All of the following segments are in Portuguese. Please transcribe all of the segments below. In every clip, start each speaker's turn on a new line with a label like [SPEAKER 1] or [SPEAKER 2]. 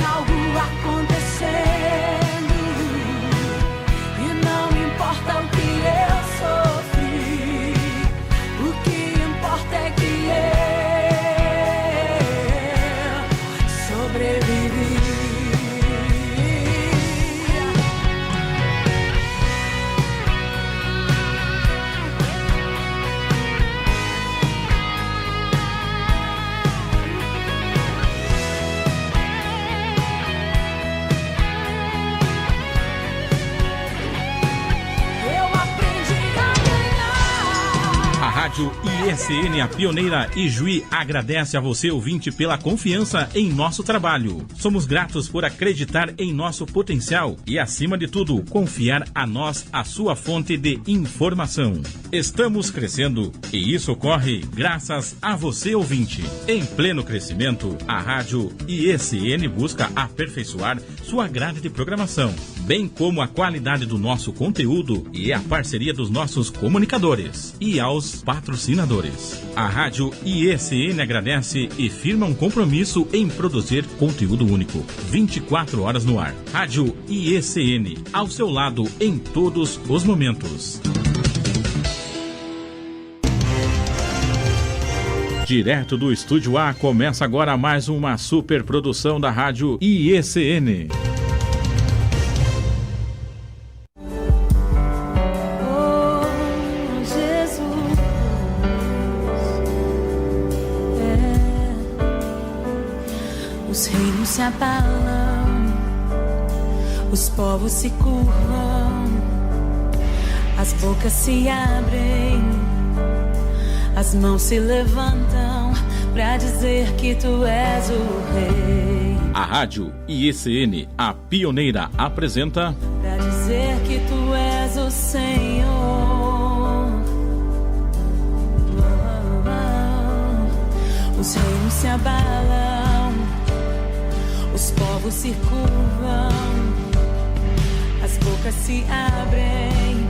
[SPEAKER 1] algo acontecendo, e não importa o que eu sofri, o que importa é que eu sobrevivi.
[SPEAKER 2] Rádio IECN, a pioneira Ijuí, agradece a você, ouvinte, pela confiança em nosso trabalho. Somos gratos por acreditar em nosso potencial e, acima de tudo, confiar a nós a sua fonte de informação. Estamos crescendo e isso ocorre graças a você, ouvinte. Em pleno crescimento, a Rádio IECN busca aperfeiçoar sua grade de programação, bem como a qualidade do nosso conteúdo e a parceria dos nossos comunicadores e aos patrocinadores. A Rádio IECN agradece e firma um compromisso em produzir conteúdo único, 24 horas no ar. Rádio IECN, ao seu lado em todos os momentos. Direto do Estúdio A, começa agora mais uma superprodução da Rádio IECN.
[SPEAKER 1] Se abalam, os povos se curvam, as bocas se abrem, as mãos se levantam pra dizer que tu és o rei.
[SPEAKER 2] A Rádio IECN, a pioneira, apresenta
[SPEAKER 1] pra dizer que tu és o Senhor. Os reinos se abalam, os povos se curvam, as bocas se abrem,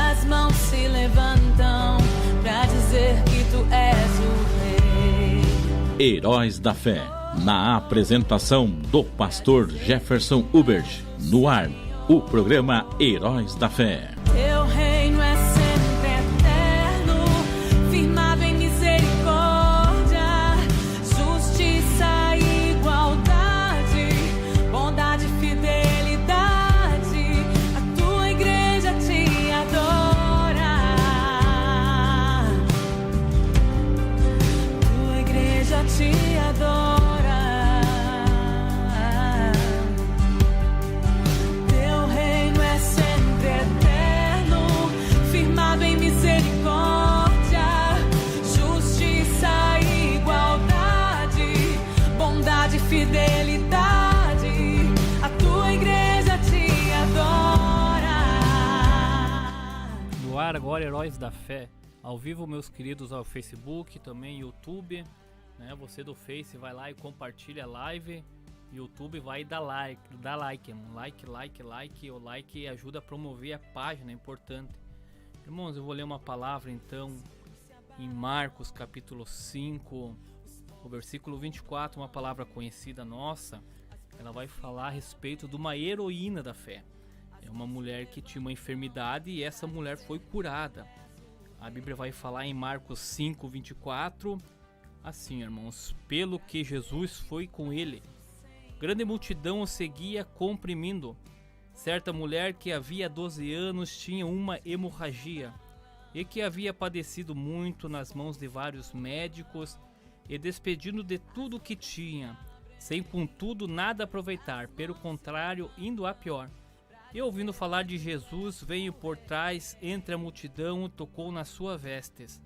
[SPEAKER 1] as mãos se levantam pra dizer que tu és o rei.
[SPEAKER 2] Heróis da Fé, na apresentação do pastor Jefferson Hubert. No ar, o programa Heróis da Fé.
[SPEAKER 1] Teu reino é sempre eterno, firmado em misericórdia, justiça e igualdade, bondade e fidelidade. A tua igreja te adora, tua igreja te adora. Teu reino é sempre eterno, firmado em misericórdia, justiça e igualdade, bondade e fidelidade. A tua igreja te adora.
[SPEAKER 3] No ar agora, Heróis da Fé, ao vivo, meus queridos, ao Facebook, também YouTube, né? Você do Face vai lá e compartilha a live, YouTube vai dar like, mano. O like ajuda a promover a página, é importante. Irmãos, eu vou ler uma palavra então em Marcos capítulo 5, o versículo 24, uma palavra conhecida nossa. Ela vai falar a respeito de uma heroína da fé. É uma mulher que tinha uma enfermidade e essa mulher foi curada. A Bíblia vai falar em Marcos 5, 24, assim, irmãos: pelo que Jesus foi com ele, grande multidão o seguia comprimindo. Certa mulher que havia 12 anos tinha uma hemorragia e que havia padecido muito nas mãos de vários médicos e despedindo de tudo o que tinha, sem contudo nada aproveitar, pelo contrário, indo a pior. E ouvindo falar de Jesus, veio por trás entre a multidão e tocou nas suas vestes.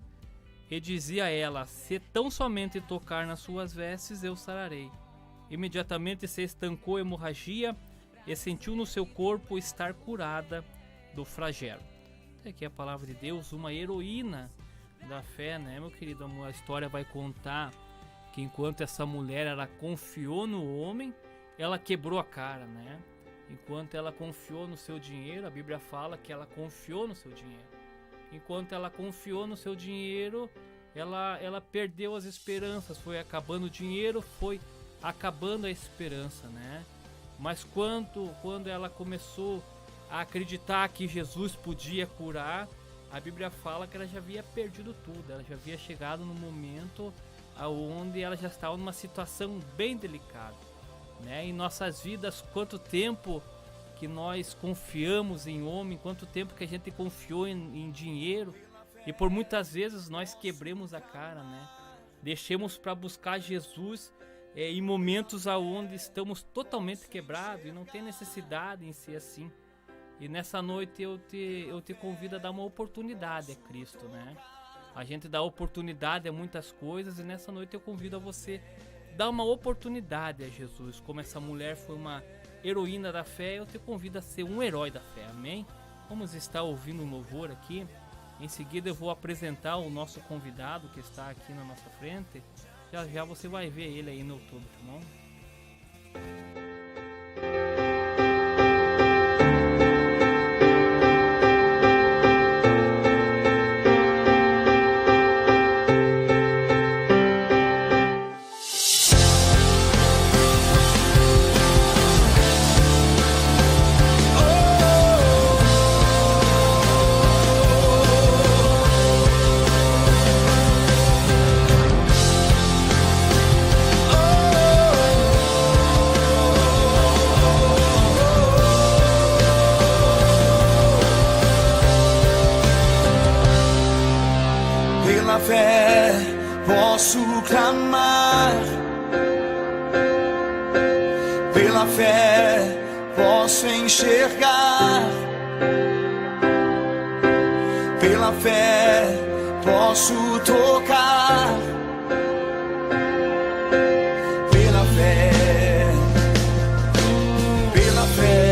[SPEAKER 3] E dizia a ela: se tão somente tocar nas suas vestes, eu sararei. Imediatamente se estancou a hemorragia e sentiu no seu corpo estar curada do flagelo. Aqui é a palavra de Deus, uma heroína da fé, né, meu querido? A história vai contar que enquanto essa mulher ela confiou no homem, ela quebrou a cara, né? Enquanto ela confiou no seu dinheiro, a Bíblia fala que ela confiou no seu dinheiro. Enquanto ela confiou no seu dinheiro, ela perdeu as esperanças, foi acabando o dinheiro, foi acabando a esperança, né? Mas quando ela começou a acreditar que Jesus podia curar, a Bíblia fala que ela já havia perdido tudo, ela já havia chegado no momento onde ela já estava numa situação bem delicada, né? Em nossas vidas, quanto tempo que nós confiamos em homem, quanto tempo que a gente confiou em dinheiro, e por muitas vezes nós quebremos a cara, né? Deixemos para buscar Jesus em momentos onde estamos totalmente quebrados e não tem necessidade em ser assim. E nessa noite eu te convido a dar uma oportunidade a Cristo, né? A gente dá oportunidade a muitas coisas, e nessa noite eu convido a você dar uma oportunidade a Jesus. Como essa mulher foi uma heroína da fé, eu te convido a ser um herói da fé, amém? Vamos estar ouvindo um louvor aqui. Em seguida eu vou apresentar o nosso convidado que está aqui na nossa frente. Já já você vai ver ele aí no YouTube, tá bom?
[SPEAKER 4] Pela fé posso clamar, pela fé posso enxergar, pela fé posso tocar, pela fé, pela fé.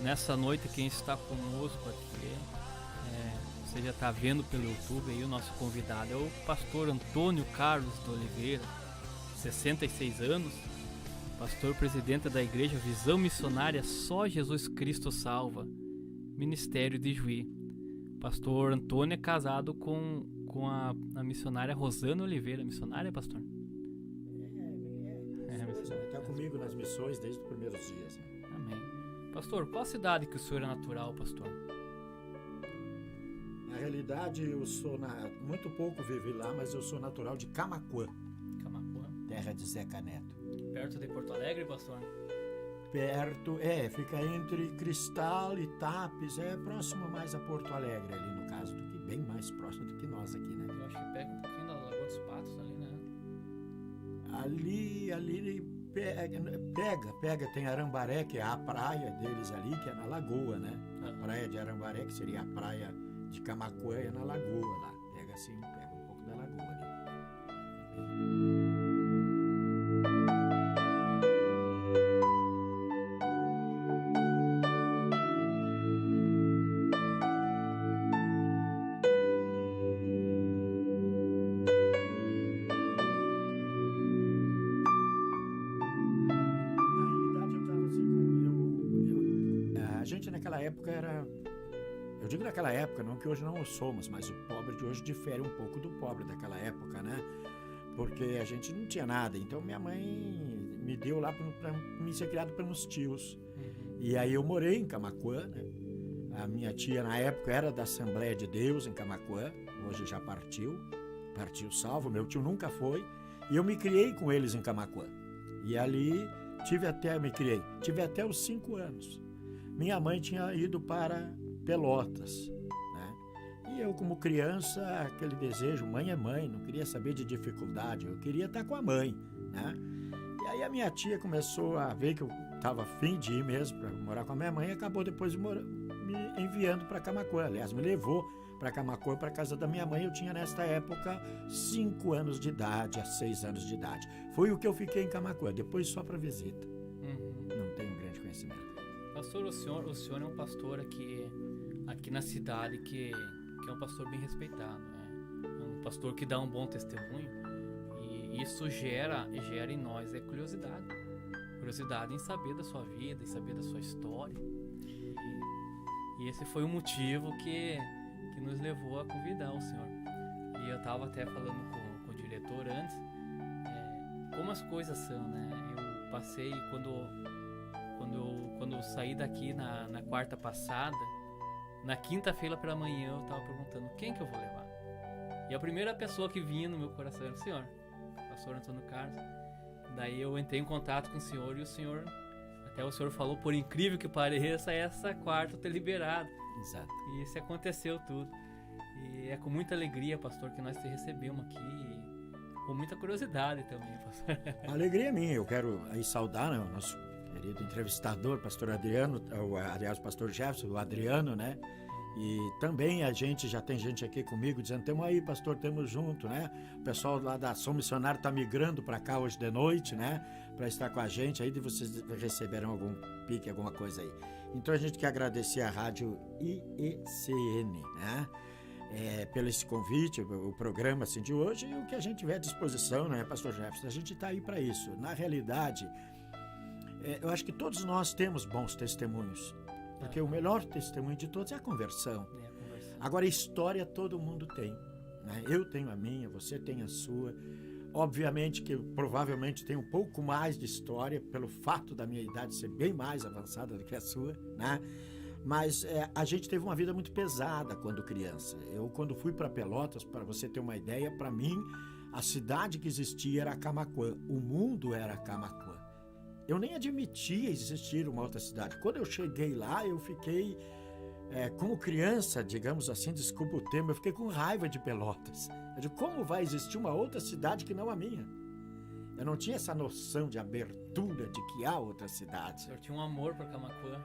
[SPEAKER 3] Nessa noite quem está conosco aqui, você já está vendo pelo YouTube aí, o nosso convidado é o pastor Antônio Carlos de Oliveira, 66 anos, pastor presidente da igreja Visão Missionária Só Jesus Cristo Salva, Ministério de Juí. Pastor Antônio é casado com a missionária Rosana Oliveira. Missionária, pastor?
[SPEAKER 5] Está comigo nas missões desde os primeiros dias.
[SPEAKER 3] Amém. Pastor, qual a cidade que o senhor é natural, pastor?
[SPEAKER 5] Na realidade, eu sou muito pouco vivi lá, mas eu sou natural de Camaquã.
[SPEAKER 3] Camaquã.
[SPEAKER 5] Terra de Zeca Neto.
[SPEAKER 3] Perto de Porto Alegre, pastor?
[SPEAKER 5] Perto, fica entre Cristal e Tapes, próximo mais a Porto Alegre ali no caso, do que bem mais próximo do que nós aqui, né?
[SPEAKER 3] Eu acho que pega um pouquinho da Lagoa dos Patos ali, né?
[SPEAKER 5] Ali pega, tem Arambaré, que é a praia deles ali, que é na Lagoa, né? A praia de Arambaré, que seria a praia de Camaquã, é na Lagoa lá. Pega um pouco da Lagoa ali. gente naquela época era... Eu digo naquela época, não que hoje não o somos, mas o pobre de hoje difere um pouco do pobre daquela época, né? Porque a gente não tinha nada. Então minha mãe me deu lá para me ser criado pelos tios. E aí eu morei em Camaquã, né? A minha tia na época era da Assembleia de Deus em Camaquã, hoje já partiu salvo, meu tio nunca foi. E eu me criei com eles em Camaquã. E ali tive até os 5 anos. Minha mãe tinha ido para Pelotas, né? E eu, como criança, aquele desejo, mãe é mãe, não queria saber de dificuldade, eu queria estar com a mãe, né? E aí a minha tia começou a ver que eu estava afim de ir mesmo para morar com a minha mãe e acabou depois me enviando para Camaquã. Aliás, me levou para Camaquã, para casa da minha mãe. Eu tinha nesta época 5 anos de idade, a 6 anos de idade. Foi o que eu fiquei em Camaquã, depois só para visita. Não tenho grande conhecimento.
[SPEAKER 3] Pastor, o senhor é um pastor aqui na cidade que é um pastor bem respeitado, né? É um pastor que dá um bom testemunho, e isso gera em nós curiosidade em saber da sua vida, em saber da sua história, e esse foi o motivo que nos levou a convidar o senhor. E eu estava até falando com o diretor antes, como as coisas são, né? Eu passei, quando eu saí daqui na quarta passada, na quinta-feira pela manhã eu estava perguntando quem que eu vou levar. E a primeira pessoa que vinha no meu coração era o senhor, o pastor Antônio Carlos. Daí eu entrei em contato com o senhor, e o senhor falou, por incrível que pareça, essa quarta ter liberado.
[SPEAKER 5] Exato.
[SPEAKER 3] E isso aconteceu tudo. E é com muita alegria, pastor, que nós te recebemos aqui, e com muita curiosidade também, pastor.
[SPEAKER 5] A alegria é minha. Eu quero aí saudar, né, o nosso querido entrevistador, pastor Adriano, aliás, o pastor Jefferson, o Adriano, né? E também já tem gente aqui comigo dizendo, temos aí, pastor, temos junto, né? O pessoal lá da Ação Missionária está migrando para cá hoje de noite, né? Para estar com a gente, aí vocês receberão algum pique, alguma coisa aí. Então a gente quer agradecer a Rádio IECN, né? Pelo esse convite, o programa assim, de hoje, e o que a gente tiver à disposição, né, pastor Jefferson? A gente está aí para isso. Na realidade, eu acho que todos nós temos bons testemunhos, porque o melhor testemunho de todos é a conversão. Agora, história todo mundo tem, né? Eu tenho a minha, você tem a sua. Obviamente que eu provavelmente tenho um pouco mais de história, pelo fato da minha idade ser bem mais avançada do que a sua, né? Mas a gente teve uma vida muito pesada quando criança. Eu, quando fui para Pelotas, para você ter uma ideia, para mim, a cidade que existia era Camaquã. O mundo era Camaquã. Eu nem admitia existir uma outra cidade. Quando eu cheguei lá, eu fiquei, como criança, digamos assim, desculpa o termo, eu fiquei com raiva de Pelotas. Eu digo, como vai existir uma outra cidade que não a minha? Eu não tinha essa noção de abertura de que há outra cidade.
[SPEAKER 3] O senhor tinha um amor por Camaquã.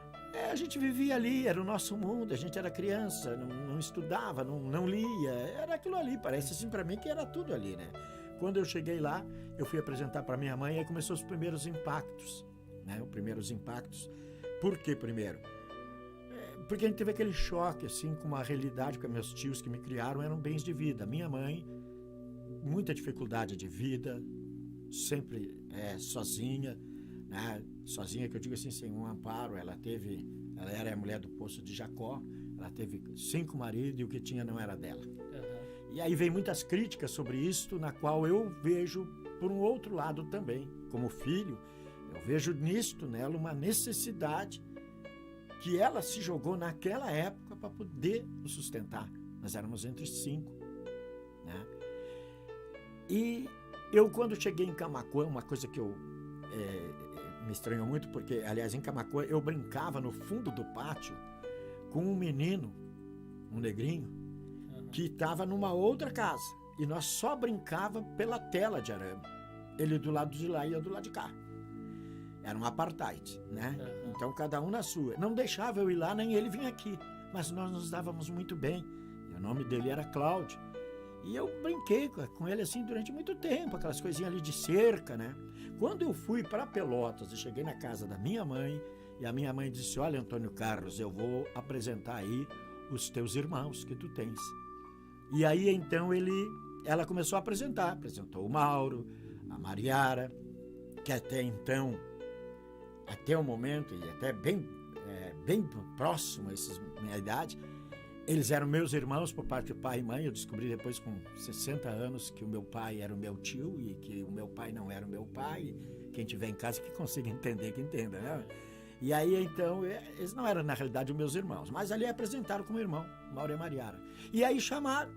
[SPEAKER 5] A gente vivia ali, era o nosso mundo, a gente era criança, não estudava, não lia, era aquilo ali, parece assim para mim que era tudo ali, né? Quando eu cheguei lá, eu fui apresentar para minha mãe e aí começou os primeiros impactos, né? Os primeiros impactos. Por que primeiro? Porque a gente teve aquele choque, assim, com uma realidade, com meus tios que me criaram eram bens de vida. Minha mãe, muita dificuldade de vida, sempre sozinha, né? Sozinha, que eu digo assim, sem um amparo. Ela era a mulher do poço de Jacó, ela teve 5 maridos e o que tinha não era dela. E aí vem muitas críticas sobre isso, na qual eu vejo por um outro lado também. Como filho, eu vejo nisto nela uma necessidade que ela se jogou naquela época para poder nos sustentar. Nós éramos entre 5, né? E eu, quando cheguei em Camaquã, uma coisa que me estranhou muito, porque, aliás, em Camaquã, eu brincava no fundo do pátio com um menino, um negrinho, que estava numa outra casa. E nós só brincava pela tela de arame. Ele do lado de lá e eu do lado de cá. Era um apartheid, né? Então, cada um na sua. Não deixava eu ir lá, nem ele vir aqui. Mas nós nos dávamos muito bem. E o nome dele era Cláudio. E eu brinquei com ele assim durante muito tempo, aquelas coisinhas ali de cerca, né? Quando eu fui para Pelotas e cheguei na casa da minha mãe, e a minha mãe disse, olha, Antônio Carlos, eu vou apresentar aí os teus irmãos que tu tens. E aí, então, ela começou a apresentar. Apresentou o Mauro, a Mariara, que até então, até o momento, e até bem bem próximo a minha idade. Eles eram meus irmãos por parte de pai e mãe. Eu descobri depois com 60 anos que o meu pai era o meu tio e que o meu pai não era o meu pai. Quem tiver em casa que consiga entender, que entenda, né? E aí, então, eles não eram, na realidade, os meus irmãos, mas ali apresentaram como irmão, Mauro e Mariara. E aí chamaram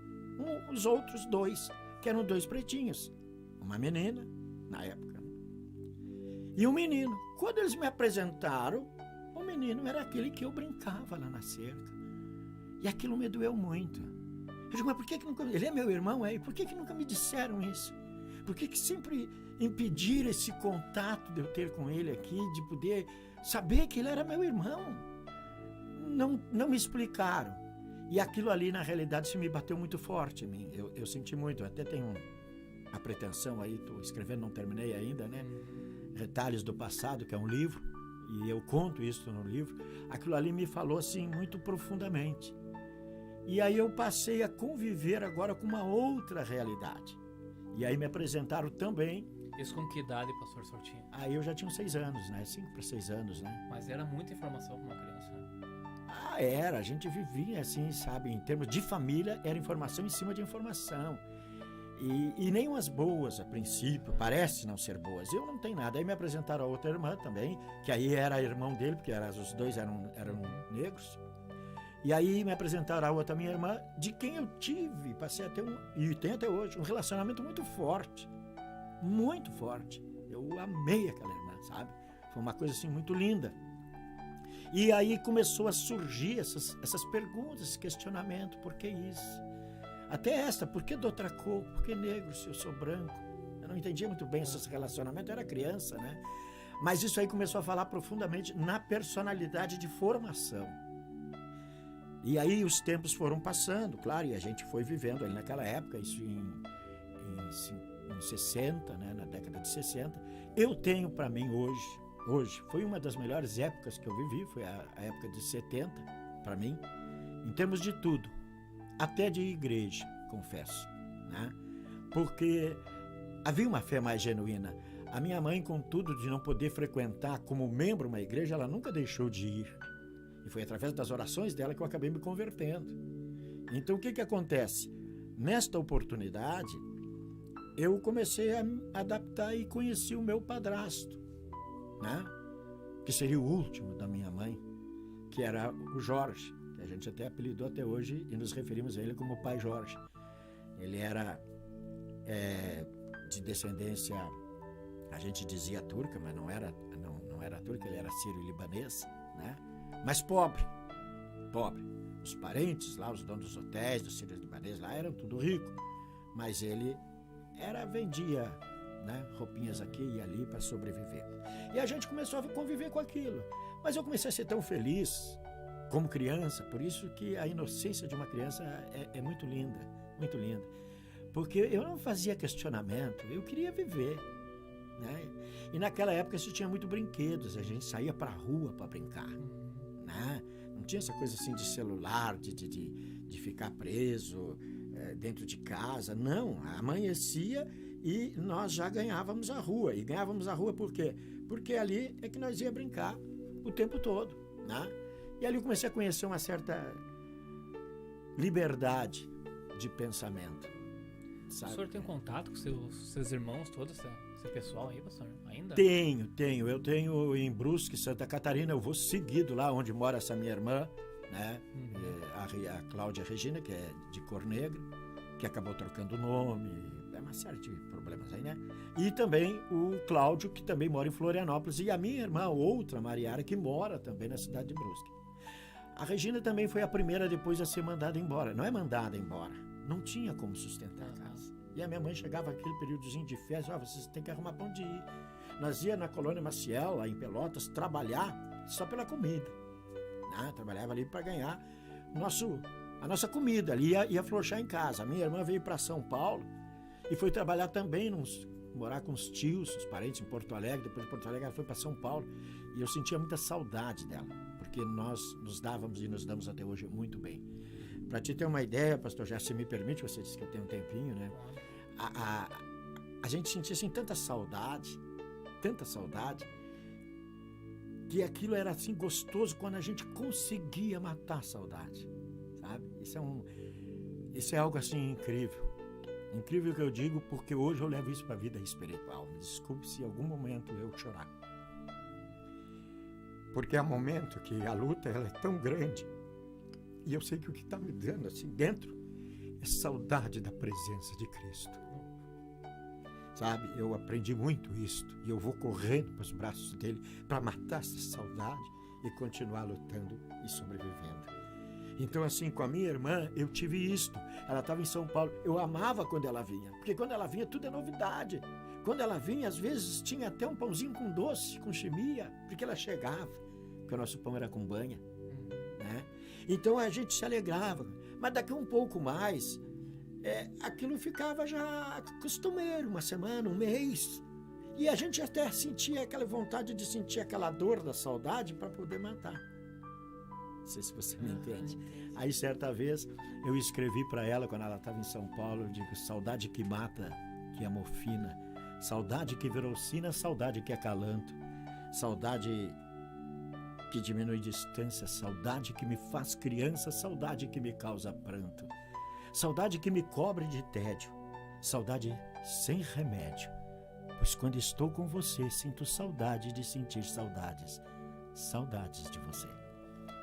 [SPEAKER 5] os outros dois, que eram dois pretinhos. Uma menina, na época, né? E um menino. Quando eles me apresentaram, o menino era aquele que eu brincava lá na cerca. E aquilo me doeu muito. Eu digo, mas por que nunca... Ele é meu irmão, e por que nunca me disseram isso? Por que sempre impediram esse contato de eu ter com ele aqui, de poder saber que ele era meu irmão? Não me explicaram. E aquilo ali, na realidade, se me bateu muito forte em mim. Eu senti muito. Eu até tenho a pretensão aí, estou escrevendo, não terminei ainda, né? Retalhos do Passado, que é um livro, e eu conto isso no livro. Aquilo ali me falou, assim, muito profundamente. E aí eu passei a conviver agora com uma outra realidade. E aí me apresentaram também.
[SPEAKER 3] Isso com que idade, pastor Sortinho?
[SPEAKER 5] Aí eu já tinha uns 6 anos, né? 5 para 6 anos, né?
[SPEAKER 3] Mas era muita informação para uma criança.
[SPEAKER 5] Era. A gente vivia assim, sabe? Em termos de família, era informação em cima de informação. E nem umas boas, a princípio, parece não ser boas. Eu não tenho nada. Aí me apresentaram a outra irmã também, que aí era irmão dele, porque os dois eram negros. E aí me apresentaram a outra minha irmã, de quem eu passei a ter e tenho até hoje, um relacionamento muito forte. Muito forte. Eu amei aquela irmã, sabe? Foi uma coisa assim muito linda. E aí começou a surgir essas perguntas, esse questionamento, por que isso? Até esta, por que de outra cor? Por que negro se eu sou branco? Eu não entendia muito bem esses relacionamentos, eu era criança, né? Mas isso aí começou a falar profundamente na personalidade de formação. E aí os tempos foram passando, claro, e a gente foi vivendo ali naquela época, isso em 60, né, na década de 60. Eu tenho para mim hoje, foi uma das melhores épocas que eu vivi, foi a época de 70, para mim, em termos de tudo, até de igreja, confesso, né? Porque havia uma fé mais genuína. A minha mãe, contudo, de não poder frequentar como membro uma igreja, ela nunca deixou de ir. E foi através das orações dela que eu acabei me convertendo. Então, o que acontece? Nesta oportunidade, eu comecei a me adaptar e conheci o meu padrasto, né? Que seria o último da minha mãe, que era o Jorge, que a gente até apelidou até hoje e nos referimos a ele como Pai Jorge. Ele era de descendência, a gente dizia turca, mas não era turca, ele era sírio-libanês, né? Mas pobre. Os parentes lá, os donos dos hotéis, dos sírios libaneses lá, eram tudo rico. Mas ele vendia, né, roupinhas aqui e ali para sobreviver. E a gente começou a conviver com aquilo. Mas eu comecei a ser tão feliz como criança, por isso que a inocência de uma criança é muito linda, muito linda. Porque eu não fazia questionamento, eu queria viver, né? E naquela época se tinha muito brinquedos, a gente saía para a rua para brincar. Né? Não tinha essa coisa assim de celular, de ficar preso dentro de casa. Não, amanhecia e nós já ganhávamos a rua. E ganhávamos a rua por quê? Porque ali é que nós ia brincar o tempo todo. Né? E ali eu comecei a conhecer uma certa liberdade de pensamento. Sabe?
[SPEAKER 3] O senhor tem contato com seus irmãos todos, esse pessoal aí, pastor? Ainda?
[SPEAKER 5] Tenho. Eu tenho em Brusque, Santa Catarina. Eu vou seguido lá onde mora essa minha irmã, né? A Cláudia Regina, que é de cor negra, que acabou trocando o nome. É uma série de problemas aí, né? E também o Cláudio, que também mora em Florianópolis. E a minha irmã, outra, Mariara, que mora também na cidade de Brusque. A Regina também foi a primeira depois a ser mandada embora. Não é mandada embora. Não tinha como sustentar a casa. E a minha mãe chegava aquele períodozinho de férias, vocês têm que arrumar pra onde ir. Nós ia na Colônia Maciel, lá em Pelotas, trabalhar só pela comida. Né? Trabalhava ali para ganhar a nossa comida, ali ia afrouxar em casa. A minha irmã veio para São Paulo e foi trabalhar também, morar com os tios, os parentes em Porto Alegre. Depois de Porto Alegre ela foi para São Paulo e eu sentia muita saudade dela, porque nós nos dávamos e nos damos até hoje muito bem. Para te ter uma ideia, pastor, já se me permite, você disse que eu tenho um tempinho, né? A gente sentia assim tanta saudade, que aquilo era assim gostoso quando a gente conseguia matar a saudade, sabe? Isso é algo assim incrível. Incrível que eu digo, porque hoje eu levo isso para a vida espiritual. Me desculpe se em algum momento eu chorar. Porque há momento que a luta ela é tão grande, e eu sei que o que está me dando assim dentro é saudade da presença de Cristo. Sabe, eu aprendi muito isso, e eu vou correndo para os braços dele para matar essa saudade e continuar lutando e sobrevivendo. Então, assim, com a minha irmã, eu tive isto. Ela estava em São Paulo. Eu amava quando ela vinha, porque quando ela vinha, tudo é novidade. Quando ela vinha, às vezes, tinha até um pãozinho com doce, com chimia, porque ela chegava, porque o nosso pão era com banha, né? Então, a gente se alegrava. Mas daqui um pouco mais, aquilo ficava já costumeiro, uma semana, um mês. E a gente até sentia aquela vontade de sentir aquela dor da saudade para poder matar. Não sei se você me entende. Aí, certa vez, eu escrevi para ela, quando ela estava em São Paulo, eu digo, saudade que mata, que amofina, saudade que verocina, saudade que acalanto, saudade que diminui distância, saudade que me faz criança, saudade que me causa pranto, saudade que me cobre de tédio, saudade sem remédio, pois quando estou com você, sinto saudade de sentir saudades, saudades de você.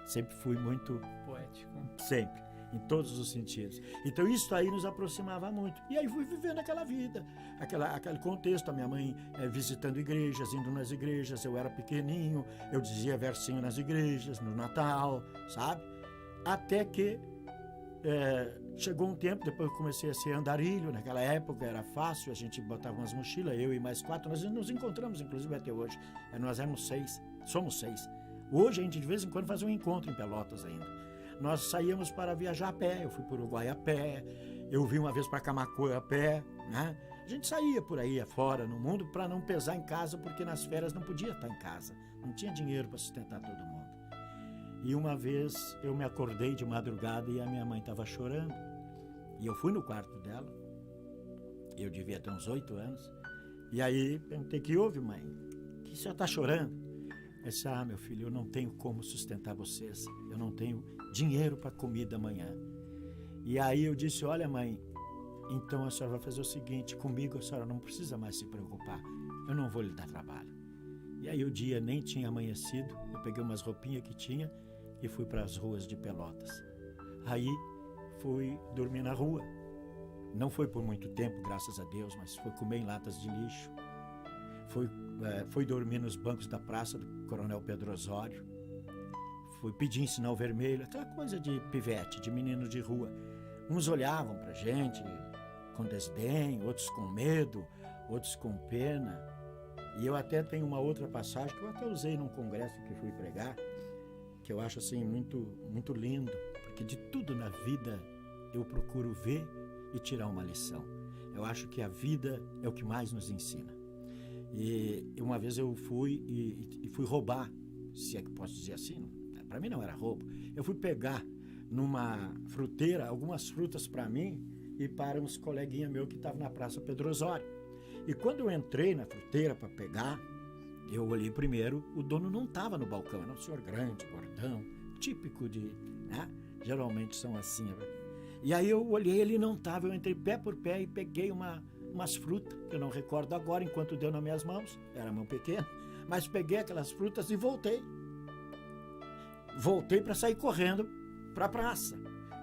[SPEAKER 5] Sempre fui muito
[SPEAKER 3] Poético.
[SPEAKER 5] Sempre, em todos os sentidos. Então isso aí nos aproximava muito. E aí fui vivendo aquela vida, aquele contexto, a minha mãe visitando igrejas, indo nas igrejas, eu era pequenininho, eu dizia versinho nas igrejas, no Natal, sabe? Até que chegou um tempo, depois eu comecei a ser andarilho, naquela época era fácil, a gente botava umas mochilas, eu e mais 4, nós nos encontramos inclusive até hoje, nós éramos 6, somos 6. Hoje a gente de vez em quando faz um encontro em Pelotas ainda. Nós saíamos para viajar a pé, eu fui para o Uruguai a pé, eu vim uma vez para Camacuã a pé, né? A gente saía por aí afora no mundo para não pesar em casa, porque nas férias não podia estar em casa, não tinha dinheiro para sustentar todo mundo. E uma vez eu me acordei de madrugada e a minha mãe estava chorando. E eu fui no quarto dela, eu devia ter uns 8 anos, e aí perguntei, que houve, mãe? Que a senhora está chorando? Eu disse, meu filho, eu não tenho como sustentar vocês, eu não tenho dinheiro para comida amanhã. E aí eu disse, olha mãe, então a senhora vai fazer o seguinte, comigo a senhora não precisa mais se preocupar, eu não vou lhe dar trabalho. E aí o dia nem tinha amanhecido, eu peguei umas roupinhas que tinha e fui para as ruas de Pelotas. Aí fui dormir na rua, não foi por muito tempo, graças a Deus, mas foi comer em latas de lixo, fui dormir nos bancos da praça do Coronel Pedro Osório, fui pedir sinal vermelho, aquela coisa de pivete, de menino de rua. Uns olhavam pra gente com desdém, outros com medo, outros com pena. E eu até tenho uma outra passagem que eu até usei num congresso que fui pregar, que eu acho assim muito, muito lindo, porque de tudo na vida eu procuro ver e tirar uma lição. Eu acho que a vida é o que mais nos ensina. E uma vez eu fui e fui roubar, se é que posso dizer assim, para mim não era roubo. Eu fui pegar numa fruteira algumas frutas para mim e para uns coleguinhas meus que estavam na Praça Pedro Osório. E quando eu entrei na fruteira para pegar, eu olhei primeiro, o dono não estava no balcão, era um senhor grande, gordão, típico de, né? Geralmente são assim. Né? E aí eu olhei, ele não estava, eu entrei pé por pé e peguei umas frutas, que eu não recordo agora, enquanto deu nas minhas mãos, era mão pequena, mas peguei aquelas frutas e voltei. Voltei para sair correndo para a praça.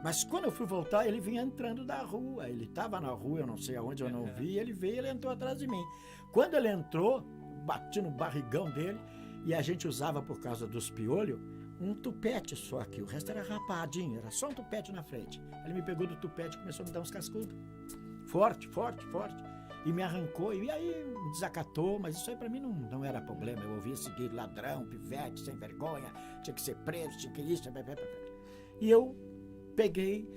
[SPEAKER 5] Mas quando eu fui voltar, ele vinha entrando da rua. Ele estava na rua, eu não sei aonde, eu não vi. Ele veio, ele entrou atrás de mim. Quando ele entrou, bati no barrigão dele e a gente usava, por causa dos piolhos, um tupete só aqui. O resto era rapadinho, era só um tupete na frente. Ele me pegou do tupete e começou a me dar uns cascudos. Forte, forte, forte. E me arrancou, e aí me desacatou, mas isso aí pra mim não era problema. Eu ouvia seguir ladrão, pivete, sem vergonha, tinha que ser preso, tinha que isso. E eu peguei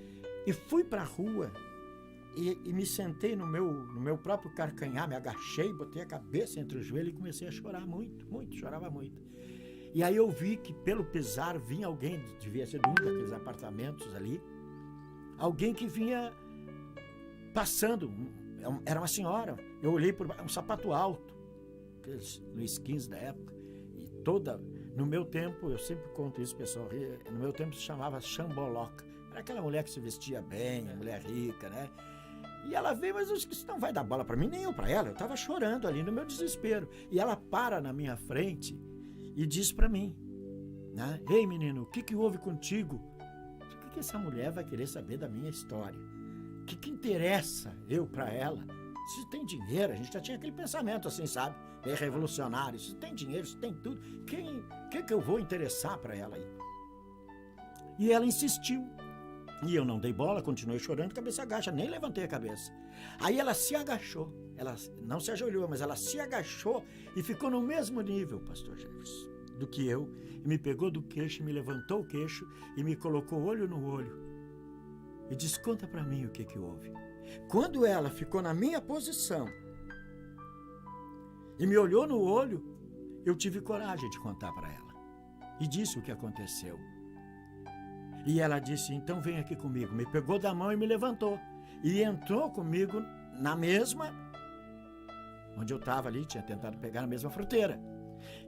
[SPEAKER 5] e fui pra rua e me sentei no meu próprio carcanhar, me agachei, botei a cabeça entre os joelhos e comecei a chorar muito, muito, chorava muito. E aí eu vi que pelo pesar vinha alguém, devia ser de um daqueles apartamentos ali, alguém que vinha passando, era uma senhora. Eu olhei por um sapato alto, aqueles Luiz XV da época, e toda No meu tempo, eu sempre conto isso, pessoal, no meu tempo se chamava chamboloca. Era aquela mulher que se vestia bem, a mulher rica, né? E ela veio, mas eu disse que isso não vai dar bola para mim, nem eu para ela. Eu estava chorando ali no meu desespero. E ela para na minha frente e diz para mim, né? Ei, menino, o que houve contigo? O que essa mulher vai querer saber da minha história? O que interessa eu para ela? Se tem dinheiro, a gente já tinha aquele pensamento assim, sabe? Bem revolucionário. Se tem dinheiro, se tem tudo, que eu vou interessar para ela aí? E ela insistiu. E eu não dei bola, continuei chorando, cabeça agacha, nem levantei a cabeça. Aí ela se agachou, ela não se ajoelhou, mas ela se agachou e ficou no mesmo nível, pastor Jefferson, do que eu, e me pegou do queixo, me levantou o queixo e me colocou olho no olho. E disse, conta para mim o que houve. Quando ela ficou na minha posição e me olhou no olho, eu tive coragem de contar para ela. E disse o que aconteceu. E ela disse, então vem aqui comigo. Me pegou da mão e me levantou. E entrou comigo na mesma, onde eu estava ali, tinha tentado pegar na mesma fruteira.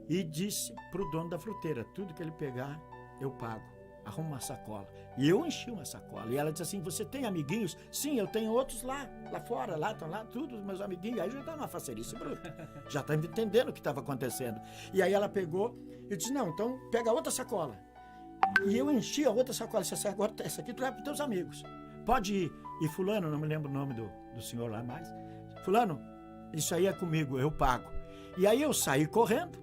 [SPEAKER 5] E disse para o dono da fruteira, tudo que ele pegar, eu pago. Arruma uma sacola. E eu enchi uma sacola. E ela disse assim, você tem amiguinhos? Sim, eu tenho outros lá fora, lá estão lá, todos meus amiguinhos. Aí já está numa facerice bruta. Já está entendendo o que estava acontecendo. E aí ela pegou e disse, não, então pega outra sacola. E eu enchi a outra sacola, agora essa aqui tu leva para os teus amigos. Pode ir. E fulano, não me lembro o nome do senhor lá mais. Fulano, isso aí é comigo, eu pago. E aí eu saí correndo.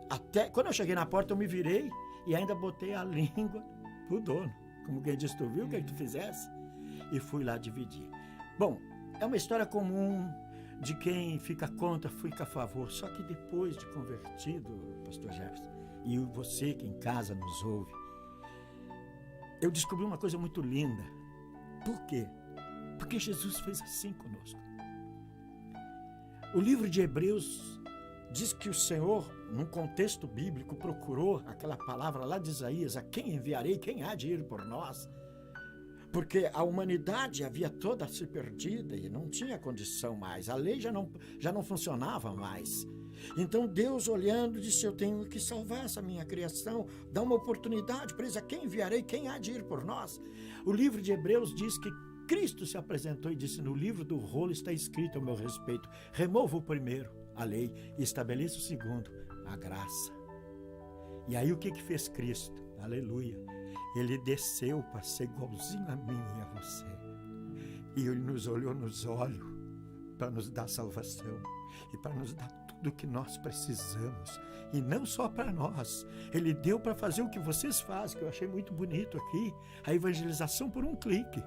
[SPEAKER 5] Até quando eu cheguei na porta eu me virei e ainda botei a língua pro dono. Como quem disse, tu viu o que tu fizesse? E fui lá dividir. Bom, é uma história comum de quem fica contra, fica a favor. Só que depois de convertido, pastor Jefferson, e você que em casa nos ouve, eu descobri uma coisa muito linda. Por quê? Porque Jesus fez assim conosco. O livro de Hebreus diz que o Senhor, num contexto bíblico, procurou aquela palavra lá de Isaías, a quem enviarei, quem há de ir por nós? Porque a humanidade havia toda se perdida e não tinha condição mais, a lei já não funcionava mais. Então Deus, olhando, disse, eu tenho que salvar essa minha criação, dar uma oportunidade para eles, a quem enviarei, quem há de ir por nós? O livro de Hebreus diz que Cristo se apresentou e disse, no livro do rolo está escrito a meu respeito, remova o primeiro, a lei, e estabeleça o segundo, a graça. E aí o que fez Cristo? Aleluia! Ele desceu para ser igualzinho a mim e a você. E ele nos olhou nos olhos para nos dar salvação e para nos dar tudo o que nós precisamos. E não só para nós. Ele deu para fazer o que vocês fazem, que eu achei muito bonito aqui, a evangelização por um clique.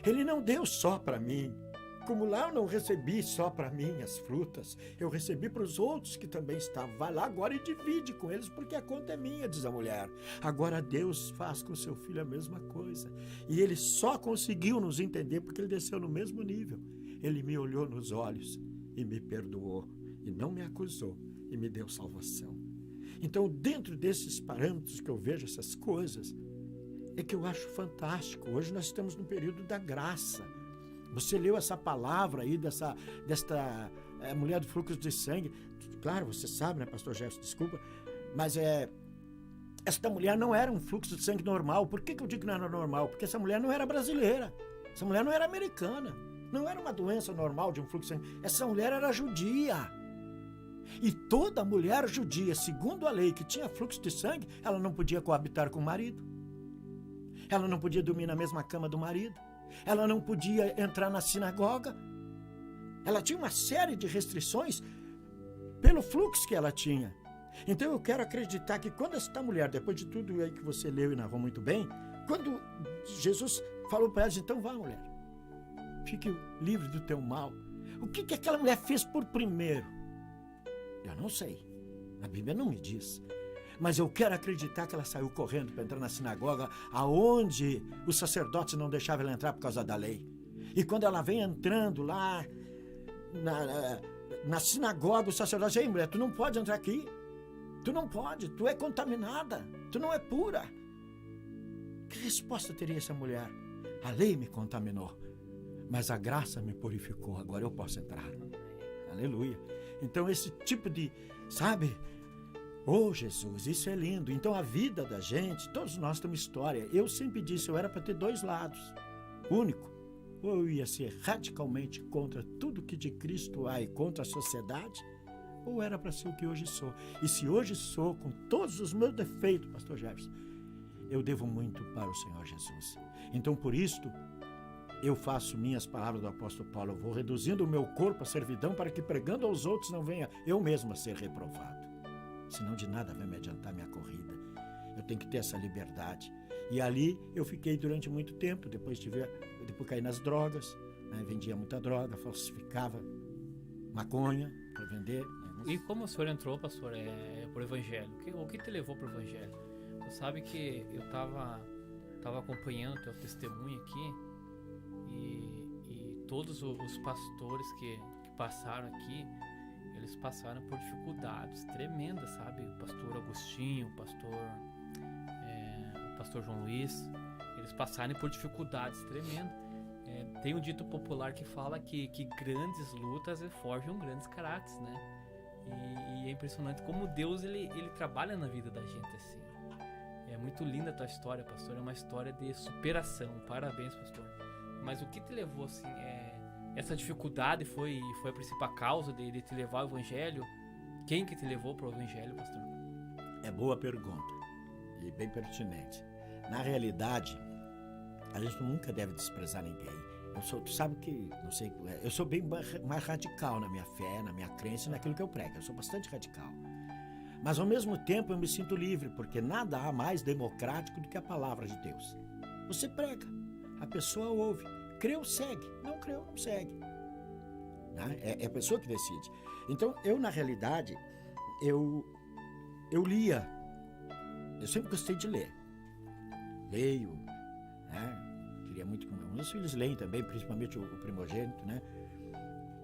[SPEAKER 5] Ele não deu só para mim. Como lá eu não recebi só para mim as frutas, eu recebi para os outros que também estavam. Vai lá agora e divide com eles, porque a conta é minha, diz a mulher. Agora Deus faz com o seu filho a mesma coisa. E ele só conseguiu nos entender porque ele desceu no mesmo nível. Ele me olhou nos olhos e me perdoou, e não me acusou, e me deu salvação. Então, dentro desses parâmetros que eu vejo essas coisas, é que eu acho fantástico. Hoje nós estamos no período da graça. Você leu essa palavra aí desta mulher do fluxo de sangue. Claro, você sabe, né, pastor Jefferson, desculpa, mas esta mulher não era um fluxo de sangue normal. Por que eu digo que não era normal? Porque essa mulher não era brasileira, essa mulher não era americana, não era uma doença normal de um fluxo de sangue. Essa mulher era judia. E toda mulher judia, segundo a lei que tinha fluxo de sangue, ela não podia coabitar com o marido. Ela não podia dormir na mesma cama do marido. Ela não podia entrar na sinagoga. Ela tinha uma série de restrições pelo fluxo que ela tinha. Então eu quero acreditar que quando esta mulher, depois de tudo aí que você leu e narrou muito bem, quando Jesus falou para ela, então vá, mulher, fique livre do teu mal. O que aquela mulher fez por primeiro? Eu não sei. A Bíblia não me diz. Mas eu quero acreditar que ela saiu correndo para entrar na sinagoga, aonde os sacerdotes não deixavam ela entrar por causa da lei. E quando ela vem entrando lá na sinagoga, o sacerdote diz, ei, mulher, tu não pode entrar aqui. Tu não pode, tu é contaminada, tu não é pura. Que resposta teria essa mulher? A lei me contaminou, mas a graça me purificou, agora eu posso entrar. Aleluia. Então esse tipo de, sabe, Oh, Jesus, isso é lindo. Então a vida da gente, todos nós temos história. Eu sempre disse, eu era para ter 2 lados. Único. Ou eu ia ser radicalmente contra tudo que de Cristo há e contra a sociedade, ou era para ser o que hoje sou. E se hoje sou, com todos os meus defeitos, pastor Jefferson, eu devo muito para o Senhor Jesus. Então, por isto, eu faço minhas palavras do apóstolo Paulo. Eu vou reduzindo o meu corpo à servidão para que pregando aos outros não venha eu mesmo a ser reprovado. Senão de nada vai me adiantar minha corrida. Eu tenho que ter essa liberdade. E ali eu fiquei durante muito tempo, depois caí nas drogas, né? Vendia muita droga, falsificava maconha para vender.
[SPEAKER 3] E como o senhor entrou, pastor, pro evangelho? O que te levou pro evangelho? Tu sabe que eu tava acompanhando teu testemunho aqui e todos os pastores que passaram aqui, eles passaram por dificuldades tremendas, sabe? O pastor Agostinho, o pastor João Luiz, eles passaram por dificuldades tremendas. Tem um dito popular que fala que grandes lutas forjam grandes caráteres, né? E é impressionante como Deus ele trabalha na vida da gente assim. É muito linda a tua história, pastor. É uma história de superação. Parabéns, pastor. Mas o que te levou assim? Essa dificuldade foi a principal causa de te levar ao evangelho? Quem que te levou para o evangelho, pastor?
[SPEAKER 5] É boa pergunta e bem pertinente. Na realidade, a gente nunca deve desprezar ninguém. Tu sabe que, não sei, eu sou bem mais radical na minha fé, na minha crença e naquilo que eu prego. Eu sou bastante radical. Mas ao mesmo tempo eu me sinto livre, porque nada há mais democrático do que a palavra de Deus. Você prega, a pessoa ouve, creu, segue, não creu, não segue. Né? É a pessoa que decide. Então eu, na realidade, eu lia. Eu sempre gostei de ler. Leio, né? Queria muito que meus filhos leem também, principalmente o primogênito, né?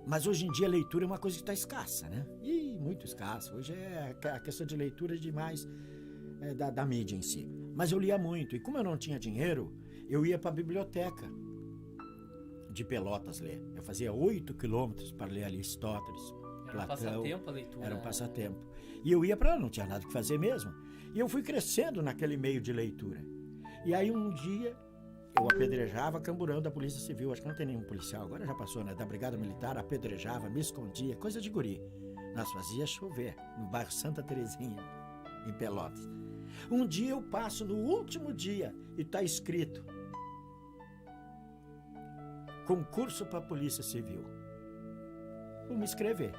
[SPEAKER 5] Mas hoje em dia a leitura é uma coisa que está escassa, né? E muito escassa. Hoje a questão de leitura é demais da mídia em si. Mas eu lia muito. E como eu não tinha dinheiro, eu ia para a biblioteca de Pelotas ler. Eu fazia 8 quilômetros para ler Aristóteles,
[SPEAKER 3] Era
[SPEAKER 5] Platão.
[SPEAKER 3] um passatempo a leitura.
[SPEAKER 5] Era um passatempo. E eu ia para lá, não tinha nada que fazer mesmo. E eu fui crescendo naquele meio de leitura. E aí um dia eu apedrejava camburão da Polícia Civil. Acho que não tem nenhum policial, agora já passou, né? Da Brigada Militar, apedrejava, me escondia, coisa de guri. Nós fazia chover no bairro Santa Terezinha, em Pelotas. Um dia eu passo no último dia e está escrito: concurso para a Polícia Civil. Vou me inscrever.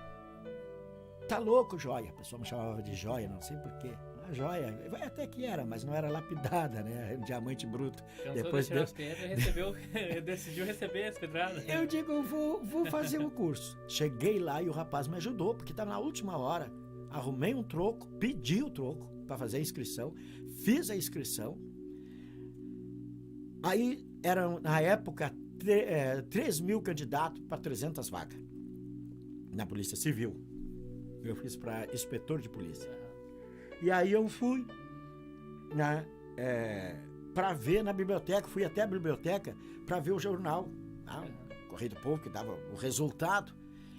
[SPEAKER 5] Tá louco, joia? A pessoa me chamava de joia, não sei porquê. A joia, até que era, mas não era lapidada, né? Um diamante bruto.
[SPEAKER 3] Depois decidiu receber as pedradas.
[SPEAKER 5] Eu digo, vou fazer o curso. Cheguei lá e o rapaz me ajudou, porque estava na última hora. Arrumei um troco, pedi o troco para fazer a inscrição, fiz a inscrição. Aí eram, na época, 3.000 candidatos para 300 vagas na Polícia Civil. Eu fiz para inspetor de polícia. E aí eu fui, né, para ver na biblioteca, fui até a biblioteca para ver o jornal, Correio do Povo, que dava o resultado.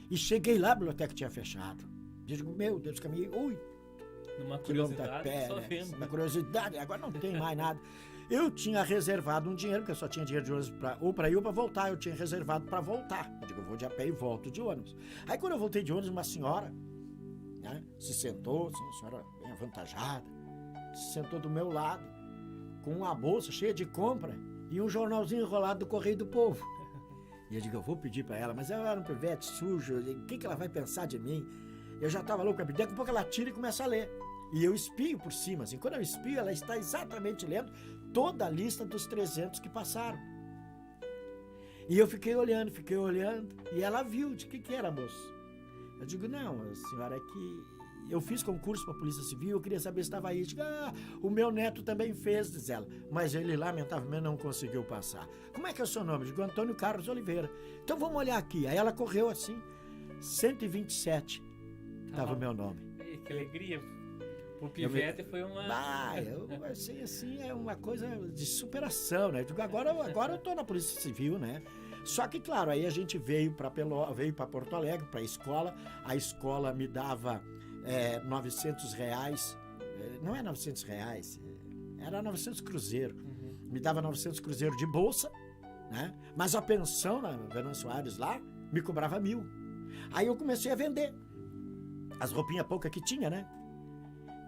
[SPEAKER 5] E cheguei lá, a biblioteca tinha fechado. Digo, meu Deus, caminhei 8 quilômetros a pé, né? Uma curiosidade, agora não tem mais nada. Eu tinha reservado um dinheiro, porque eu só tinha dinheiro de ônibus ou para ir ou para voltar. Eu tinha reservado para voltar. Eu digo, eu vou de a pé e volto de ônibus. Aí quando eu voltei de ônibus, uma senhora, né, se sentou, assim, uma senhora bem avantajada, se sentou do meu lado, com uma bolsa cheia de compra e um jornalzinho enrolado do Correio do Povo. E eu digo, eu vou pedir para ela, mas ela era um pivete sujo, o que ela vai pensar de mim? Eu já estava louco, daqui a pouco ela tira e começa a ler. E eu espio por cima, assim, quando eu espio, ela está exatamente lendo toda a lista dos 300 que passaram. E eu fiquei olhando, e ela viu, de que era, moço? Eu digo, não, senhora, é que eu fiz concurso para a Polícia Civil, eu queria saber se estava aí. Eu digo, o meu neto também fez, diz ela, mas ele lamentavelmente não conseguiu passar. Como é que é o seu nome? Eu digo, Antônio Carlos Oliveira. Então vamos olhar aqui. Aí ela correu assim, 127 estava o meu nome.
[SPEAKER 3] Que alegria. O pivete foi uma...
[SPEAKER 5] eu achei assim, é uma coisa de superação, né? Eu digo, agora eu estou na Polícia Civil, né? Só que, claro, aí a gente veio para Porto Alegre, para a escola me dava R$900, não é R$900, era 900 cruzeiro. Me dava 900 cruzeiro de bolsa, né? Mas a pensão na Venâncio Soares lá me cobrava 1.000. Aí eu comecei a vender as roupinhas poucas que tinha, né?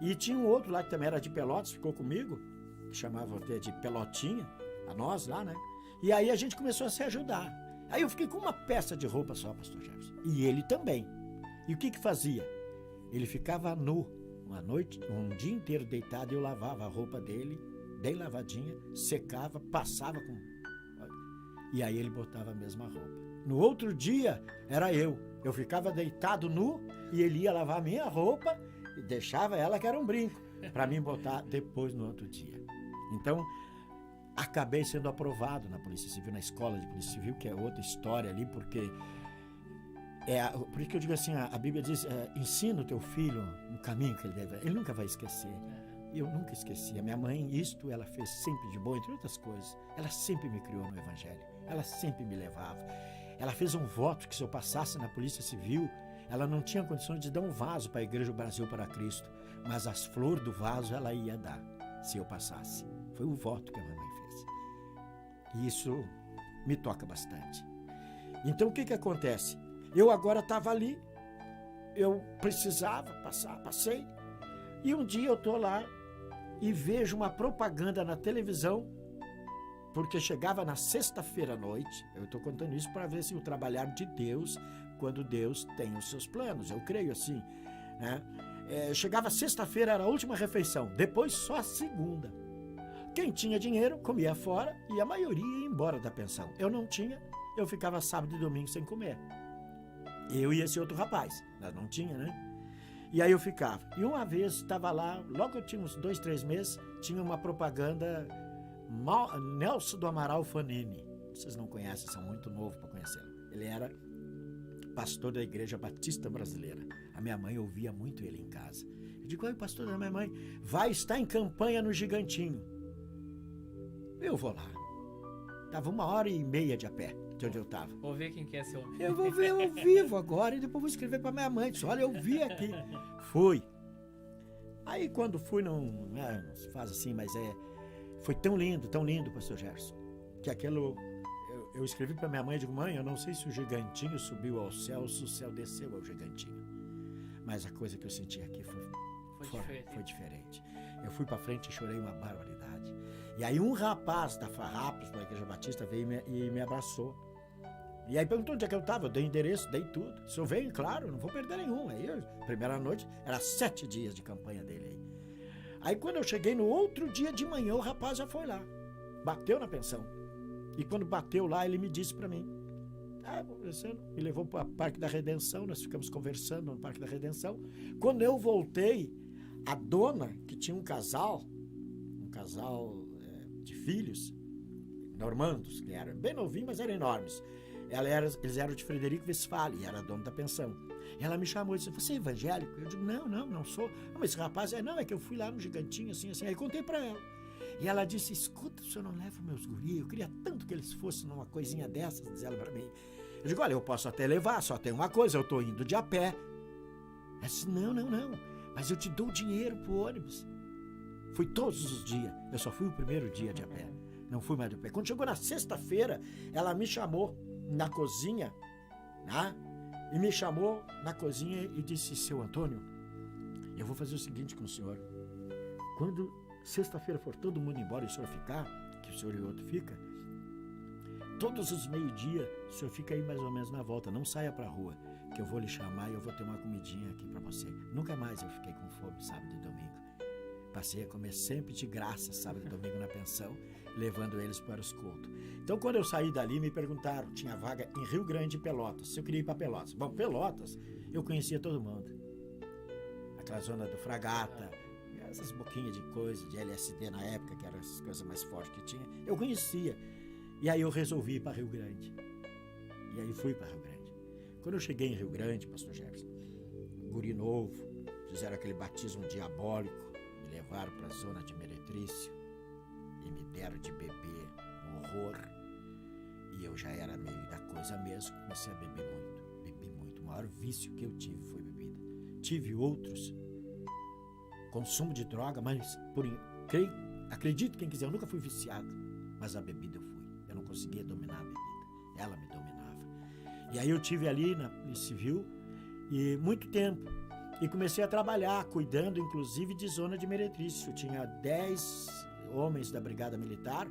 [SPEAKER 5] E tinha um outro lá que também era de Pelotas, ficou comigo, que chamava até de Pelotinha, a nós lá, né? E aí a gente começou a se ajudar. Aí eu fiquei com uma peça de roupa só, pastor Jefferson. E ele também. E o que fazia? Ele ficava nu uma noite, um dia inteiro deitado, e eu lavava a roupa dele, bem lavadinha, secava, passava com... E aí ele botava a mesma roupa. No outro dia, era eu. Eu ficava deitado nu e ele ia lavar a minha roupa e deixava ela, que era um brinco, para mim botar depois no outro dia. Então, acabei sendo aprovado na Polícia Civil, na escola de Polícia Civil, que é outra história ali, porque... por isso que eu digo assim, a Bíblia diz, ensina o teu filho no caminho que ele deve... Ele nunca vai esquecer. Eu nunca esqueci. A minha mãe, ela fez sempre de bom, entre outras coisas. Ela sempre me criou no Evangelho. Ela sempre me levava. Ela fez um voto que se eu passasse na Polícia Civil, ela não tinha condições de dar um vaso para a Igreja do Brasil para Cristo, mas as flores do vaso ela ia dar, se eu passasse. Foi o voto que a minha mãe fez. E isso me toca bastante. Então o que acontece? Eu agora estava ali, eu precisava passar, passei, e um dia eu estou lá e vejo uma propaganda na televisão, porque chegava na sexta-feira à noite. Eu estou contando isso para ver se o trabalhar de Deus, quando Deus tem os seus planos, eu creio assim, né? Chegava sexta-feira, era a última refeição, depois só a segunda. Quem tinha dinheiro comia fora e a maioria ia embora da pensão. Eu não tinha, eu ficava sábado e domingo sem comer. Eu e esse outro rapaz, nós não tinha, né? E aí eu ficava. E uma vez estava lá, logo que eu tinha uns 2, 3 meses, tinha uma propaganda Nelson do Amaral Fanini. Vocês não conhecem, são muito novos para conhecê-lo. Ele era pastor da Igreja Batista Brasileira. A minha mãe ouvia muito ele em casa. Eu digo, o pastor da minha mãe vai estar em campanha no Gigantinho. Eu vou lá. Tava 1h30 de a pé de onde eu estava.
[SPEAKER 3] Vou ver quem quer ser o...
[SPEAKER 5] Eu vou ver ao vivo agora e depois vou escrever para minha mãe. Disse, olha, eu vi aqui. Fui. Aí quando fui, não se faz assim, mas foi tão lindo, pastor Gerson, que aquilo... Eu escrevi para minha mãe e digo, mãe, eu não sei se o Gigantinho subiu ao céu ou se o céu desceu ao Gigantinho. Mas a coisa que eu senti aqui foi diferente. Eu fui para frente e chorei uma barbaridade. E aí um rapaz da Farrapos, da Igreja Batista, veio e me abraçou. E aí perguntou onde é que eu estava, eu dei endereço, dei tudo. Se eu venho, claro, não vou perder nenhum. Aí, primeira noite, era 7 dias de campanha dele aí. Aí quando eu cheguei no outro dia de manhã, o rapaz já foi lá. Bateu na pensão. E quando bateu lá, ele me disse para mim, me levou para o Parque da Redenção, nós ficamos conversando no Parque da Redenção. Quando eu voltei, a dona, que tinha um casal de filhos, normandos, que eram bem novinhos, mas eram enormes. Eles eram de Frederico Westphalen, era dona da pensão. E ela me chamou e disse, você é evangélico? Eu digo, não sou. Mas esse rapaz, é que eu fui lá no Gigantinho, assim. Aí contei para ela. E ela disse, escuta, o senhor não leva meus guris? Eu queria tanto que eles fossem numa coisinha dessas, diz ela para mim. Eu digo, olha, eu posso até levar, só tem uma coisa, eu estou indo de a pé. Ela disse, não, mas eu te dou dinheiro pro ônibus. Fui todos os dias, eu só fui o primeiro dia de a pé, não fui mais de a pé. Quando chegou na sexta-feira, ela me chamou na cozinha, né? E me chamou na cozinha e disse, seu Antônio, eu vou fazer o seguinte com o senhor. Quando sexta-feira for todo mundo embora e o senhor ficar, que o senhor e o outro fica, todos os meio-dia, o senhor fica aí mais ou menos na volta, não saia pra rua, que eu vou lhe chamar e eu vou ter uma comidinha aqui pra você. Nunca mais eu fiquei com fome sábado e domingo. Passei a comer sempre de graça sábado e domingo na pensão, levando eles para os cultos. Então quando eu saí dali, me perguntaram, tinha vaga em Rio Grande e Pelotas, se eu queria ir para Pelotas. Bom, Pelotas, eu conhecia todo mundo. Aquela zona do Fragata, essas boquinhas de coisa, de LSD na época, que eram as coisas mais fortes que tinha, eu conhecia. E aí eu resolvi ir para Rio Grande. E aí fui para Rio Grande. Quando eu cheguei em Rio Grande, pastor Jefferson, guri novo, fizeram aquele batismo diabólico, me levaram para a zona de meretrício e me deram de beber, um horror. E eu já era meio da coisa mesmo, comecei a beber muito. O maior vício que eu tive foi bebida. tive outros, consumo de droga, mas acredito quem quiser, eu nunca fui viciado, mas a bebida eu fui. Eu não conseguia dominar a bebida, ela me dominava. E aí eu tive ali na Polícia Civil e muito tempo, e comecei a trabalhar, cuidando inclusive de zona de meretrício. Eu tinha 10 homens da Brigada Militar,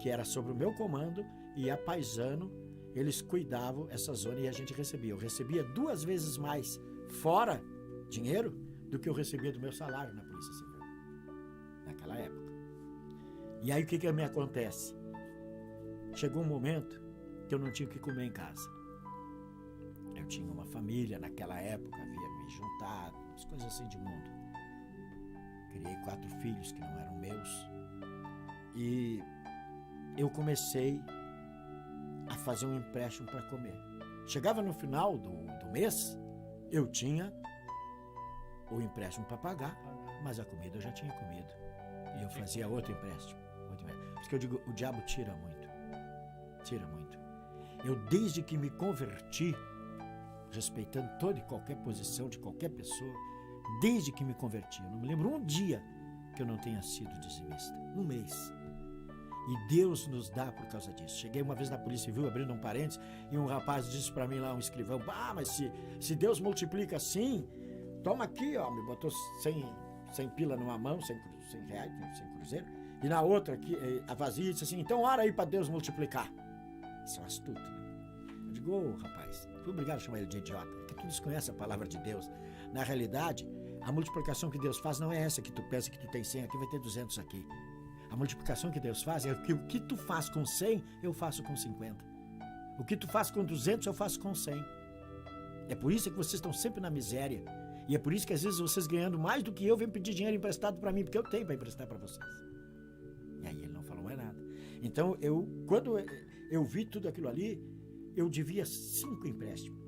[SPEAKER 5] que era sobre o meu comando, e a Paisano, eles cuidavam essa zona e a gente recebia. Eu recebia 2 vezes mais fora dinheiro do que eu recebia do meu salário na Polícia Civil, naquela época. E aí o que me acontece? Chegou um momento que eu não tinha o que comer em casa. Eu tinha uma família naquela época, havia me juntado, as coisas assim de mundo. Criei 4 filhos que não eram meus. E eu comecei a fazer um empréstimo para comer. Chegava no final do mês, eu tinha o empréstimo para pagar, mas a comida eu já tinha comido. E eu fazia outro empréstimo. Por isso que eu digo, o diabo tira muito. Tira muito. Eu, desde que me converti, respeitando toda e qualquer posição de qualquer pessoa, desde que me converti, eu não me lembro um dia que eu não tenha sido dizimista. Um mês. E Deus nos dá por causa disso. Cheguei uma vez na Polícia Civil, abrindo um parênteses, e um rapaz disse para mim lá, um escrivão, mas se Deus multiplica assim, toma aqui, ó, me botou 100 pila numa mão, 100 reais, 100 cruzeiro, e na outra aqui, a vazia, disse assim, então ora aí para Deus multiplicar. Isso é um astuto, né? Eu digo, rapaz, fui obrigado a chamar ele de idiota, porque tu desconhece a palavra de Deus. Na realidade, a multiplicação que Deus faz não é essa que tu pensa que tu tem 100 aqui, vai ter 200 aqui. A multiplicação que Deus faz é que o que tu faz com 100, eu faço com 50. O que tu faz com 200, eu faço com 100. É por isso que vocês estão sempre na miséria. E é por isso que às vezes vocês ganhando mais do que eu, vêm pedir dinheiro emprestado para mim, porque eu tenho para emprestar para vocês. E aí ele não falou mais nada. Então, quando eu vi tudo aquilo ali, eu devia 5 empréstimos.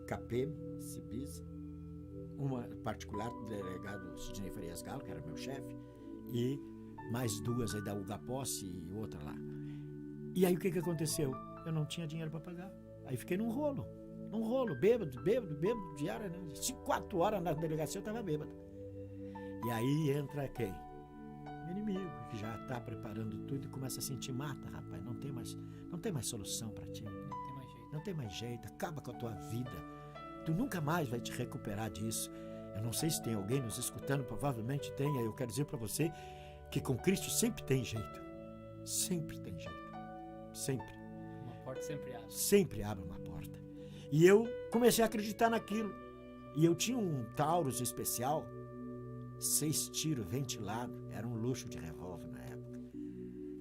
[SPEAKER 5] CAPEM, CIBIS, uma particular do delegado Sidney Farias Galo, que era meu chefe, e mais 2 aí da Ugaposse e outra lá. E aí o que aconteceu? Eu não tinha dinheiro para pagar. Aí fiquei num rolo, bêbado, diário, né? 4 horas na delegacia eu estava bêbado. E aí entra quem? Meu inimigo, que já está preparando tudo e começa a sentir, mata, rapaz, não tem mais solução para ti. Não tem mais jeito, acaba com a tua vida. Tu nunca mais vai te recuperar disso. Eu não sei se tem alguém nos escutando, provavelmente tenha. Eu quero dizer para você que com Cristo sempre tem jeito. Sempre tem jeito. Sempre.
[SPEAKER 3] Uma porta sempre abre.
[SPEAKER 5] Sempre abre uma porta. E eu comecei a acreditar naquilo. E eu tinha um Taurus especial, 6 tiros, ventilado. Era um luxo de revólver na época.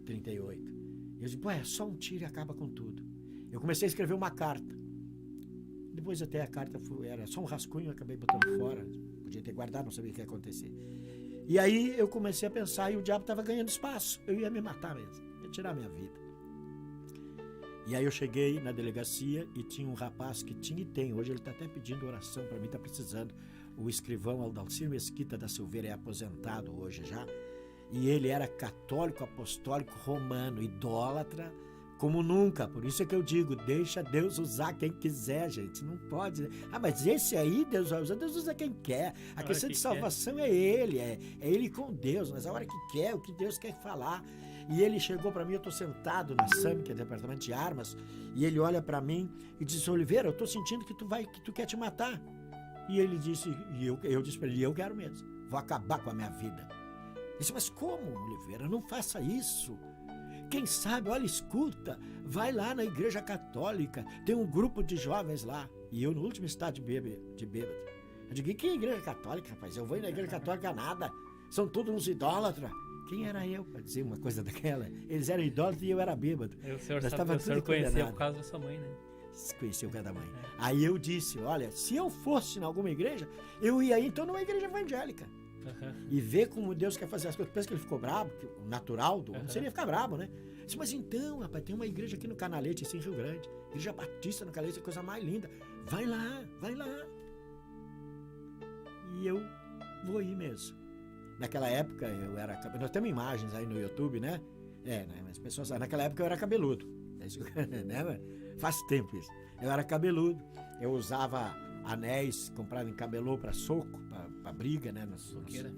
[SPEAKER 5] 38. E eu disse, é só um tiro e acaba com tudo. Eu comecei a escrever uma carta. Depois até a carta era só um rascunho, eu acabei botando fora. Podia ter guardado, não sabia o que ia acontecer. E aí eu comecei a pensar e o diabo estava ganhando espaço. Eu ia me matar mesmo, ia tirar minha vida. E aí eu cheguei na delegacia e tinha um rapaz que tinha e tem. Hoje ele está até pedindo oração para mim, está precisando. O escrivão Aldalcir Mesquita da Silveira é aposentado hoje já. E ele era católico, apostólico, romano, idólatra, como nunca. Por isso é que eu digo, deixa Deus usar quem quiser, gente. Não pode. Mas esse aí Deus vai usar. Deus usa quem quer. A questão de salvação é Ele. É Ele com Deus. Mas a hora que quer, o que Deus quer falar. E ele chegou para mim, eu estou sentado na SAM, que é Departamento de Armas, e ele olha para mim e diz, Oliveira, eu estou sentindo que tu quer te matar. E ele disse, eu disse para ele, eu quero mesmo. Vou acabar com a minha vida. Ele disse, mas como, Oliveira? Não faça isso. Quem sabe, olha, escuta, vai lá na igreja católica, tem um grupo de jovens lá. E eu no último estado de bêbado. Eu digo, que igreja católica, rapaz? Eu vou na igreja católica nada. São todos uns idólatras. Quem era eu para dizer uma coisa daquela? Eles eram idólatras e eu era bêbado.
[SPEAKER 3] O senhor conheceu por causa da sua mãe, né?
[SPEAKER 5] Conheceu o da mãe. Aí eu disse, olha, se eu fosse em alguma igreja, eu ia então numa igreja evangélica. E ver como Deus quer fazer as coisas. Pensa que ele ficou bravo, que o natural do homem seria ficar bravo, né? Disse, mas então, rapaz, tem uma igreja aqui no Canalete, assim, em Rio Grande. Igreja Batista no Canalete, é a coisa mais linda. Vai lá. E eu vou ir mesmo. Naquela época eu era... Nós temos imagens aí no YouTube, né? Mas as pessoas... Naquela época eu era cabeludo. Né? Faz tempo isso. Eu era cabeludo. Eu usava anéis, comprava em camelô para soco, para briga, né?
[SPEAKER 3] Soqueira.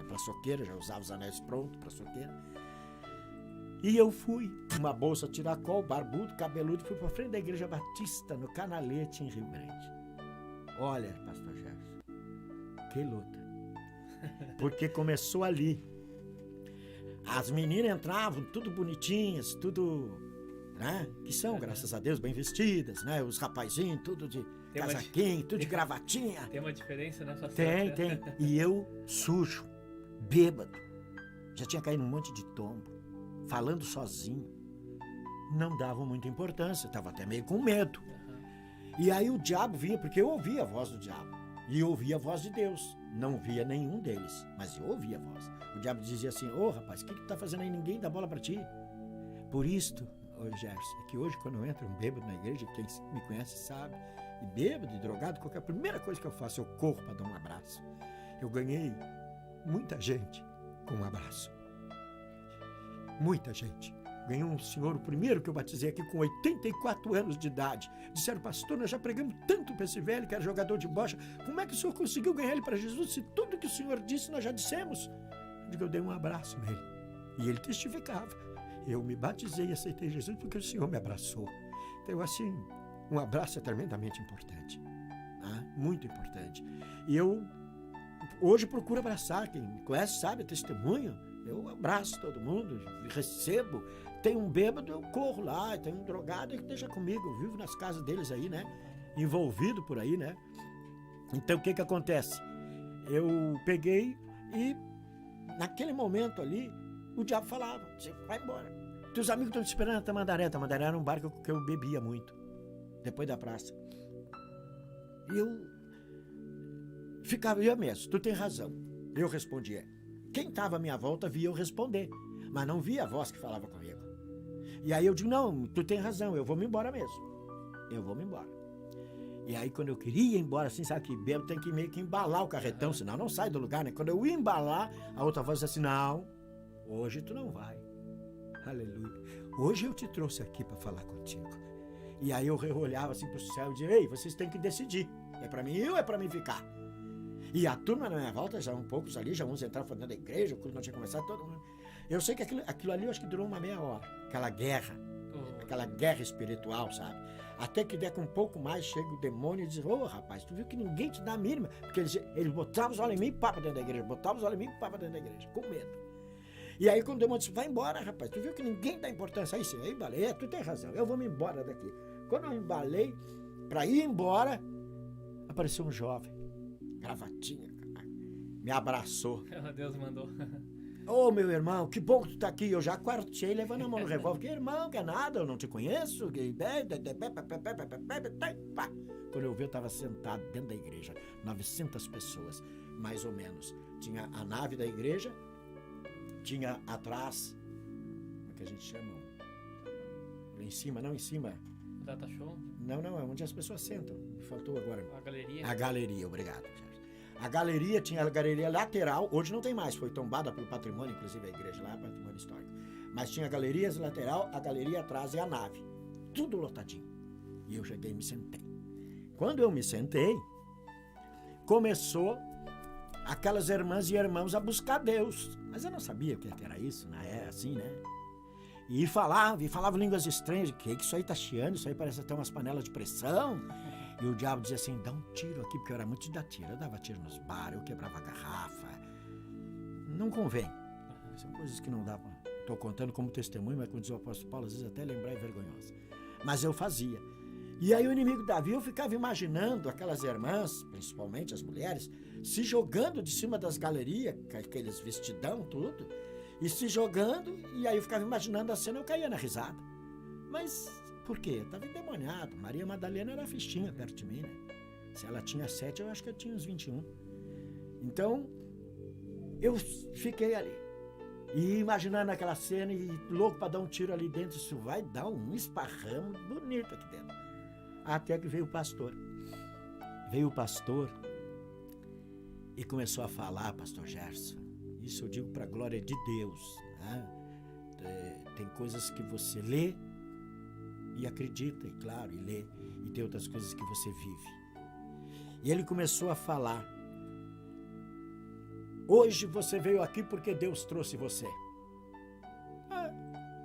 [SPEAKER 5] Para soqueira, já usava os anéis prontos para soqueira. E eu fui, uma bolsa tiracol, barbudo, cabeludo, fui para frente da Igreja Batista, no Canalete, em Rio Grande. Olha, pastor Gerson, que luta. Porque começou ali. As meninas entravam tudo bonitinhas, tudo, né? Que são, graças a Deus, bem vestidas, né? Os rapazinhos, tudo de
[SPEAKER 3] Tem uma
[SPEAKER 5] casaquinho, tudo de gravatinha.
[SPEAKER 3] Tem uma diferença nessa
[SPEAKER 5] Tem. E eu, sujo, bêbado. Já tinha caído um monte de tombo, falando sozinho. Não dava muita importância, estava até meio com medo. E aí o diabo vinha, porque eu ouvia a voz do diabo. E eu ouvia a voz de Deus. Não via nenhum deles, mas eu ouvia a voz. O diabo dizia assim: ô rapaz, o que tu tá fazendo aí? Ninguém dá bola pra ti. Por isto, ô Gerson, é que hoje quando entra um bêbado na igreja, quem me conhece sabe, e bêbado, e drogado, a primeira coisa que eu faço, eu corro pra dar um abraço. Eu ganhei muita gente com um abraço. Muita gente. Ganhei um senhor, o primeiro que eu batizei aqui, com 84 anos de idade. Disseram: pastor, nós já pregamos tanto para esse velho que era jogador de bocha. Como é que o senhor conseguiu ganhar ele para Jesus se tudo que o senhor disse nós já dissemos? Eu digo: eu dei um abraço nele. E ele testificava. Eu me batizei e aceitei Jesus porque o senhor me abraçou. Então, assim, um abraço é tremendamente importante. Tá? Muito importante. E eu hoje procuro abraçar. Quem me conhece sabe, é testemunho. Eu abraço todo mundo, recebo. Tem um bêbado, eu corro lá. Tem um drogado, ele deixa comigo. Eu vivo nas casas deles aí, né? Envolvido por aí, né? Então, o que acontece? Eu peguei e, naquele momento ali, o diabo falava: vai embora. Teus amigos estão te esperando na Tamandaré. Tamandaré era um bar que eu bebia muito, depois da praça. E eu ficava, eu mesmo, tu tem razão. Eu respondia. Quem estava à minha volta via eu responder, mas não via a voz que falava comigo. E aí eu digo: não, tu tem razão, eu vou me embora mesmo. Eu vou me embora. E aí quando eu queria ir embora, assim, sabe que bêbado tem que meio que embalar o carretão, senão não sai do lugar, né? Quando eu ia embalar, a outra voz disse assim: não, hoje tu não vai. Aleluia. Hoje eu te trouxe aqui para falar contigo. E aí eu olhava assim pro céu e dizia: ei, vocês têm que decidir. É para mim ou é para mim ficar? E a turma na minha volta, já um poucos ali, já uns entraram dentro da igreja, o culto não tinha começado, todo mundo. Eu sei que aquilo ali, eu acho que durou uma meia hora. Aquela guerra espiritual, sabe? Até que der com um pouco mais, chega o demônio e diz: ô rapaz, tu viu que ninguém te dá a mínima? Porque eles botavam os olhos em mim e papa dentro da igreja, botavam os olhos em mim e papa dentro da igreja, com medo. E aí quando o demônio disse: vai embora, rapaz, tu viu que ninguém dá importância. Aí sim, eu embalei: tu tem razão, eu vou me embora daqui. Quando eu embalei pra ir embora, apareceu um jovem, gravatinha, me abraçou.
[SPEAKER 3] Deus mandou.
[SPEAKER 5] Ô, meu irmão, que bom que tu tá aqui. Eu já quartei levando a mão no revólver. Que irmão, que é nada, eu não te conheço. Quando eu vi, eu estava sentado dentro da igreja. 900 pessoas, mais ou menos. Tinha a nave da igreja, tinha atrás, como é que a gente chama? Em cima, não em cima.
[SPEAKER 3] Data show?
[SPEAKER 5] Não, é onde as pessoas sentam. Faltou agora.
[SPEAKER 3] A galeria?
[SPEAKER 5] A galeria, obrigado. A galeria tinha a galeria lateral, hoje não tem mais, foi tombada pelo patrimônio, inclusive a igreja lá, patrimônio histórico. Mas tinha galerias lateral, a galeria atrás e a nave. Tudo lotadinho. E eu cheguei e me sentei. Quando eu me sentei, começou aquelas irmãs e irmãos a buscar Deus. Mas eu não sabia o que era isso, né? É assim, né? E falava línguas estranhas. Que isso aí tá chiando, isso aí parece até umas panelas de pressão. E o diabo dizia assim: dá um tiro aqui, porque eu era muito de dar tiro. Eu dava tiro nos bares, eu quebrava a garrafa. Não convém. São coisas que não dá pra... Estou contando como testemunho, mas como diz o apóstolo Paulo, às vezes até lembrar é vergonhoso. Mas eu fazia. E aí o inimigo Davi, eu ficava imaginando aquelas irmãs, principalmente as mulheres, se jogando de cima das galerias, com aqueles vestidão, tudo, e se jogando, e aí eu ficava imaginando a cena, eu caía na risada. Mas... por quê? Eu estava endemoniado. Maria Madalena era fichinha perto de mim, né? Se ela tinha 7, eu acho que eu tinha uns 21. Então, eu fiquei ali. E imaginando aquela cena e louco para dar um tiro ali dentro. Isso vai dar um esparramo bonito aqui dentro. Até que veio o pastor. Veio o pastor e começou a falar: pastor Gerson, isso eu digo para a glória de Deus, né? Tem coisas que você lê e acredita, e claro, e lê, e tem outras coisas que você vive. E ele começou a falar: hoje você veio aqui porque Deus trouxe você.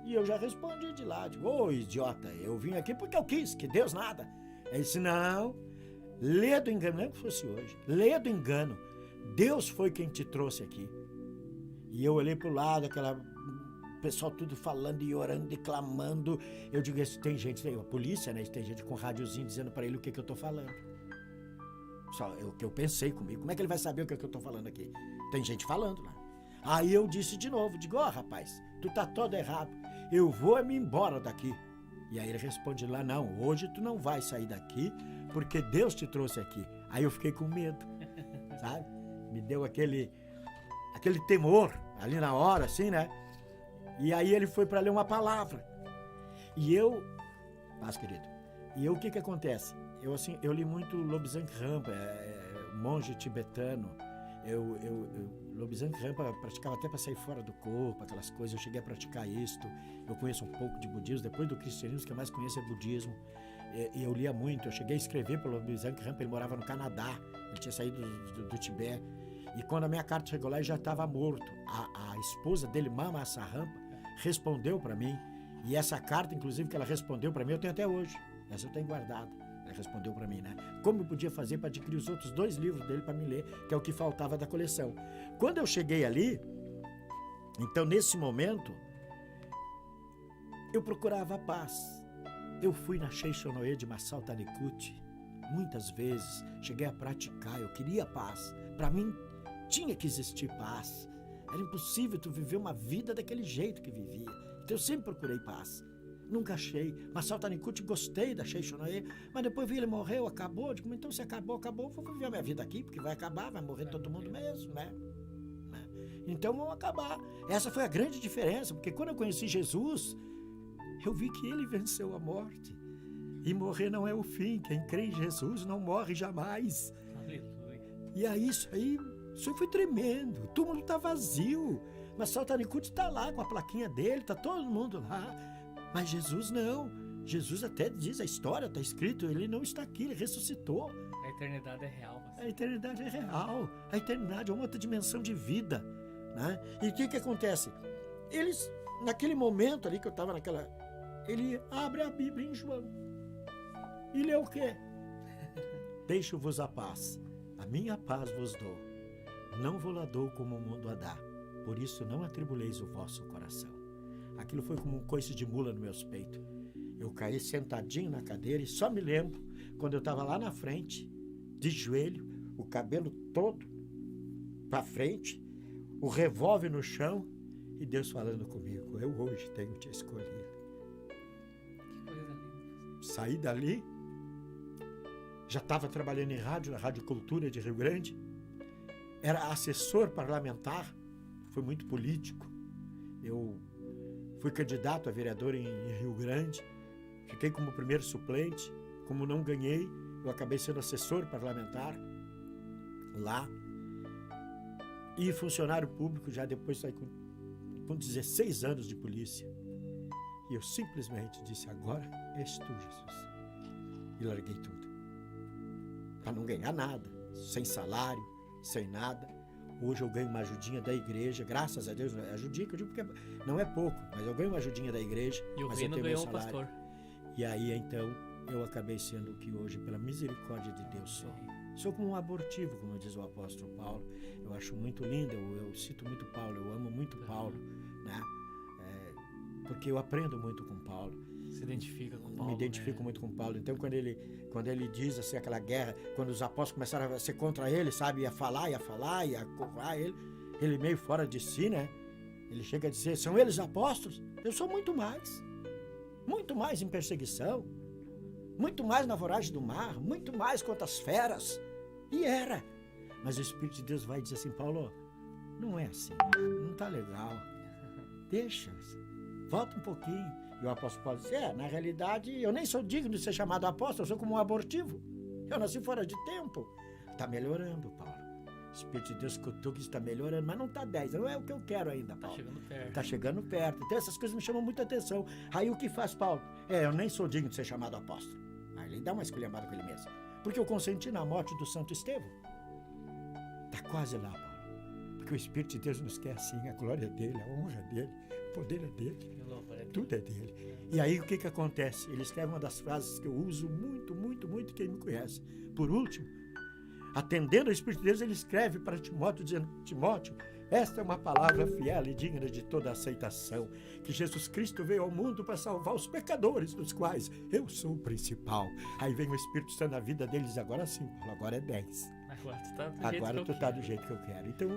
[SPEAKER 5] E eu já respondi de lá, digo: ô idiota, eu vim aqui porque eu quis, que Deus nada. Ele disse: não, lê do engano, não é que fosse hoje, lê do engano, Deus foi quem te trouxe aqui. E eu olhei pro lado, o pessoal tudo falando e orando e clamando. Eu digo: tem gente, a polícia, né? Tem gente com rádiozinho dizendo para ele o que eu tô falando. Só o que eu pensei comigo, como é que ele vai saber o que eu tô falando aqui? Tem gente falando lá. Aí eu disse de novo, digo: ó, rapaz, tu tá todo errado, eu vou me embora daqui. E aí ele responde lá: não, hoje tu não vai sair daqui porque Deus te trouxe aqui. Aí eu fiquei com medo, sabe? Me deu aquele temor ali na hora, assim, né? E aí ele foi para ler uma palavra. E eu, paz, querido, e eu, o que acontece? Eu li muito Lobsang Rampa, monge tibetano. Lobsang Rampa praticava até para sair fora do corpo, aquelas coisas. Eu cheguei a praticar isto. Eu conheço um pouco de budismo. Depois do cristianismo, o que eu mais conheço é budismo. E eu lia muito. Eu cheguei a escrever para o Lobsang Rampa. Ele morava no Canadá. Ele tinha saído do Tibete. E quando a minha carta chegou lá, ele já estava morto. A esposa dele, Mama Sarampa, respondeu para mim. E essa carta, inclusive, que ela respondeu para mim, eu tenho até hoje. Essa eu tenho guardada. Ela respondeu para mim, né? Como eu podia fazer para adquirir os outros 2 livros dele para me ler, que é o que faltava da coleção. Quando eu cheguei ali, então nesse momento, eu procurava a paz. Eu fui na Sheishonoe de Masao Taniguchi muitas vezes, cheguei a praticar, eu queria paz. Para mim, tinha que existir paz. Era impossível tu viver uma vida daquele jeito que vivia. Então eu sempre procurei paz. Nunca achei. Masao Taniguchi, gostei da Sheishonoe, mas depois vi ele morreu, acabou. Digo: então se acabou, vou viver a minha vida aqui, porque vai acabar, vai morrer todo mundo mesmo, né? Então vamos acabar. Essa foi a grande diferença, porque quando eu conheci Jesus, eu vi que ele venceu a morte. E morrer não é o fim. Quem crê em Jesus não morre jamais.
[SPEAKER 3] Aleluia.
[SPEAKER 5] E aí, isso foi tremendo. O túmulo está vazio. Masao Taniguchi está lá com a plaquinha dele, está todo mundo lá. Mas Jesus não. Jesus até diz, a história está escrito, ele não está aqui, ele ressuscitou.
[SPEAKER 3] A eternidade é real.
[SPEAKER 5] A eternidade é real. A eternidade é uma outra dimensão de vida, né? E o que acontece? Eles, naquele momento ali que eu estava ele abre a Bíblia em João. E lê o quê? Deixo-vos a paz. A minha paz vos dou. Não vou lá dou como o mundo a dá. Por isso não atribuleis o vosso coração. Aquilo foi como um coice de mula nos meus peitos. Eu caí sentadinho na cadeira e só me lembro quando eu estava lá na frente, de joelho, o cabelo todo para frente, o revólver no chão e Deus falando comigo: eu hoje tenho te escolhido.
[SPEAKER 3] Que coisa linda.
[SPEAKER 5] Saí dali, já estava trabalhando em rádio, na Rádio Cultura de Rio Grande, era assessor parlamentar, foi muito político. Eu fui candidato a vereador em Rio Grande, fiquei como primeiro suplente. Como não ganhei, eu acabei sendo assessor parlamentar lá. E funcionário público, já depois saí com 16 anos de polícia. E eu simplesmente disse: agora és tu, Jesus. E larguei tudo. Para não ganhar nada, sem salário, sem nada. Hoje eu ganho uma ajudinha da igreja, graças a Deus. Ajudinha que eu digo porque não é pouco, mas eu ganho uma ajudinha da igreja.
[SPEAKER 3] E o
[SPEAKER 5] mas
[SPEAKER 3] reino
[SPEAKER 5] eu tenho
[SPEAKER 3] ganhou
[SPEAKER 5] meu
[SPEAKER 3] um
[SPEAKER 5] salário.
[SPEAKER 3] pastor.
[SPEAKER 5] E aí então eu acabei sendo o que hoje, pela misericórdia de Deus, sou. Sou como um abortivo, como diz o apóstolo Paulo. Eu acho muito lindo, eu cito muito Paulo, eu amo muito Paulo, né? Porque eu aprendo muito com Paulo.
[SPEAKER 3] Se identifica com Paulo.
[SPEAKER 5] Me identifico, né? Muito com Paulo. Então quando ele diz assim, aquela guerra, quando os apóstolos começaram a ser contra ele, sabe, ia falar, ia curvar ele meio fora de si, né? Ele chega a dizer: são eles apóstolos? Eu sou muito mais em perseguição, muito mais na voragem do mar, muito mais contra as feras. E era. Mas o Espírito de Deus vai dizer assim: Paulo, não é assim, não tá legal. Deixa, volta um pouquinho. E o apóstolo Paulo disse: na realidade, eu nem sou digno de ser chamado apóstolo, eu sou como um abortivo. Eu nasci fora de tempo. Tá melhorando, Paulo. O Espírito de Deus cutuca que está melhorando, mas não está 10, não é o que eu quero ainda, Paulo.
[SPEAKER 3] Tá chegando perto.
[SPEAKER 5] Tá chegando perto. Então essas coisas me chamam muita atenção. Aí o que faz Paulo? Eu nem sou digno de ser chamado apóstolo. Aí ele dá uma esculhambada com ele mesmo. Porque eu consenti na morte do Santo Estevão. Está quase lá, Paulo. Porque o Espírito de Deus nos quer assim, a glória dele, a honra dele, o poder é dele, tudo é dele. E aí o que acontece? Ele escreve uma das frases que eu uso muito, muito, muito, quem me conhece. Por último, atendendo ao Espírito de Deus, ele escreve para Timóteo, dizendo: Timóteo, esta é uma palavra fiel e digna de toda aceitação, que Jesus Cristo veio ao mundo para salvar os pecadores, dos quais eu sou o principal. Aí vem o Espírito Santo na vida deles, agora sim, Paulo, agora é 10. Agora tu tá do jeito que eu quero. Então,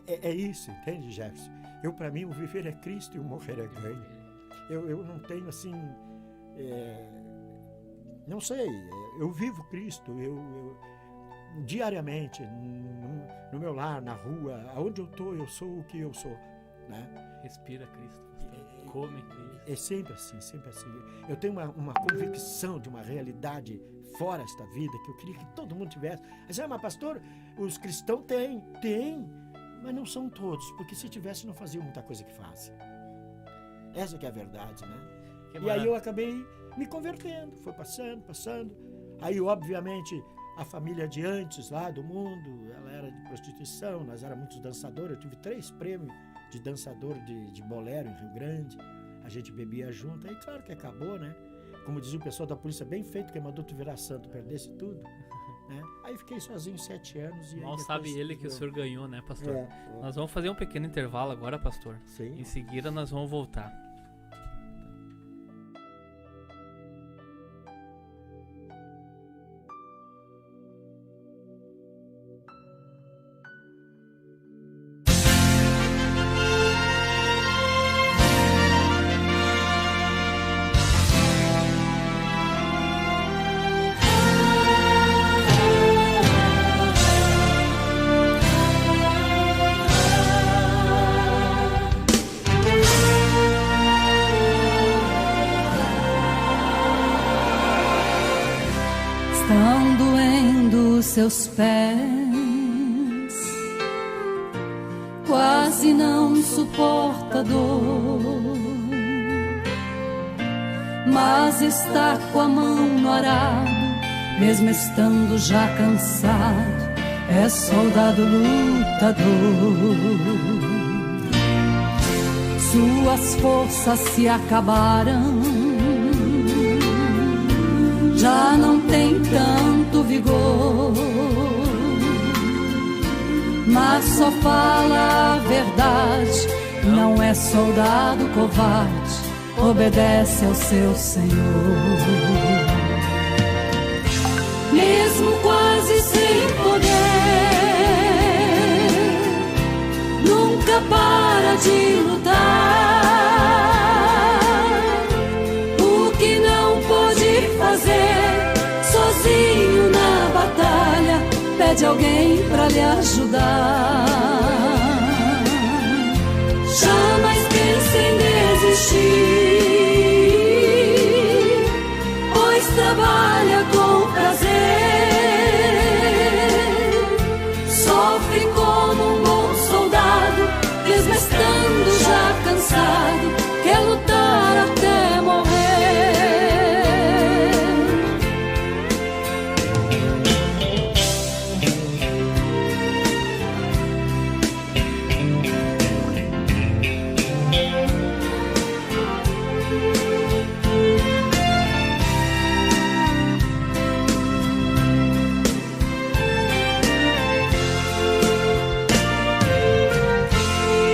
[SPEAKER 5] é isso, entende, Jefferson? Para mim, o viver é Cristo e o morrer é ganho. Eu não tenho, assim, não sei, eu vivo Cristo, diariamente, no meu lar, na rua, aonde eu estou, eu sou o que eu sou, né?
[SPEAKER 3] Respira Cristo, come Cristo.
[SPEAKER 5] É sempre assim, sempre assim. Eu tenho uma convicção de uma realidade fora esta vida, que eu queria que todo mundo tivesse. Mas pastor, os cristãos têm, mas não são todos, porque se tivesse não faziam muita coisa que fazem. Essa que é a verdade, né? E aí eu acabei me convertendo, foi passando. Aí, obviamente, a família de antes lá do mundo, ela era de prostituição, nós éramos muitos dançadores, eu tive 3 prêmios de dançador de bolero em Rio Grande, a gente bebia junto, aí claro que acabou, né? Como dizia o pessoal da polícia, bem feito, quem mandou tu virar santo, perdesse tudo, né? Aí fiquei sozinho 7 anos. E
[SPEAKER 3] mal sabe ele que o senhor ganhou, né, pastor?
[SPEAKER 5] É.
[SPEAKER 3] Nós vamos fazer um pequeno intervalo agora, pastor.
[SPEAKER 5] Sim.
[SPEAKER 3] Em seguida nós vamos voltar.
[SPEAKER 1] Estão doendo seus pés, quase não suporta dor, mas está com a mão no arado, mesmo estando já cansado, é soldado lutador. Suas forças se acabaram, já não tem tanto vigor, mas só fala a verdade, não é soldado covarde, obedece ao seu Senhor. Mesmo quase sem poder, nunca para de lutar. O que não pode fazer sozinho na batalha, pede alguém pra lhe ajudar. Jamais pense em desistir, pois trabalha com prazer. Sofre como um bom soldado, mesmo estando já cansado, quer lutar até morrer.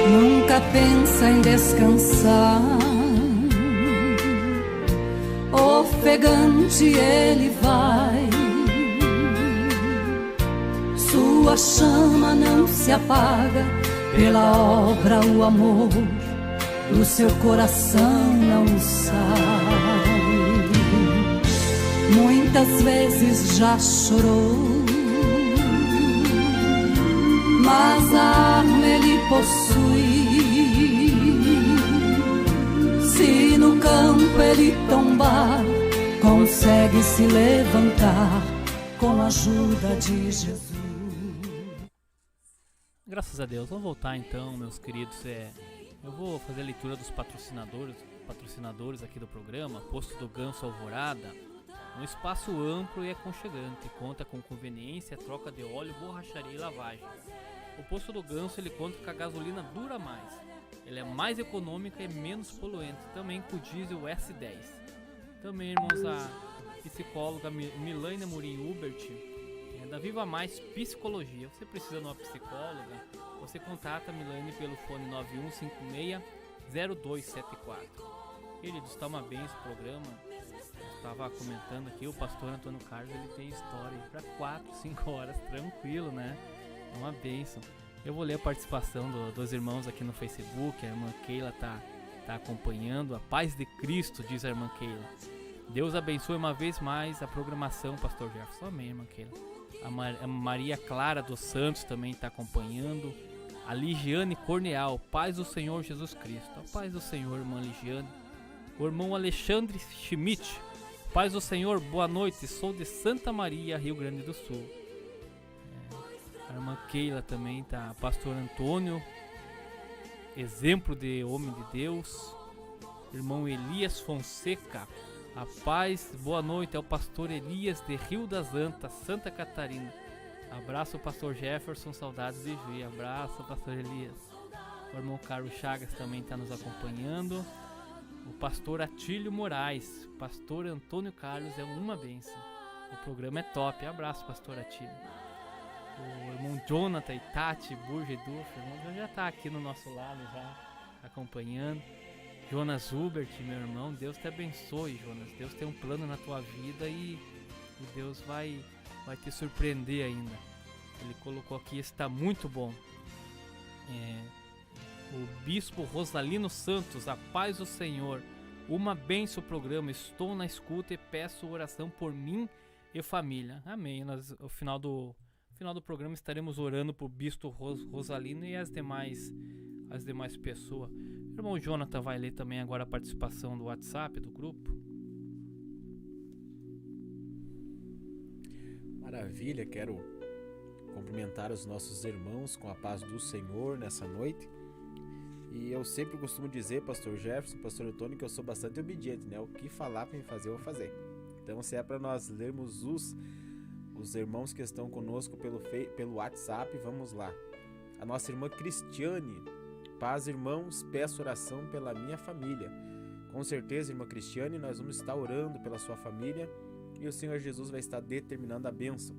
[SPEAKER 1] Nunca pensa em descansar, ofegante ele vai. Sua chama não se apaga, pela obra o amor do seu coração não sai. Muitas vezes já chorou, mas a arma ele possui. Se no campo ele tombar, consegue se levantar com a ajuda de Jesus.
[SPEAKER 3] Graças a Deus. Vamos voltar então, meus queridos. Eu vou fazer a leitura dos patrocinadores aqui do programa. Posto do Ganso Alvorada, Um espaço amplo e aconchegante, conta com conveniência, troca de óleo, borracharia e lavagem. O posto do Ganso ele conta com a gasolina dura mais. Ele é mais econômica e menos poluente, também com o diesel S10. Também, irmãos, a psicóloga Milânia Murim Hubert, da Viva Mais Psicologia. Você precisa de uma psicóloga? Você contata a Milânia pelo fone 9156-0274. Ele está uma benção o programa. Estava comentando aqui, o pastor Antônio Carlos, ele tem história para 4, 5 horas, tranquilo, né? É uma bênção. Eu vou ler a participação dos irmãos aqui no Facebook. A irmã Keila tá acompanhando. A paz de Cristo, diz a irmã Keila. Deus abençoe uma vez mais a programação, pastor Jefferson. Amém, irmã Keila. A Maria Clara dos Santos também está acompanhando. A Ligiane Corneal, paz do Senhor Jesus Cristo. A paz do Senhor, irmã Ligiane. O irmão Alexandre Schmidt, paz do Senhor, boa noite, sou de Santa Maria, Rio Grande do Sul. A irmã Keila também tá, pastor Antônio, exemplo de homem de Deus. Irmão Elias Fonseca, a paz, boa noite, é o pastor Elias de Rio das Antas, Santa Catarina. Abraço, pastor Jefferson, saudades de Juí. Abraço, pastor Elias. O irmão Carlos Chagas também está nos acompanhando. O pastor Atílio Moraes, pastor Antônio Carlos, é uma bênção. O programa é top. Abraço, pastor Atílio. O irmão Jonathan e Tati Burgeduf, o irmão já está aqui no nosso lado, já acompanhando. Jonas Hubert, meu irmão, Deus te abençoe, Jonas. Deus tem um plano na tua vida e Deus vai te surpreender ainda. Ele colocou aqui, está muito bom. O Bispo Rosalino Santos, a paz do Senhor, uma bênção o programa, estou na escuta e peço oração por mim e família. Amém. Nós, no final do programa estaremos orando por Bispo Rosalino e as demais pessoas. O irmão Jonathan vai ler também agora a participação do WhatsApp do grupo.
[SPEAKER 6] Maravilha, quero cumprimentar os nossos irmãos com a paz do Senhor nessa noite. E eu sempre costumo dizer, pastor Jefferson, pastor Antônio, que eu sou bastante obediente, né? O que falar para me fazer, eu vou fazer. Então, se é para nós lermos os irmãos que estão conosco pelo WhatsApp, vamos lá. A nossa irmã Cristiane, paz, irmãos, peço oração pela minha família. Com certeza, irmã Cristiane, nós vamos estar orando pela sua família e o Senhor Jesus vai estar determinando a bênção.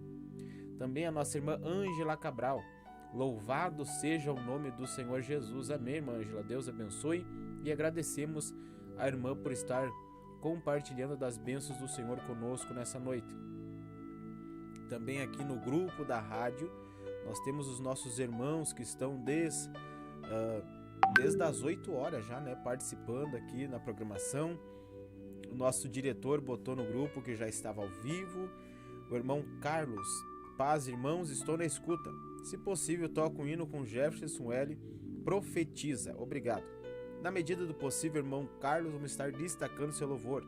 [SPEAKER 6] Também a nossa irmã Ângela Cabral. Louvado seja o nome do Senhor Jesus. Amém, irmã Ângela. Deus abençoe e agradecemos a irmã por estar compartilhando das bênçãos do Senhor conosco nessa noite. Também aqui no grupo da rádio, nós temos os nossos irmãos que estão desde as 8 horas já, né, participando aqui na programação. O nosso diretor botou no grupo que já estava ao vivo. O irmão Carlos, paz, irmãos, estou na escuta. Se possível, toca um hino com Jefferson L. Profetiza. Obrigado. Na medida do possível, irmão Carlos, vamos estar destacando seu louvor.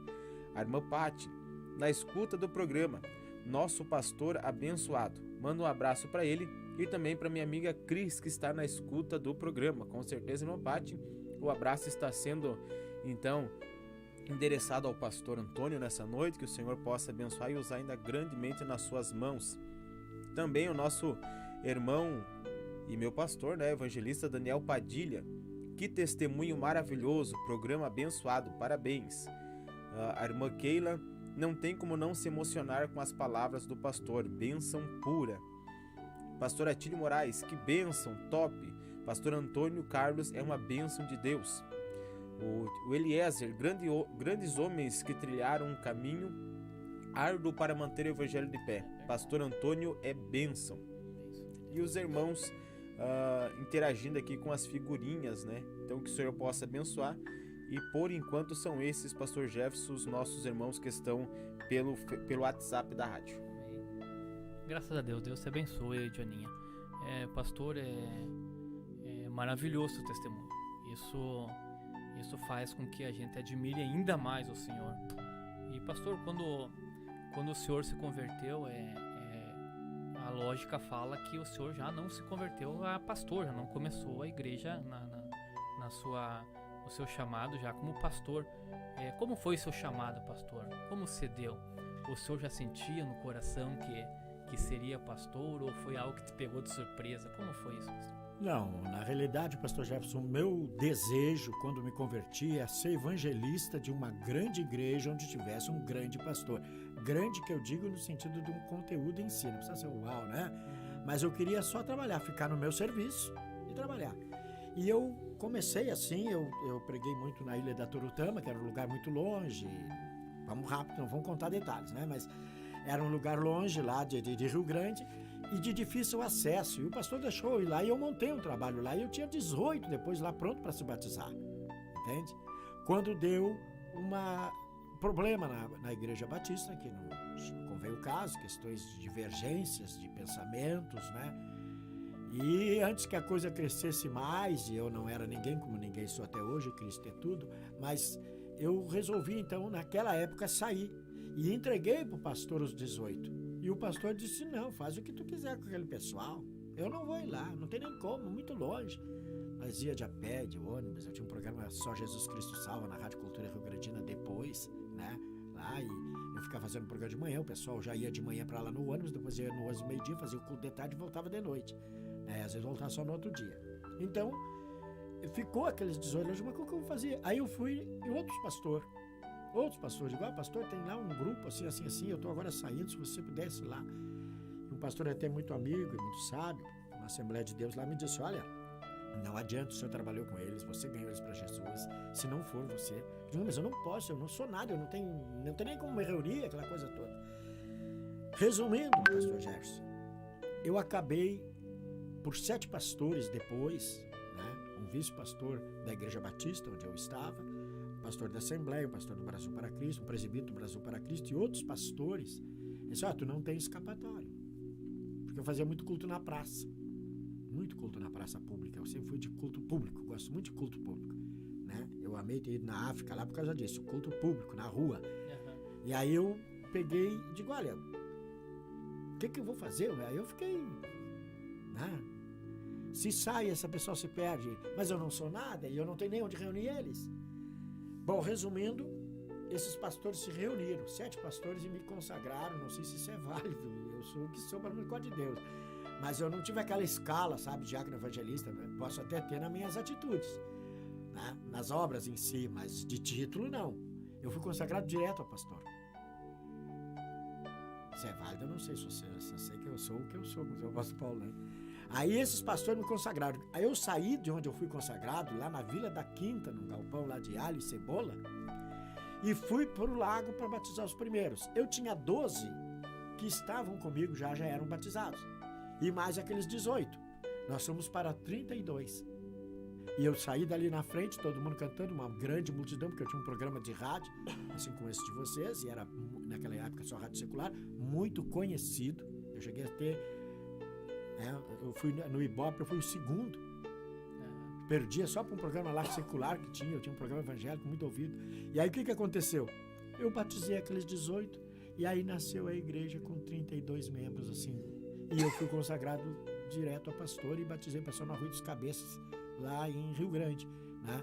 [SPEAKER 6] A irmã Pati, na escuta do programa. Nosso pastor abençoado. Manda um abraço para ele e também para minha amiga Cris, que está na escuta do programa. Com certeza, irmã Pati, o abraço está sendo, então, endereçado ao pastor Antônio nessa noite. Que o Senhor possa abençoar e usar ainda grandemente nas suas mãos. Também o nosso irmão e meu pastor, né, evangelista Daniel Padilha. Que testemunho maravilhoso, programa abençoado, parabéns. A irmã Keila, não tem como não se emocionar com as palavras do pastor, bênção pura. Pastor Atílio Moraes, que bênção, top. Pastor Antônio Carlos é uma bênção de Deus. O Eliezer, grandes homens que trilharam um caminho árduo para manter o evangelho de pé. Pastor Antônio é bênção. E os irmãos interagindo aqui com as figurinhas, né? Então que o Senhor possa abençoar. E por enquanto são esses, pastor Jefferson, os nossos irmãos que estão pelo WhatsApp da rádio.
[SPEAKER 3] Graças a Deus, Deus te abençoe, Joninha. Pastor, é maravilhoso o testemunho. Isso faz com que a gente admire ainda mais o Senhor. E pastor, quando o senhor se converteu, a lógica fala que o senhor já não se converteu a pastor, já não começou a igreja o seu chamado já como pastor. Como foi seu chamado, pastor? Como se deu? o senhor já sentia no coração que seria pastor, ou foi algo que te pegou de surpresa? Como foi isso, pastor?
[SPEAKER 5] Não, na realidade, pastor Jefferson, meu desejo quando me converti é ser evangelista de uma grande igreja onde tivesse um grande pastor. Grande que eu digo no sentido de um conteúdo em si, não precisa ser uau, né? Mas eu queria só trabalhar, ficar no meu serviço e trabalhar. E eu comecei assim, eu preguei muito na Ilha da Turutama, que era um lugar muito longe. Vamos rápido, não vamos contar detalhes, né? Mas era um lugar longe lá de Rio Grande e de difícil acesso. E o pastor deixou eu ir lá e eu montei um trabalho lá. E eu tinha 18 depois lá pronto para se batizar, entende? Quando deu problema na Igreja Batista, que não convém o caso, questões de divergências de pensamentos, né? E antes que a coisa crescesse mais, e eu não era ninguém como ninguém sou até hoje, Cristo é tudo, mas eu resolvi então naquela época sair e entreguei para o pastor os 18. E o pastor disse, não, faz o que tu quiser com aquele pessoal, eu não vou ir lá, não tem nem como, muito longe. Nós ia de a pé, de ônibus, eu tinha um programa Só Jesus Cristo Salva na Rádio Cultura Rio Grandina depois, né, lá, e eu ficava fazendo um programa de manhã, o pessoal já ia de manhã para lá no ônibus, depois ia no ônibus meio-dia, fazia o culto de tarde e voltava de noite, né, às vezes voltava só no outro dia. Então, ficou aqueles 18 anos, mas o que eu fazia? Aí eu fui em outros pastores, igual pastor, tem lá um grupo assim, eu tô agora saindo, se você pudesse ir lá. E um pastor é até muito amigo e muito sábio, na Assembleia de Deus lá, me disse, olha, não adianta, o senhor trabalhou com eles, você ganhou eles para Jesus, se não for você. Eu digo, mas eu não posso, eu não sou nada, eu não tenho nem como me reunir, aquela coisa toda. Resumindo, pastor Jefferson, eu acabei por 7 pastores depois, né, um vice-pastor da Igreja Batista, onde eu estava, um pastor da Assembleia, um pastor do Brasil para Cristo, um presbítero do Brasil para Cristo e outros pastores. Eu disse, tu não tem escapatório, porque eu fazia muito culto na praça. Muito culto na praça pública, eu sempre fui de culto público, gosto muito de culto público, né? Eu amei ter ido na África lá por causa disso, culto público, na rua. Uhum. E aí eu peguei e digo, olha, o que eu vou fazer? Aí eu fiquei, né? Se sai, essa pessoa se perde, mas eu não sou nada e eu não tenho nem onde reunir eles. Bom, resumindo, esses pastores se reuniram, 7 pastores, e me consagraram, não sei se isso é válido, eu sou o que sou para a misericórdia de Deus. Mas eu não tive aquela escala, sabe, diácono evangelista, né? Posso até ter nas minhas atitudes, né? Nas obras em si, mas de título não. Eu fui consagrado direto a pastor. Se é válido, eu não sei, só sei que eu sou o que eu sou, como o apóstolo Paulo, né? Aí esses pastores me consagraram. Aí eu saí de onde eu fui consagrado, lá na Vila da Quinta, num galpão lá de alho e cebola, e fui para o lago para batizar os primeiros. Eu tinha 12 que estavam comigo, já eram batizados. E mais aqueles 18. Nós fomos para 32. E eu saí dali na frente, todo mundo cantando, uma grande multidão, porque eu tinha um programa de rádio, assim como esse de vocês, e era, naquela época, só rádio secular, muito conhecido. Eu cheguei a ter, né, eu fui no Ibope, eu fui o segundo. Perdia só para um programa lá secular que tinha, eu tinha um programa evangélico muito ouvido. E aí o que aconteceu? Eu batizei aqueles 18, e aí nasceu a igreja com 32 membros, assim. E eu fui consagrado direto a pastor e batizei pessoal na Rua dos Cabeças, lá em Rio Grande, né?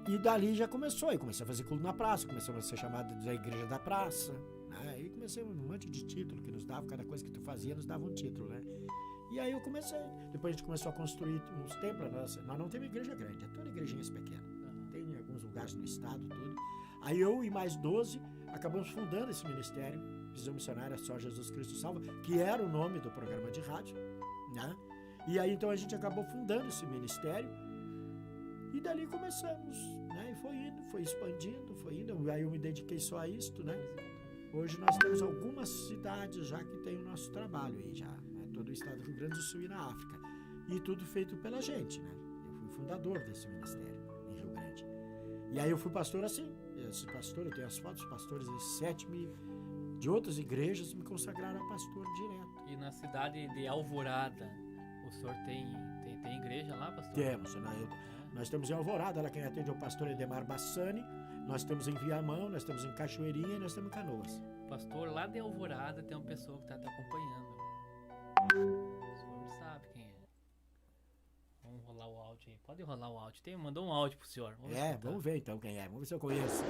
[SPEAKER 5] E dali já começou, aí comecei a fazer culto na praça, comecei a ser chamado da Igreja da Praça, né? Aí comecei um monte de título que nos dava, cada coisa que tu fazia nos dava um título, né? E aí eu comecei, depois a gente começou a construir uns templos, nós não temos igreja grande, é toda igrejinhas pequenas, tem em alguns lugares no estado, tudo. Aí eu e mais 12 acabamos fundando esse ministério, Visão Missionária Só Jesus Cristo Salva, que era o nome do programa de rádio, né? E aí então a gente acabou fundando esse ministério e dali começamos, né? E foi indo, foi expandindo, foi indo. Aí eu me dediquei só a isto, né? Hoje nós temos algumas cidades já que tem o nosso trabalho aí já, né? Todo o estado do Rio Grande do Sul e na África. E tudo feito pela gente, né? Eu fui fundador desse ministério em Rio Grande. E aí eu fui pastor assim. Esse pastor, eu tenho as fotos, pastores de 7 de outras igrejas me consagraram a pastor direto.
[SPEAKER 3] E na cidade de Alvorada, o senhor tem igreja lá, pastor?
[SPEAKER 5] Temos, nós temos em Alvorada, lá quem atende é o pastor Edemar Bassani, nós temos em Viamão, nós temos em Cachoeirinha e nós temos em Canoas.
[SPEAKER 3] Pastor, lá de Alvorada tem uma pessoa que está te acompanhando. O senhor sabe quem é. Vamos rolar o áudio aí. Pode rolar o áudio. Mandou um áudio pro senhor.
[SPEAKER 5] Vamos ver então quem é. Vamos ver se eu conheço.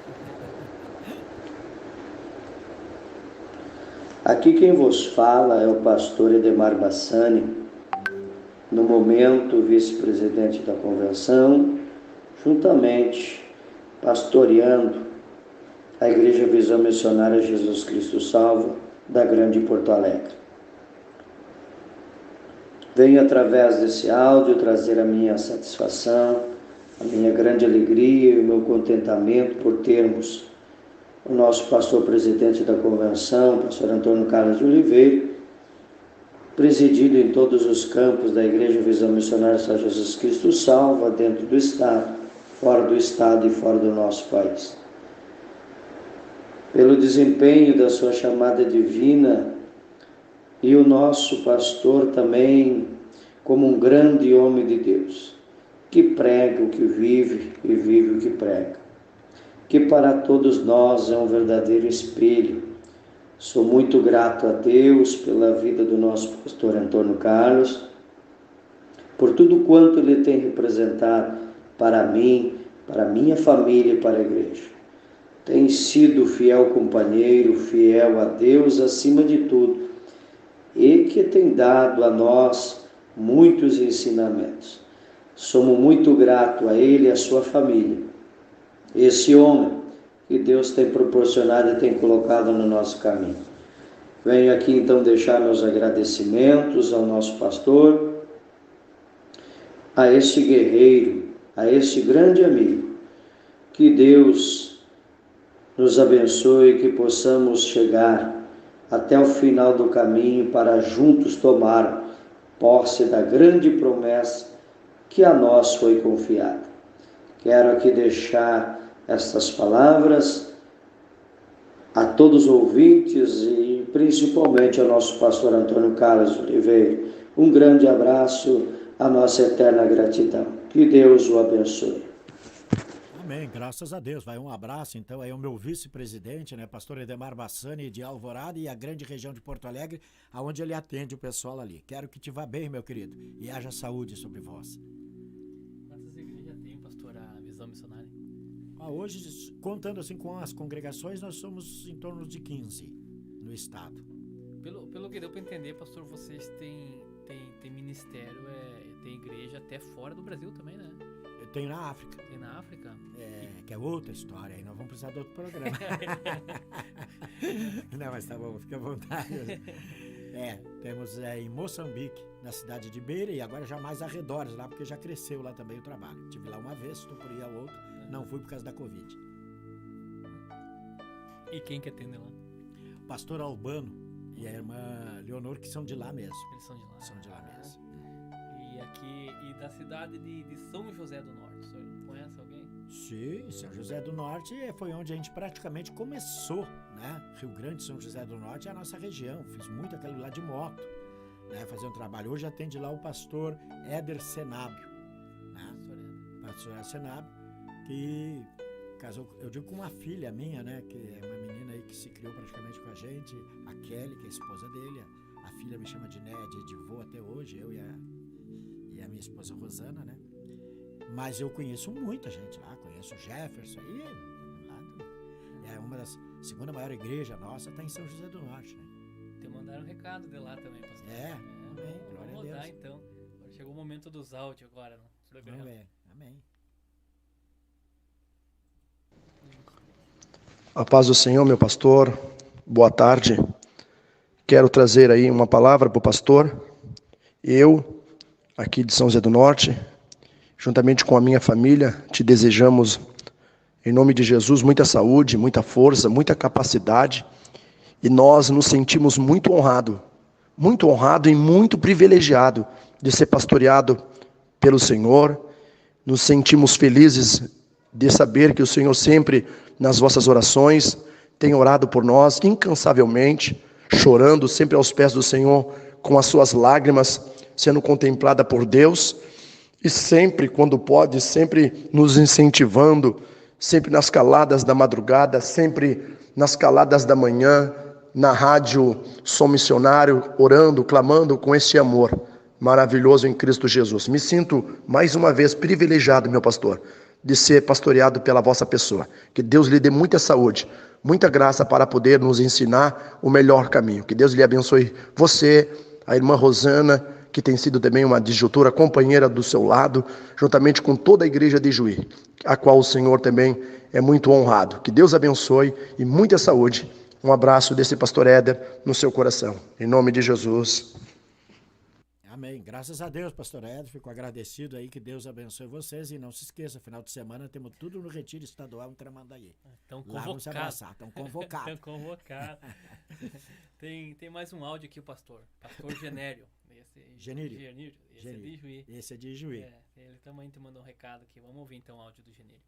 [SPEAKER 7] Aqui quem vos fala é o pastor Edemar Bassani, no momento vice-presidente da convenção, juntamente pastoreando a Igreja Visão Missionária Jesus Cristo Salva da Grande Porto Alegre. Venho através desse áudio trazer a minha satisfação, a minha grande alegria e o meu contentamento por termos o nosso pastor presidente da convenção, pastor Antônio Carlos de Oliveira, presidido em todos os campos da Igreja Visão Missionária São Jesus Cristo Salva, dentro do Estado, fora do Estado e fora do nosso país. Pelo desempenho da sua chamada divina, e o nosso pastor também como um grande homem de Deus, que prega o que vive e vive o que prega, que para todos nós é um verdadeiro espelho. Sou muito grato a Deus pela vida do nosso pastor Antônio Carlos, por tudo quanto ele tem representado para mim, para minha família e para a igreja. Tem sido fiel companheiro, fiel a Deus acima de tudo, e que tem dado a nós muitos ensinamentos. Somos muito gratos a ele e a sua família. Esse homem que Deus tem proporcionado e tem colocado no nosso caminho. Venho aqui então deixar meus agradecimentos ao nosso pastor, a este guerreiro, a este grande amigo. Que Deus nos abençoe e que possamos chegar até o final do caminho para juntos tomar posse da grande promessa que a nós foi confiada. Quero aqui deixar estas palavras a todos os ouvintes e principalmente ao nosso pastor Antônio Carlos Oliveira. Um grande abraço, a nossa eterna gratidão. Que Deus o abençoe.
[SPEAKER 5] Amém, graças a Deus. Vai um abraço, então, aí o meu vice-presidente, né, pastor Edemar Bassani, de Alvorada e a grande região de Porto Alegre, aonde ele atende o pessoal ali. Quero que te vá bem, meu querido, e haja saúde sobre vós.
[SPEAKER 3] Quantas igrejas tem, pastor, a Visão Missionária?
[SPEAKER 5] Hoje, contando assim com as congregações, nós somos em torno de 15 no estado.
[SPEAKER 3] Pelo que deu para entender, pastor, vocês têm ministério, tem igreja até fora do Brasil também, né?
[SPEAKER 5] Eu tenho na África.
[SPEAKER 3] Tem na África?
[SPEAKER 5] Que é outra história, aí nós vamos precisar de outro programa. Não, mas tá bom, fica à vontade. Temos em Moçambique, na cidade de Beira, e agora já mais arredores lá, porque já cresceu lá também o trabalho. Estive lá uma vez, estou por ir a outra, não fui por causa da Covid.
[SPEAKER 3] E quem que atende lá?
[SPEAKER 5] O pastor Albano e a irmã Leonor, que são de lá mesmo.
[SPEAKER 3] Eles são de lá.
[SPEAKER 5] São de lá mesmo.
[SPEAKER 3] E aqui, e da cidade de São José do Norte, o senhor conhece alguém?
[SPEAKER 5] Sim, São José do Norte foi onde a gente praticamente começou, né? Rio Grande, São José do Norte é a nossa região. Fiz muito aquilo lá de moto, né? Fazer um trabalho. Hoje atende lá o pastor Éder Senábio, né? Pastor Éder Senábio, que casou, eu digo, com uma filha minha, né? Que é uma menina aí que se criou praticamente com a gente, a Kelly, que é a esposa dele. A filha me chama de Nédia, de vô até hoje, eu e a minha esposa Rosana, né? Mas eu conheço muita gente lá, conheço o Jefferson aí, é uma das segunda maior igreja nossa, está em São José do Norte, né?
[SPEAKER 3] Te mandaram um recado de lá também, pastor.
[SPEAKER 5] Amém, glória
[SPEAKER 3] vamos
[SPEAKER 5] a Deus.
[SPEAKER 3] rodar então. Chegou o momento dos áudios agora no programa.
[SPEAKER 5] Amém.
[SPEAKER 8] A paz do Senhor, meu pastor, boa tarde. Quero trazer aí uma palavra para o pastor. Eu, aqui de São José do Norte, juntamente com a minha família, te desejamos, em nome de Jesus, muita saúde, muita força, muita capacidade, e nós nos sentimos muito honrado e muito privilegiado de ser pastoreado pelo Senhor. Nos sentimos felizes de saber que o Senhor sempre, nas vossas orações, tem orado por nós incansavelmente, chorando sempre aos pés do Senhor, com as suas lágrimas, sendo contemplada por Deus, e sempre, quando pode, sempre nos incentivando, sempre nas caladas da madrugada, sempre nas caladas da manhã, na rádio Som Missionário, orando, clamando com esse amor maravilhoso em Cristo Jesus. Me sinto, mais uma vez, privilegiado, meu pastor, de ser pastoreado pela vossa pessoa. Que Deus lhe dê muita saúde, muita graça para poder nos ensinar o melhor caminho. Que Deus lhe abençoe você, a irmã Rosana, que tem sido também uma disjutora companheira do seu lado, juntamente com toda a igreja de Juí, a qual o Senhor também é muito honrado. Que Deus abençoe e muita saúde. Um abraço desse pastor Éder no seu coração. Em nome de Jesus.
[SPEAKER 5] Amém. Graças a Deus, pastor Éder. Fico agradecido aí, que Deus abençoe vocês. E não se esqueça, final de semana temos tudo no Retiro Estadual em Tramandaí.
[SPEAKER 3] Estão
[SPEAKER 5] Lá vamos se abraçar, estão convocados.
[SPEAKER 3] Estão convocados. Tem mais um áudio aqui, o pastor Genério.
[SPEAKER 5] Genírio.
[SPEAKER 3] Esse é de Juí.
[SPEAKER 5] Esse é de Juí.
[SPEAKER 3] Ele também te mandou um recado aqui. Vamos ouvir então o áudio do Genírio.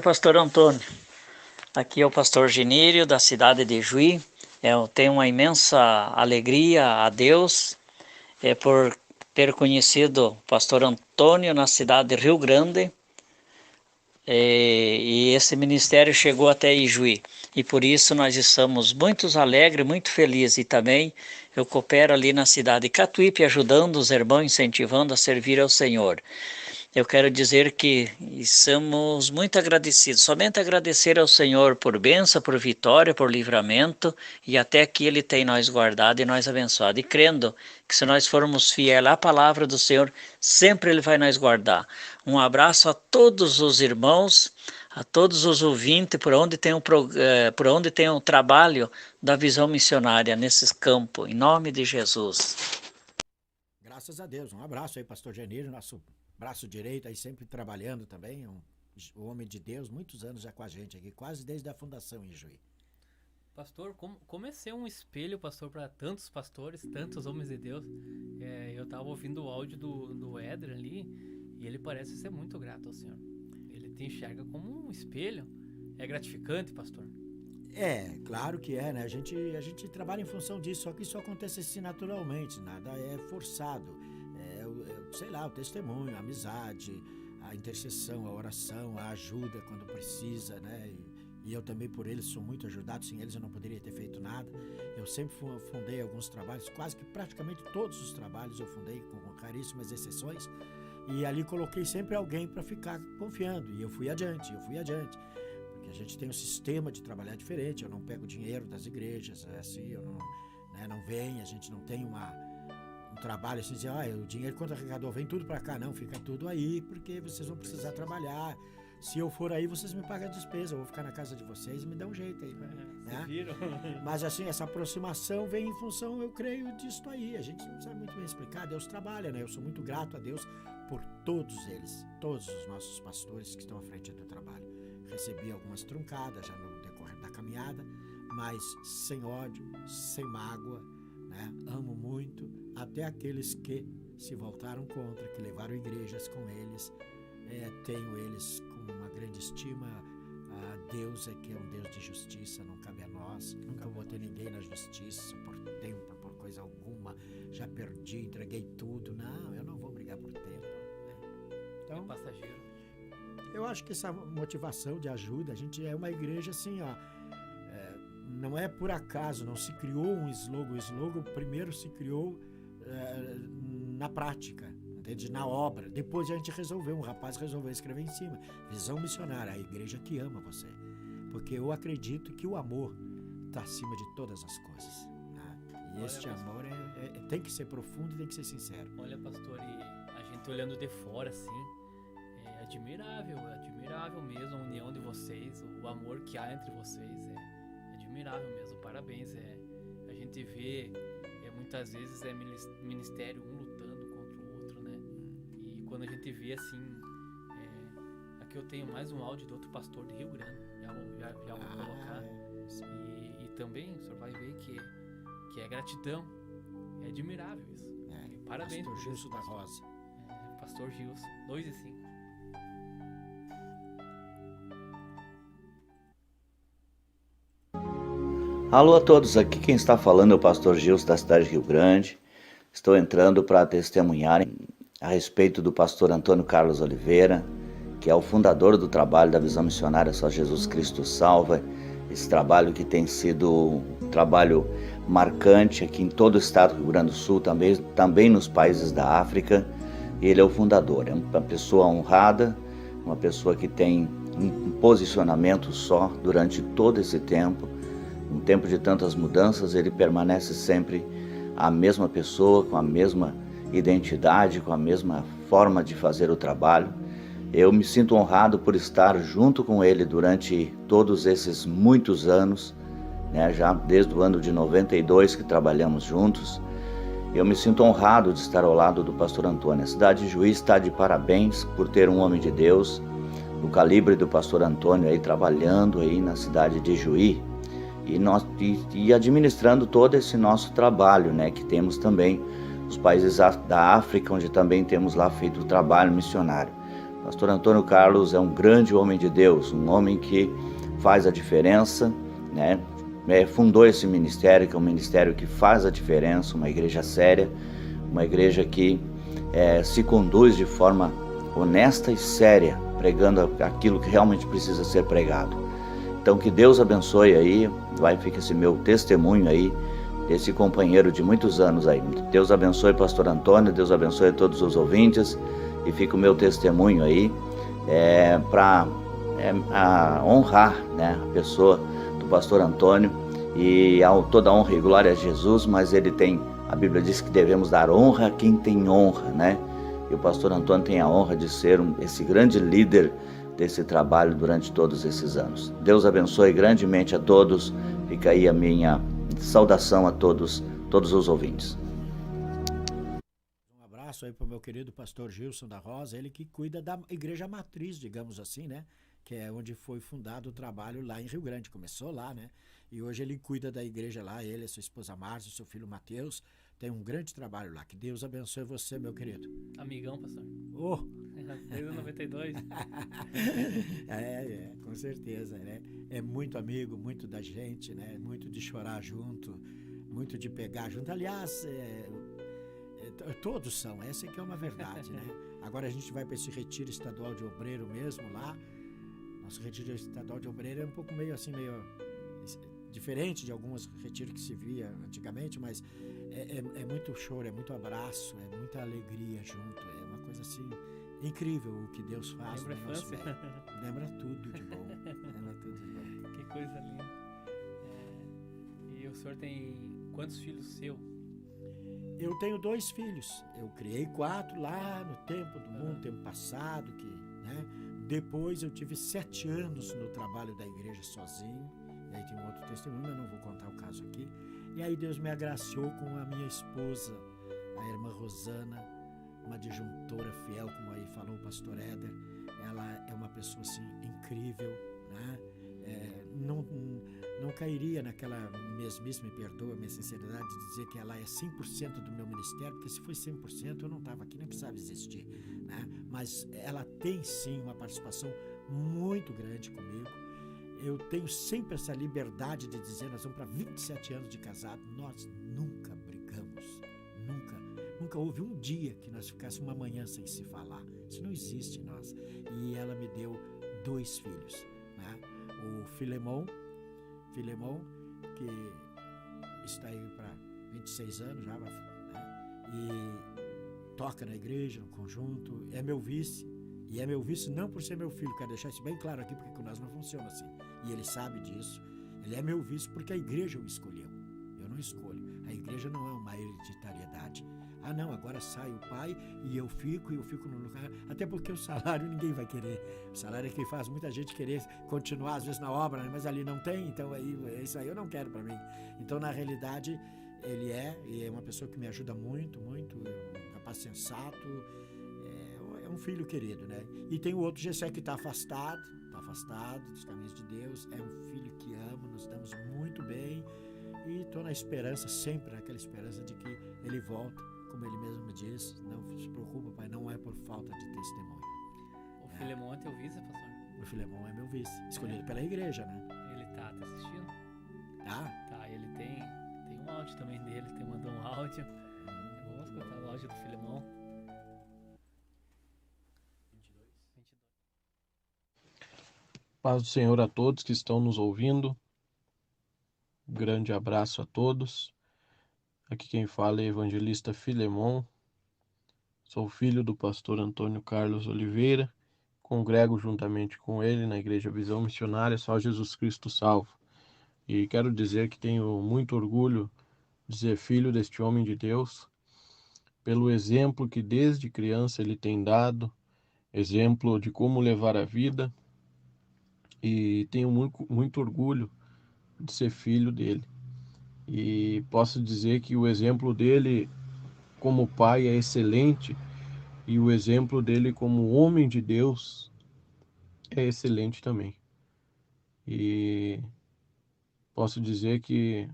[SPEAKER 9] Pastor Antônio. Aqui é o pastor Genírio, da cidade de Juí. Eu tenho uma imensa alegria a Deus por ter conhecido o pastor Antônio na cidade de Rio Grande. E esse ministério chegou até Ijuí. E por isso nós estamos muito alegres, muito felizes. E também eu coopero ali na cidade de Catuípe, ajudando os irmãos, incentivando a servir ao Senhor. Eu quero dizer que estamos muito agradecidos, somente agradecer ao Senhor por bênção, por vitória, por livramento, e até que Ele tem nós guardado e nós abençoado. E crendo que se nós formos fiéis à palavra do Senhor, sempre Ele vai nos guardar. Um abraço a todos os irmãos, a todos os ouvintes, por onde tem um trabalho da visão missionária nesses campos, em nome de Jesus.
[SPEAKER 5] Graças a Deus. Um abraço aí, pastor Genírio, nosso braço direito aí, sempre trabalhando também, um homem de Deus, muitos anos já com a gente aqui, quase desde a fundação em Juí.
[SPEAKER 3] Pastor, como é ser um espelho, pastor, para tantos pastores, tantos homens de Deus? Eu estava ouvindo o áudio do Éder ali, e ele parece ser muito grato ao Senhor. Ele te enxerga como um espelho. É gratificante, pastor?
[SPEAKER 5] Claro que é, né? A gente trabalha em função disso, só que isso acontece assim naturalmente, nada é forçado. Sei lá, o testemunho, a amizade, a intercessão, a oração, a ajuda quando precisa, né? E eu também por eles sou muito ajudado, sem eles eu não poderia ter feito nada. Eu sempre fundei alguns trabalhos, quase que praticamente todos os trabalhos eu fundei, com raríssimas exceções, e ali coloquei sempre alguém para ficar confiando, e eu fui adiante, porque a gente tem um sistema de trabalhar diferente, eu não pego dinheiro das igrejas, assim, eu não vem, a gente não tem um trabalho assim, dizer, o dinheiro quando arrecadou vem tudo para cá, não, fica tudo aí, porque vocês vão precisar trabalhar. Se eu for aí, vocês me pagam a despesa, eu vou ficar na casa de vocês e me dá um jeito aí. Né? Mas assim, essa aproximação vem em função, eu creio, disso aí. A gente não sabe muito bem explicar, Deus trabalha, né? Eu sou muito grato a Deus por todos eles, todos os nossos pastores que estão à frente do trabalho. Recebi algumas truncadas já no decorrer da caminhada, mas sem ódio, sem mágoa, né? Amo muito, até aqueles que se voltaram contra, que levaram igrejas com eles. Tenho eles com uma grande estima. Deus que é um Deus de justiça, não cabe a nós. Nunca vou ter ninguém na justiça por tempo, por coisa alguma. Já perdi, entreguei tudo. Não, eu não vou brigar por tempo. Né? Então,
[SPEAKER 3] é passageiro.
[SPEAKER 5] Eu acho que essa motivação de ajuda, a gente é uma igreja assim, não é por acaso, não se criou um slogan. O slogan primeiro se criou na prática. Entende? Na obra. Depois a gente um rapaz resolveu escrever em cima. Visão missionária, a igreja que ama você. Porque eu acredito que o amor está acima de todas as coisas. Né? E este amor tem que ser profundo e tem que ser sincero.
[SPEAKER 3] Olha, pastor, e a gente olhando de fora assim, é admirável mesmo a união de vocês, o amor que há entre vocês, é admirável mesmo, parabéns. A gente vê, muitas vezes ministério um lutando contra o outro, né? E quando a gente vê assim, aqui eu tenho mais um áudio de outro pastor de Rio Grande, já vou colocar, e também o senhor vai ver que é gratidão, é admirável isso. Parabéns.
[SPEAKER 5] Pastor Gilson da Rosa.
[SPEAKER 3] Pastor Gilson, 2 e 5.
[SPEAKER 10] Alô a todos, aqui quem está falando é o pastor Gilson da cidade de Rio Grande. Estou entrando para testemunhar a respeito do pastor Antônio Carlos Oliveira, que é o fundador do trabalho da Visão Missionária Só Jesus Cristo Salva. Esse trabalho que tem sido um trabalho marcante aqui em todo o estado do Rio Grande do Sul, também nos países da África. Ele é o fundador, é uma pessoa honrada, uma pessoa que tem um posicionamento só durante todo esse tempo. Um tempo de tantas mudanças, ele permanece sempre a mesma pessoa, com a mesma identidade, com a mesma forma de fazer o trabalho. Eu me sinto honrado por estar junto com ele durante todos esses muitos anos, né? Já desde o ano de 92 que trabalhamos juntos. Eu me sinto honrado de estar ao lado do pastor Antônio. A cidade de Juí está de parabéns por ter um homem de Deus, do calibre do pastor Antônio aí trabalhando aí na cidade de Juí e administrando todo esse nosso trabalho, né? Que temos também os países da África, onde também temos lá feito o trabalho missionário. O pastor Antônio Carlos é um grande homem de Deus, um homem que faz a diferença, né? Fundou esse ministério, que é um ministério que faz a diferença, uma igreja séria, uma igreja que se conduz de forma honesta e séria, pregando aquilo que realmente precisa ser pregado. Então que Deus abençoe aí, fica esse meu testemunho aí, desse companheiro de muitos anos aí. Deus abençoe pastor Antônio, Deus abençoe todos os ouvintes, e fica o meu testemunho aí, para honrar, né, a pessoa do pastor Antônio, e toda honra e glória a Jesus, mas a Bíblia diz que devemos dar honra a quem tem honra, né? E o pastor Antônio tem a honra de ser esse grande líder desse trabalho durante todos esses anos. Deus abençoe grandemente a todos, fica aí a minha saudação a todos os ouvintes.
[SPEAKER 5] Um abraço aí para o meu querido pastor Gilson da Rosa, ele que cuida da igreja matriz, digamos assim, né? Que é onde foi fundado o trabalho lá em Rio Grande, começou lá, né? E hoje ele cuida da igreja lá, ele, a sua esposa Márcia, seu filho Mateus, tem um grande trabalho lá. Que Deus abençoe você, meu querido.
[SPEAKER 3] Amigão, pastor.
[SPEAKER 5] Oh!
[SPEAKER 3] Desde 92.
[SPEAKER 5] Com certeza, né? É muito amigo, muito da gente, né? Muito de chorar junto, muito de pegar junto. Aliás, todos são, essa que é uma verdade, né? Agora a gente vai para esse retiro estadual de obreiro mesmo lá. Nosso retiro estadual de obreiro é um pouco meio diferente de alguns retiros que se via antigamente, mas é muito choro, é muito abraço, é muita alegria junto, é uma coisa assim incrível o que Deus faz.
[SPEAKER 3] Lembra a infância?
[SPEAKER 5] Lembra tudo de bom. Lembra tudo de bom.
[SPEAKER 3] Que coisa linda. E o senhor tem quantos filhos seus?
[SPEAKER 5] Eu tenho 2 filhos. Eu criei 4 lá no tempo do mundo, tempo passado, né? Depois eu tive 7 anos no trabalho da igreja sozinho. E aí tem um outro testemunho, eu não vou contar o caso aqui. E aí Deus me agraciou com a minha esposa, a irmã Rosana, uma disjuntora fiel, como aí falou o pastor Éder. Ela é uma pessoa assim incrível, né? Não cairia naquela mesmice, me perdoa a minha sinceridade, de dizer que ela é 100% do meu ministério, porque se fosse 100% eu não estava aqui, nem precisava existir, né? Mas ela tem sim uma participação muito grande comigo. Eu tenho sempre essa liberdade de dizer, nós vamos para 27 anos de casado, nós nunca brigamos, nunca houve um dia que nós ficássemos uma manhã sem se falar. Isso não existe em nós. E ela me deu 2 filhos, né? O Filemon, que está aí para 26 anos já, né? E toca na igreja, no conjunto, é meu vice. E é meu vice não por ser meu filho, quero deixar isso bem claro aqui, porque com nós não funciona assim. E ele sabe disso. Ele é meu vice porque a igreja o escolheu. Eu não escolho. A igreja não é uma hereditariedade. Ah, não, agora sai o pai e eu fico no lugar. Até porque o salário ninguém vai querer. O salário é que faz muita gente querer continuar, às vezes, na obra, né? Mas ali não tem, então isso aí eu não quero para mim. Então, na realidade, ele é uma pessoa que me ajuda muito, muito, é um rapaz sensato, é um filho querido, né? E tem o outro Gessé que está afastado dos caminhos de Deus, é um filho que amo, nos damos muito bem e estou na esperança, sempre naquela esperança de que ele volta, como ele mesmo me diz, não se preocupa, pai, não é por falta de testemunho.
[SPEAKER 3] O Filemon é teu vice, pastor?
[SPEAKER 5] O Filemon é meu vice, escolhido pela igreja, né?
[SPEAKER 3] Ele tá assistindo? Tá, ele tem um áudio também dele, mandou um áudio. Vamos escutar o áudio do Filemon.
[SPEAKER 11] Paz do Senhor a todos que estão nos ouvindo. Um grande abraço a todos. Aqui quem fala é evangelista Filemon. Sou filho do pastor Antônio Carlos Oliveira, congrego juntamente com ele na Igreja Visão Missionária Só Jesus Cristo Salva. E quero dizer que tenho muito orgulho de ser filho deste homem de Deus, pelo exemplo que desde criança ele tem dado, exemplo de como levar a vida, e tenho muito orgulho de ser filho dele. E posso dizer que o exemplo dele como pai é excelente, e o exemplo dele como homem de Deus é excelente também. E posso dizer que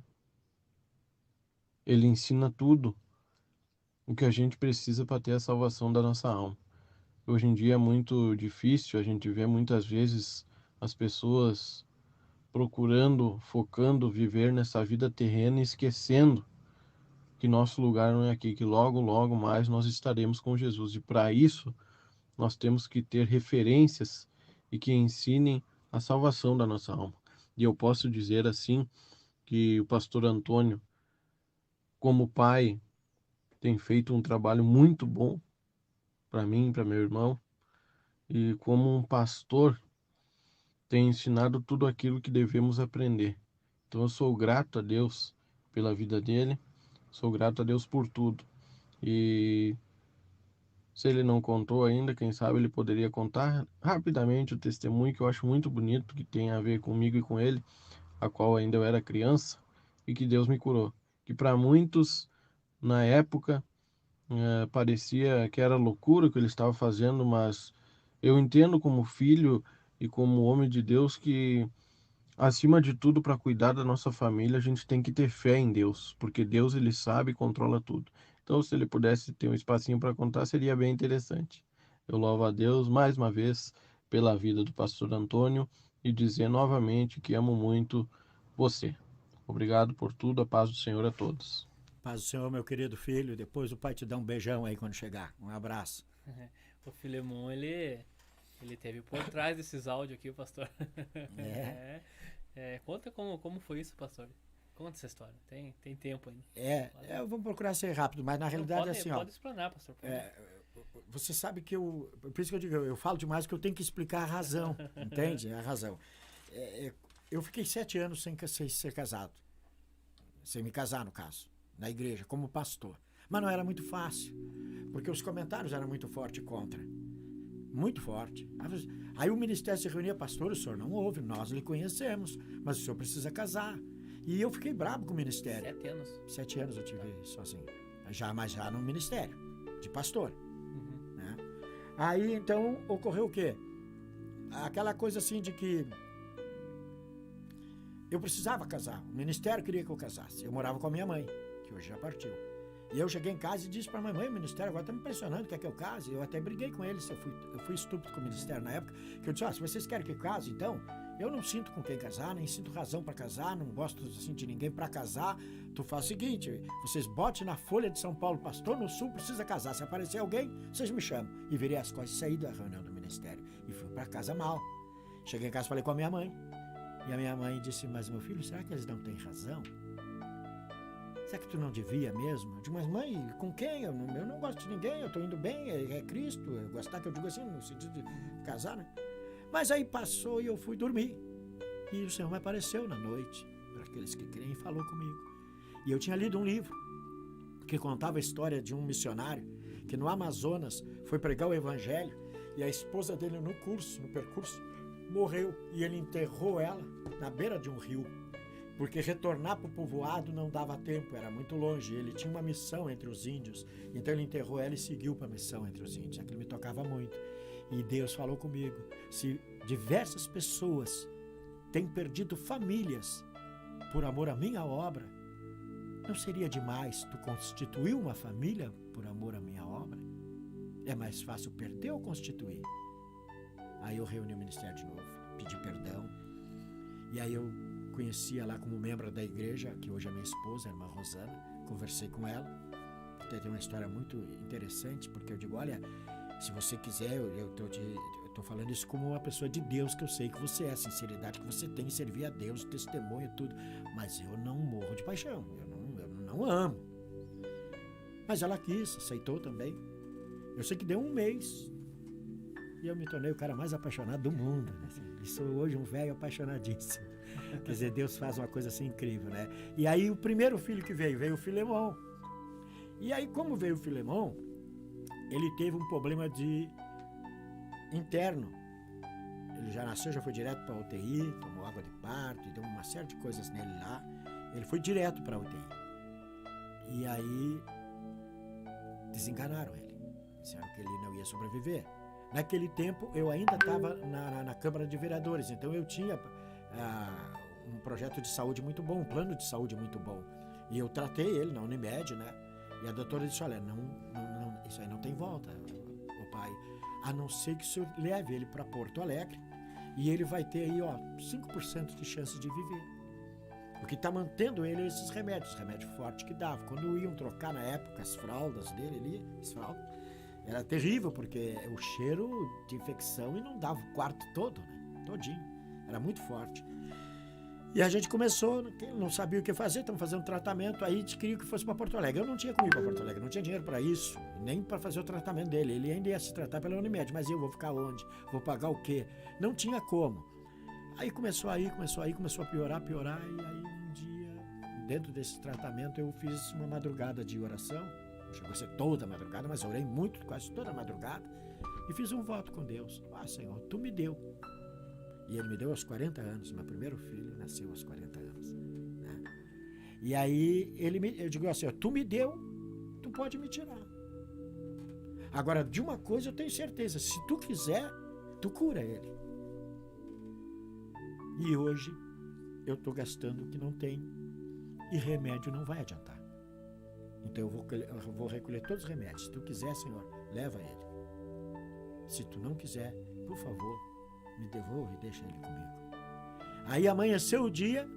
[SPEAKER 11] ele ensina tudo o que a gente precisa para ter a salvação da nossa alma. Hoje em dia é muito difícil, a gente vê muitas vezes as pessoas procurando, focando viver nessa vida terrena e esquecendo que nosso lugar não é aqui, que logo, logo mais nós estaremos com Jesus. E para isso, nós temos que ter referências e que ensinem a salvação da nossa alma. E eu posso dizer assim, que o pastor Antônio, como pai, tem feito um trabalho muito bom para mim, para meu irmão, e como um pastor, tem ensinado tudo aquilo que devemos aprender. Então eu sou grato a Deus pela vida dele, sou grato a Deus por tudo. E se ele não contou ainda, quem sabe ele poderia contar rapidamente o testemunho que eu acho muito bonito, que tem a ver comigo e com ele, a qual ainda eu era criança, e que Deus me curou. Que para muitos, na época, parecia que era loucura o que ele estava fazendo, mas eu entendo como filho e como homem de Deus que, acima de tudo, para cuidar da nossa família, a gente tem que ter fé em Deus, porque Deus, ele sabe e controla tudo. Então, se ele pudesse ter um espacinho para contar, seria bem interessante. Eu louvo a Deus mais uma vez pela vida do pastor Antônio e dizer novamente que amo muito você. Obrigado por tudo, a paz do Senhor a todos.
[SPEAKER 5] Paz do Senhor, meu querido filho. Depois o pai te dá um beijão aí quando chegar. Um abraço.
[SPEAKER 3] O Filemon, ele teve por trás desses áudios aqui, pastor. Conta como foi isso, pastor. Conta essa história. Tem tempo ainda.
[SPEAKER 5] Eu vou procurar ser rápido, mas na realidade é assim,
[SPEAKER 3] pode explanar, pastor.
[SPEAKER 5] Você sabe que por isso que eu digo, eu falo demais que eu tenho que explicar a razão, entende? A razão. Eu fiquei 7 anos sem ser casado. Sem me casar, no caso. Na igreja, como pastor. Mas não era muito fácil, porque os comentários eram muito fortes contra. Muito forte. Aí o ministério se reunia, pastor, o senhor não ouve, nós lhe conhecemos, mas o senhor precisa casar. E eu fiquei bravo com o ministério.
[SPEAKER 3] 7 anos.
[SPEAKER 5] 7 anos eu tive sozinho. Mas já no ministério, de pastor. Né? Aí, então, ocorreu o quê? Aquela coisa assim de que eu precisava casar. O ministério queria que eu casasse. Eu morava com a minha mãe, que hoje já partiu. E eu cheguei em casa e disse para a mamãe, o ministério agora está me pressionando, quer que eu case? Eu até briguei com eles, eu fui estúpido com o ministério na época, que eu disse, se vocês querem que eu case, então, eu não sinto com quem casar, nem sinto razão para casar, não gosto assim, de ninguém para casar, tu faz o seguinte, vocês botem na Folha de São Paulo, pastor no Sul precisa casar, se aparecer alguém, vocês me chamam. E virei as costas e saí da reunião do ministério, e fui para casa mal. Cheguei em casa e falei com a minha mãe, e a minha mãe disse, mas meu filho, será que eles não têm razão? Será que tu não devia mesmo? Eu digo, mas mãe, com quem? Eu não gosto de ninguém, eu estou indo bem, é Cristo, eu gostar que eu digo assim, no sentido de casar, né? Mas aí passou e eu fui dormir. E o Senhor me apareceu na noite, para aqueles que creem, e falou comigo. E eu tinha lido um livro que contava a história de um missionário que no Amazonas foi pregar o evangelho e a esposa dele no percurso, morreu e ele enterrou ela na beira de um rio. Porque retornar para o povoado não dava tempo, era muito longe. Ele tinha uma missão entre os índios, então ele enterrou ela e seguiu para a missão entre os índios. Aquilo me tocava muito. E Deus falou comigo, se diversas pessoas têm perdido famílias por amor à minha obra, não seria demais tu constituir uma família por amor à minha obra? É mais fácil perder ou constituir? Aí eu reuni o ministério de novo, pedi perdão, e aí eu conhecia lá como membro da igreja, que hoje é minha esposa, a irmã Rosana, conversei com ela, tem uma história muito interessante, porque eu digo, olha, se você quiser, eu tô falando isso como uma pessoa de Deus, que eu sei que você é, a sinceridade que você tem em servir a Deus, testemunho e tudo, mas eu não morro de paixão, eu não amo. Mas ela quis, aceitou também. Eu sei que deu um mês, E eu me tornei o cara mais apaixonado do mundo, né? E sou hoje um velho apaixonadíssimo. Quer dizer, Deus faz uma coisa assim incrível, né? E aí o primeiro filho que veio o Filemão. E aí, como veio o Filemão, ele teve um problema interno. Ele já nasceu, já foi direto para a UTI, tomou água de parto, deu uma série de coisas nele lá. Ele foi direto para a UTI. E aí desenganaram ele. Disseram que ele não ia sobreviver. Naquele tempo, eu ainda estava na Câmara de Vereadores, então eu tinha um projeto de saúde muito bom, um plano de saúde muito bom. E eu tratei ele na Unimed, né? E a doutora disse, olha, não, isso aí não tem volta, o pai. A não ser que o senhor leve ele para Porto Alegre e ele vai ter aí, 5% de chance de viver. O que está mantendo ele é esses remédios fortes que dava. Quando iam trocar na época as fraldas dele ali, era terrível, porque o cheiro de infecção inundava o quarto todo, né? Todinho. Era muito forte. E a gente começou, não sabia o que fazer, estamos fazendo tratamento, aí queria que fosse para Porto Alegre. Eu não tinha como ir para Porto Alegre, não tinha dinheiro para isso, nem para fazer o tratamento dele. Ele ainda ia se tratar pela Unimed, mas eu vou ficar onde? Vou pagar o quê? Não tinha como. Aí começou a piorar, e aí um dia, dentro desse tratamento, eu fiz uma madrugada de oração. Não chegou a ser toda a madrugada, mas orei muito, quase toda a madrugada, e fiz um voto com Deus. Senhor, Tu me deu. E Ele me deu aos 40 anos, meu primeiro filho nasceu aos 40 anos. Né? E aí, eu digo assim, Tu me deu, Tu pode me tirar. Agora, de uma coisa eu tenho certeza, se Tu quiser, Tu cura ele. E hoje, eu estou gastando o que não tem, e remédio não vai adiantar. Então eu vou recolher todos os remédios. Se Tu quiser, Senhor, leva ele. Se Tu não quiser, por favor, me devolve e deixa ele comigo. Aí amanheceu o dia,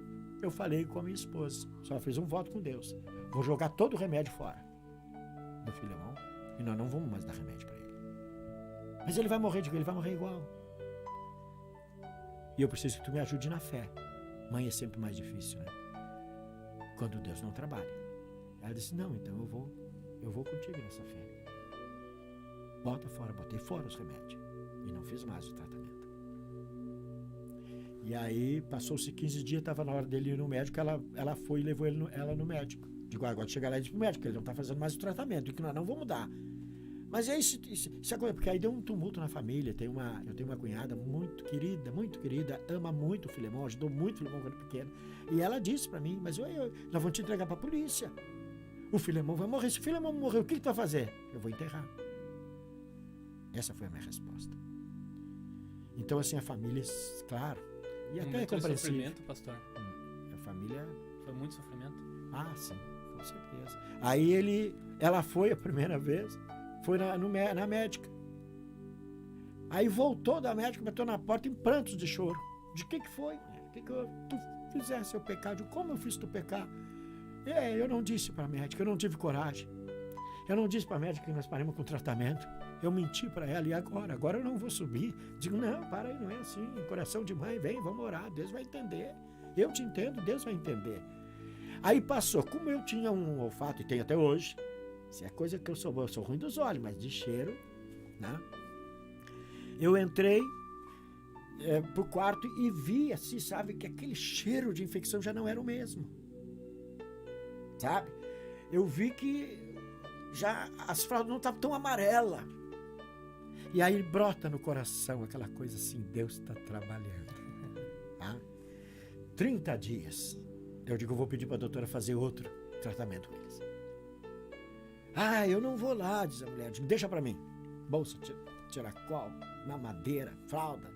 [SPEAKER 5] eu falei com a minha esposa. Só fiz um voto com Deus. Vou jogar todo o remédio fora do Filemão e nós não vamos mais dar remédio para ele. Mas ele vai morrer, ele vai morrer igual. E eu preciso que Tu me ajude na fé. Mãe é sempre mais difícil, né? Quando Deus não trabalha. Ela disse, não, então eu vou contigo nessa fé. Bota fora, botei fora os remédios. E não fiz mais o tratamento. E aí, passou-se 15 dias, estava na hora dele ir no médico, ela foi e levou ela no médico. Digo, agora chega lá e diz pro médico, que ele não está fazendo mais o tratamento, e que nós não vamos dar. Mas aí, porque aí deu um tumulto na família. Eu tenho uma cunhada muito querida, ama muito o Filemão, ajudou muito o Filemão quando pequeno. E ela disse para mim, mas nós vamos te entregar para a polícia. O Filemão vai morrer. Se o Filemão morrer, o que tu vai fazer? Eu vou enterrar. Essa foi a minha resposta. Então, assim, a família, claro, e até é compreensível.
[SPEAKER 3] Sofrimento, pastor?
[SPEAKER 5] A família...
[SPEAKER 3] Foi muito sofrimento?
[SPEAKER 5] Sim, com certeza. Aí ela foi a primeira vez, foi na médica. Aí voltou da médica, bateu na porta em prantos de choro. De que foi? Tu fizesse eu pecar? Como eu fiz tu pecar? Eu não disse para a médica, eu não tive coragem. Eu não disse para a médica que nós paramos com o tratamento. Eu menti para ela, e agora eu não vou subir. Digo, não, para aí, não é assim. Coração de mãe, vem, vamos orar, Deus vai entender. Eu te entendo, Deus vai entender. Aí passou, como eu tinha um olfato, e tenho até hoje, se é coisa que eu sou ruim dos olhos, mas de cheiro, né? Eu entrei pro quarto e vi, assim, sabe, que aquele cheiro de infecção já não era o mesmo. Sabe? Eu vi que já as fraldas não estavam tão amarelas. E aí brota no coração aquela coisa assim, Deus está trabalhando. Tá? 30 dias. Eu digo, eu vou pedir para a doutora fazer outro tratamento com eles. Eu não vou lá, diz a mulher. Digo, deixa para mim. Bolsa, tiracolo, mamadeira, fralda,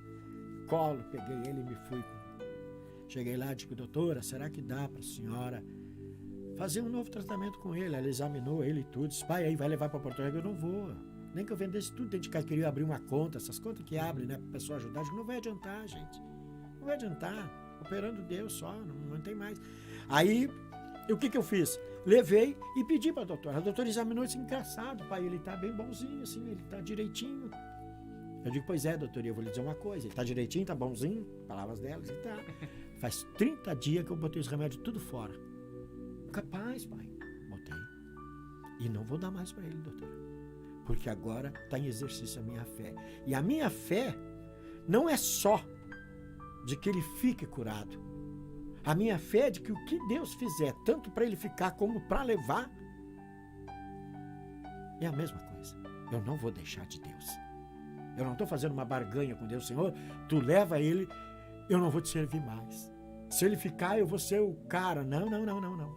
[SPEAKER 5] colo. Peguei ele e me fui. Cheguei lá, digo, doutora, será que dá para a senhora fazer um novo tratamento com ele? Ela examinou ele e tudo. Disse, pai, aí vai levar para Porto Alegre? Eu não vou. Nem que eu vendesse tudo dentro de casa, queria abrir uma conta, essas contas que abrem, né, para a pessoa ajudar. Digo, não vai adiantar, gente. Não vai adiantar. Operando Deus só, não tem mais. Aí, o que eu fiz? Levei e pedi para a doutora. A doutora examinou e disse, engraçado, pai, ele está bem bonzinho, assim, ele está direitinho. Eu digo, pois é, doutora, eu vou lhe dizer uma coisa, ele está direitinho, está bonzinho, palavras delas, ele tá. Faz 30 dias que eu botei os remédios tudo fora. Capaz, pai. Botei. E não vou dar mais para ele, doutora. porque agora está em exercício a minha fé. E a minha fé não é só de que ele fique curado. A minha fé é de que o que Deus fizer, tanto para ele ficar como para levar, é a mesma coisa. Eu não vou deixar de Deus. Eu não estou fazendo uma barganha com Deus. Senhor, tu leva ele, eu não vou te servir mais. Se ele ficar, eu vou ser o cara. Não.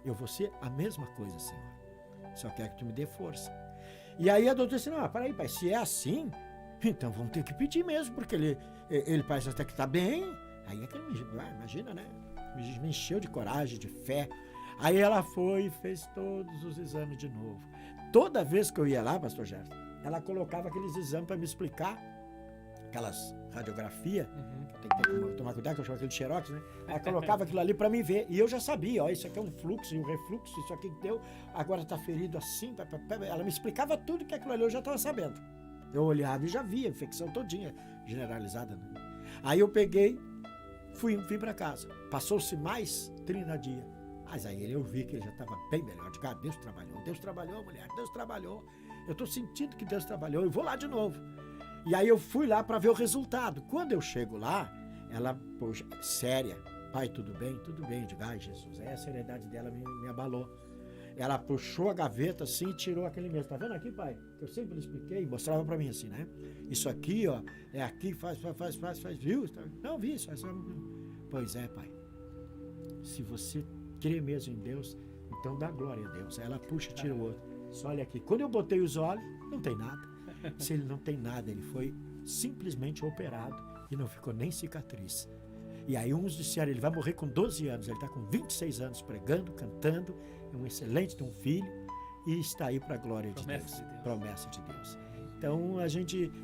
[SPEAKER 5] Eu vou ser a mesma coisa, Senhor. Só quero que tu me dê força. E aí a doutora disse, não, peraí, pai, se é assim, então vamos ter que pedir mesmo, porque ele parece até que está bem. Aí é que imagina, né? Me encheu de coragem, de fé. Aí ela foi e fez todos os exames de novo. Toda vez que eu ia lá, pastor Gerson, ela colocava aqueles exames para me explicar, aquelas radiografias, tem que tomar cuidado, que eu chamo aquele xerox, né? Aí ela colocava aquilo ali para mim ver, e eu já sabia, ó, isso aqui é um fluxo e um refluxo, isso aqui deu, agora está ferido assim, ela me explicava tudo que aquilo ali eu já estava sabendo. Eu olhava e já via a infecção todinha, generalizada, né? Aí eu peguei, fui para casa. Passou-se mais 30 dias. Mas aí eu vi que ele já estava bem melhor. Digo, Deus trabalhou, mulher, Deus trabalhou. Eu estou sentindo que Deus trabalhou, eu vou lá de novo. E aí eu fui lá para ver o resultado. Quando eu chego lá, ela, poxa, séria. Pai, tudo bem? Tudo bem. Eu digo, ai, Jesus, a seriedade dela me abalou. Ela puxou a gaveta assim e tirou aquele mesmo. Tá vendo aqui, pai? Que eu sempre lhe expliquei, mostrava pra mim assim, né? Isso aqui, ó, é aqui, faz, viu? Não, vi isso. Pois é, pai. Se você crê mesmo em Deus, então dá glória a Deus. Aí ela puxa e tira o outro. Só olha aqui. Quando eu botei os olhos, não tem nada. Se ele não tem nada, ele foi simplesmente operado e não ficou nem cicatriz. E aí uns disseram, ele vai morrer com 12 anos, ele está com 26 anos pregando, cantando, é um excelente, tem um filho e está aí para a glória de Deus. Promessa de Deus. Então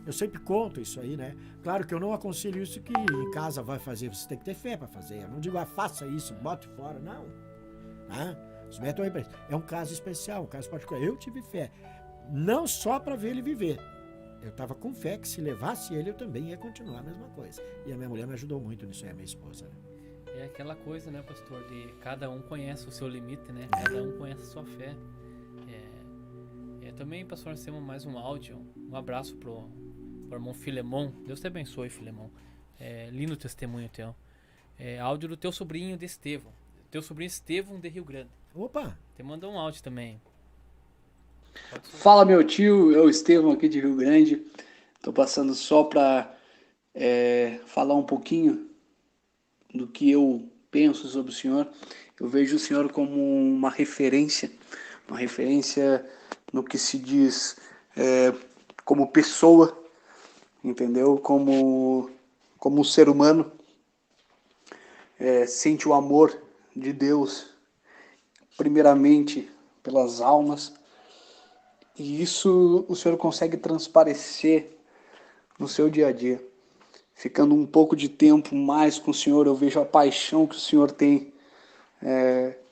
[SPEAKER 5] eu sempre conto isso aí, né? Claro que eu não aconselho isso que em casa vai fazer, você tem que ter fé para fazer. Eu não digo, faça isso, bote fora, não. Os métodos é um caso especial, um caso particular. Eu tive fé, não só para ver ele viver. Eu estava com fé que se levasse ele, eu também ia continuar a mesma coisa. E a minha mulher me ajudou muito nisso, a minha esposa. Né?
[SPEAKER 3] É aquela coisa, né, pastor, de cada um conhece o seu limite, né? Cada um conhece a sua fé. Também, pastor, nós temos mais um áudio. Um abraço pro irmão Filemon. Deus te abençoe, Filemon. Lindo testemunho teu. Áudio do teu sobrinho de Estevão. Teu sobrinho Estevão de Rio Grande.
[SPEAKER 5] Opa!
[SPEAKER 3] Te mandou um áudio também.
[SPEAKER 12] Fala, meu tio, eu Estevão aqui de Rio Grande. Tô passando só para falar um pouquinho do que eu penso sobre o senhor. Eu vejo o senhor como uma referência no que se diz como pessoa, entendeu? Como ser humano, sente o amor de Deus, primeiramente pelas almas, e isso o senhor consegue transparecer no seu dia a dia. Ficando um pouco de tempo mais com o senhor, eu vejo a paixão que o senhor tem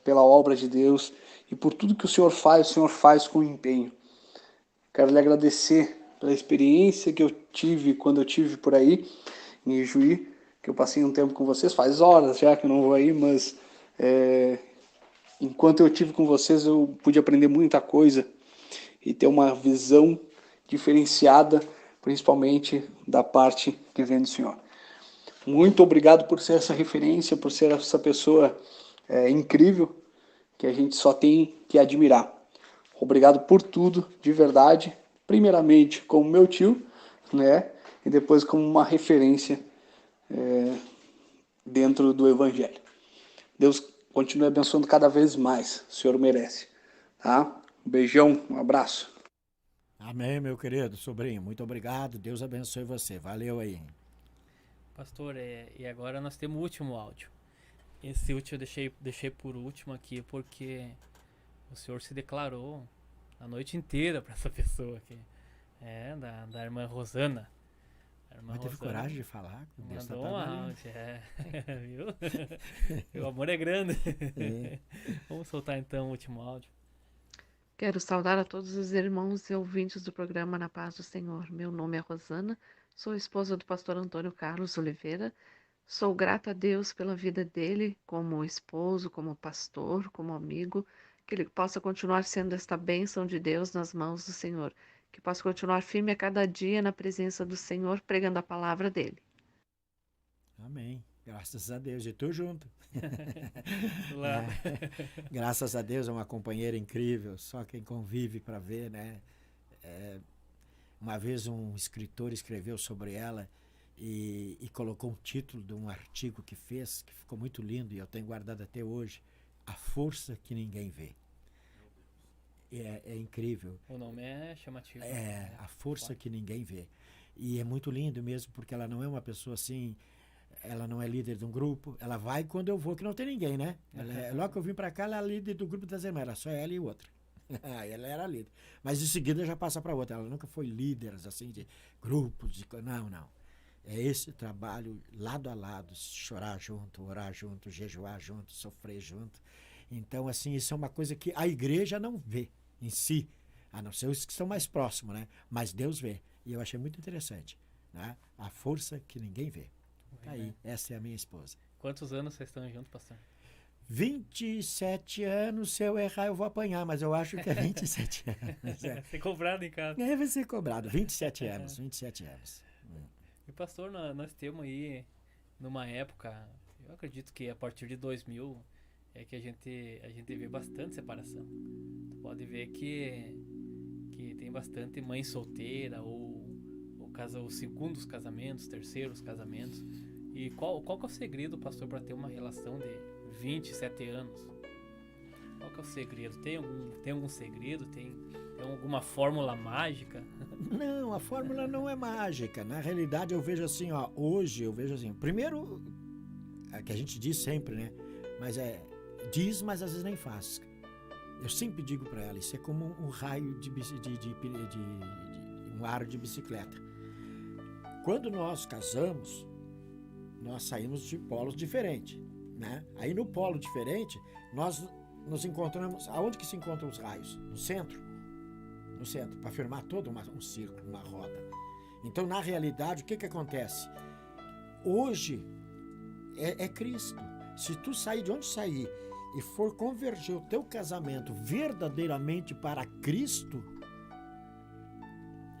[SPEAKER 12] pela obra de Deus, e por tudo que o senhor faz com empenho. Quero lhe agradecer pela experiência que eu tive quando eu estive por aí, em Ijuí, que eu passei um tempo com vocês, faz horas já que eu não vou aí, mas enquanto eu estive com vocês eu pude aprender muita coisa e ter uma visão diferenciada, principalmente da parte que vem do senhor. Muito obrigado por ser essa referência, por ser essa pessoa incrível, que a gente só tem que admirar. Obrigado por tudo, de verdade. Primeiramente como meu tio, né? E depois como uma referência dentro do Evangelho. Deus continue abençoando cada vez mais. O senhor merece. Tá? Um beijão, um abraço.
[SPEAKER 5] Amém, meu querido sobrinho. Muito obrigado. Deus abençoe você. Valeu aí.
[SPEAKER 3] Pastor, e agora nós temos o último áudio. Esse último eu deixei por último aqui porque o senhor se declarou a noite inteira para essa pessoa aqui. Da irmã Rosana.
[SPEAKER 5] Mas teve coragem de falar?
[SPEAKER 3] Mandou um áudio, viu? O amor é grande. Vamos soltar então o último áudio.
[SPEAKER 13] Quero saudar a todos os irmãos e ouvintes do programa Na Paz do Senhor. Meu nome é Rosana, sou esposa do pastor Antônio Carlos Oliveira. Sou grata a Deus pela vida dele, como esposo, como pastor, como amigo, que ele possa continuar sendo esta bênção de Deus nas mãos do Senhor. que possa continuar firme a cada dia na presença do Senhor, pregando a palavra dele.
[SPEAKER 5] Amém. Graças a Deus. E tu junto.
[SPEAKER 3] Lá.
[SPEAKER 5] Graças a Deus, é uma companheira incrível. Só quem convive para ver, né? Uma vez um escritor escreveu sobre ela e colocou um título de um artigo que fez, que ficou muito lindo e eu tenho guardado até hoje. A força que ninguém vê. É incrível.
[SPEAKER 3] O nome é chamativo.
[SPEAKER 5] A força que ninguém vê. E é muito lindo mesmo, porque ela não é uma pessoa assim, ela não é líder de um grupo, ela vai quando eu vou, que não tem ninguém, né? Logo que eu vim para cá, ela é líder do grupo das irmãs, era só ela e outra. Ela era líder. Mas em seguida já passa para outra. Ela nunca foi líder, assim, de grupos, não. É esse trabalho lado a lado, chorar junto, orar junto, jejuar junto, sofrer junto. Então, assim, isso é uma coisa que a igreja não vê em si, a não ser os que estão mais próximos, né? Mas Deus vê. E eu achei muito interessante, né? A força que ninguém vê. Tá aí, essa é a minha esposa.
[SPEAKER 3] Quantos anos vocês estão juntos, pastor?
[SPEAKER 5] 27 anos, se eu errar eu vou apanhar, mas eu acho que é 27 anos.
[SPEAKER 3] Vai ser cobrado em casa.
[SPEAKER 5] Vai ser cobrado, 27 anos.
[SPEAKER 3] E pastor, nós temos aí, numa época, eu acredito que a partir de 2000, é que a gente vê bastante separação. Tu pode ver que tem bastante mãe solteira, ou os segundos casamentos, terceiros casamentos. E qual que é o segredo, pastor, para ter uma relação de 27 anos? Qual que é o segredo? Tem algum segredo? Tem alguma fórmula mágica?
[SPEAKER 5] Não, a fórmula não é mágica. Na realidade, eu vejo assim, hoje eu vejo assim. Primeiro, é que a gente diz sempre, né? Mas diz, mas às vezes nem faz. Eu sempre digo para ela, isso é como um raio de um aro de bicicleta. Quando nós casamos, nós saímos de polos diferentes, né? Aí no polo diferente, nós nos encontramos. Aonde que se encontram os raios? No centro, para firmar todo um círculo, uma roda. Então, na realidade, o que acontece? Hoje é Cristo. Se tu sair de onde sair e for converger o teu casamento verdadeiramente para Cristo,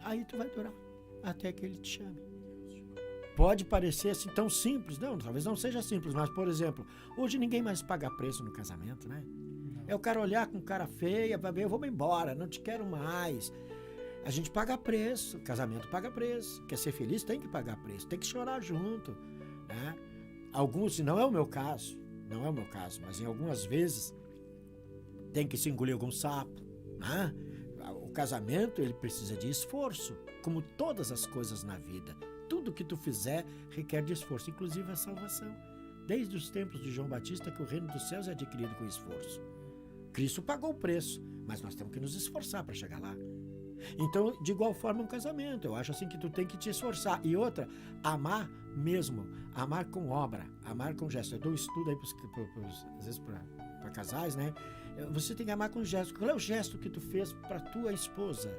[SPEAKER 5] aí tu vai durar até que Ele te chame. Pode parecer assim tão simples, não, talvez não seja simples, mas, por exemplo, hoje ninguém mais paga preço no casamento, né? É o cara olhar com cara feia, vai ver, eu vou embora, não te quero mais. A gente paga preço, casamento paga preço. Quer ser feliz, tem que pagar preço, tem que chorar junto, né? Alguns, não é o meu caso, mas em algumas vezes tem que se engolir algum sapo, né? O casamento, ele precisa de esforço, como todas as coisas na vida. Tudo que tu fizer requer de esforço, inclusive a salvação. Desde os tempos de João Batista que o reino dos céus é adquirido com esforço. Cristo pagou o preço, mas nós temos que nos esforçar para chegar lá. Então, de igual forma, um casamento. Eu acho assim que tu tem que te esforçar. E outra, amar mesmo, amar com obra, amar com gesto. Eu dou estudo aí, às vezes, para casais, né? Você tem que amar com gesto. Qual é o gesto que tu fez para tua esposa?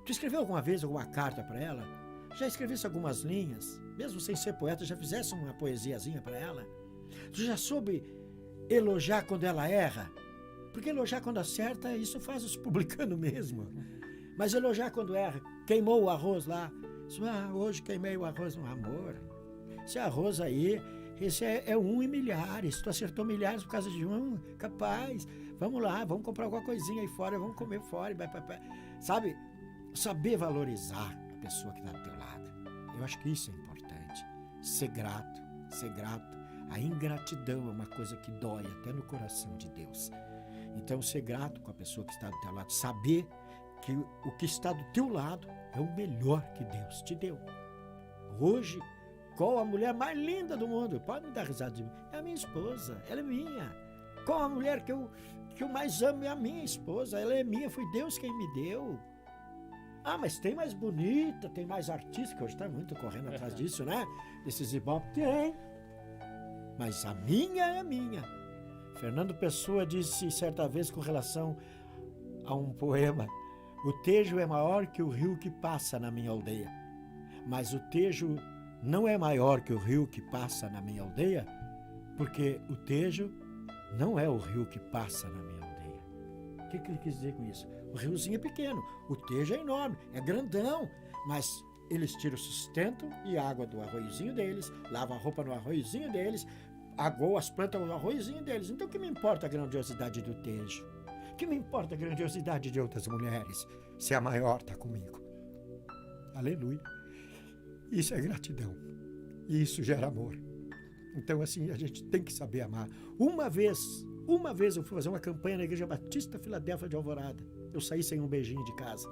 [SPEAKER 5] Tu escreveu alguma vez alguma carta para ela? Já escrevesse algumas linhas? Mesmo sem ser poeta, já fizesse uma poesiazinha para ela? Tu já soube elogiar quando ela erra? Porque elogiar quando acerta, isso faz os publicanos mesmo. Mas elogiar quando erra, queimou o arroz lá. Hoje queimei o arroz no amor. Esse arroz aí, esse é 1 em milhares. Tu acertou milhares por causa de um, capaz. Vamos lá, vamos comprar alguma coisinha aí fora, vamos comer fora. Sabe, saber valorizar a pessoa que está do teu lado. Eu acho que isso é importante. Ser grato. A ingratidão é uma coisa que dói até no coração de Deus. Então, ser grato com a pessoa que está do teu lado. Saber que o que está do teu lado é o melhor que Deus te deu. Hoje, qual a mulher mais linda do mundo? Pode me dar risada de mim. É a minha esposa, ela é minha. Qual a mulher que eu mais amo? É a minha esposa, ela é minha, foi Deus quem me deu. Mas tem mais bonita, tem mais artista, que hoje está muito correndo atrás disso, né? Desses ibope. Tem. Mas a minha é minha. Fernando Pessoa disse certa vez com relação a um poema: o Tejo é maior que o rio que passa na minha aldeia. Mas o Tejo não é maior que o rio que passa na minha aldeia, porque o Tejo não é o rio que passa na minha aldeia. O que ele quis dizer com isso? O riozinho é pequeno, o Tejo é enorme, é grandão, mas eles tiram o sustento e água do arroiozinho deles, lavam a roupa no arroiozinho deles, aguam as plantas no arroiozinho deles. Então o que me importa a grandiosidade do Tejo? O que me importa a grandiosidade de outras mulheres? Se a maior está comigo. Aleluia. Isso é gratidão. E isso gera amor. Então, assim, a gente tem que saber amar. Uma vez eu fui fazer uma campanha na Igreja Batista Filadélfia de Alvorada. Eu saí sem um beijinho de casa.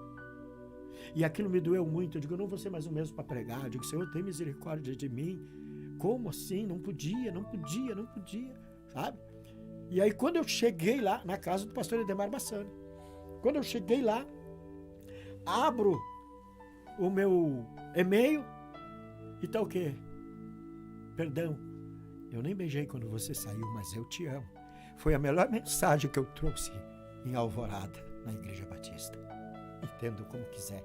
[SPEAKER 5] E aquilo me doeu muito. Eu digo, eu não vou ser mais o mesmo para pregar. Eu digo, Senhor, tem misericórdia de mim. Como assim? Não podia, sabe? E aí, quando eu cheguei lá, na casa do pastor Edemar Bassani, quando eu cheguei lá, abro o meu e-mail e tá o quê? Perdão, eu nem beijei quando você saiu, mas eu te amo. Foi a melhor mensagem que eu trouxe em Alvorada, na Igreja Batista. Entendo como quiser.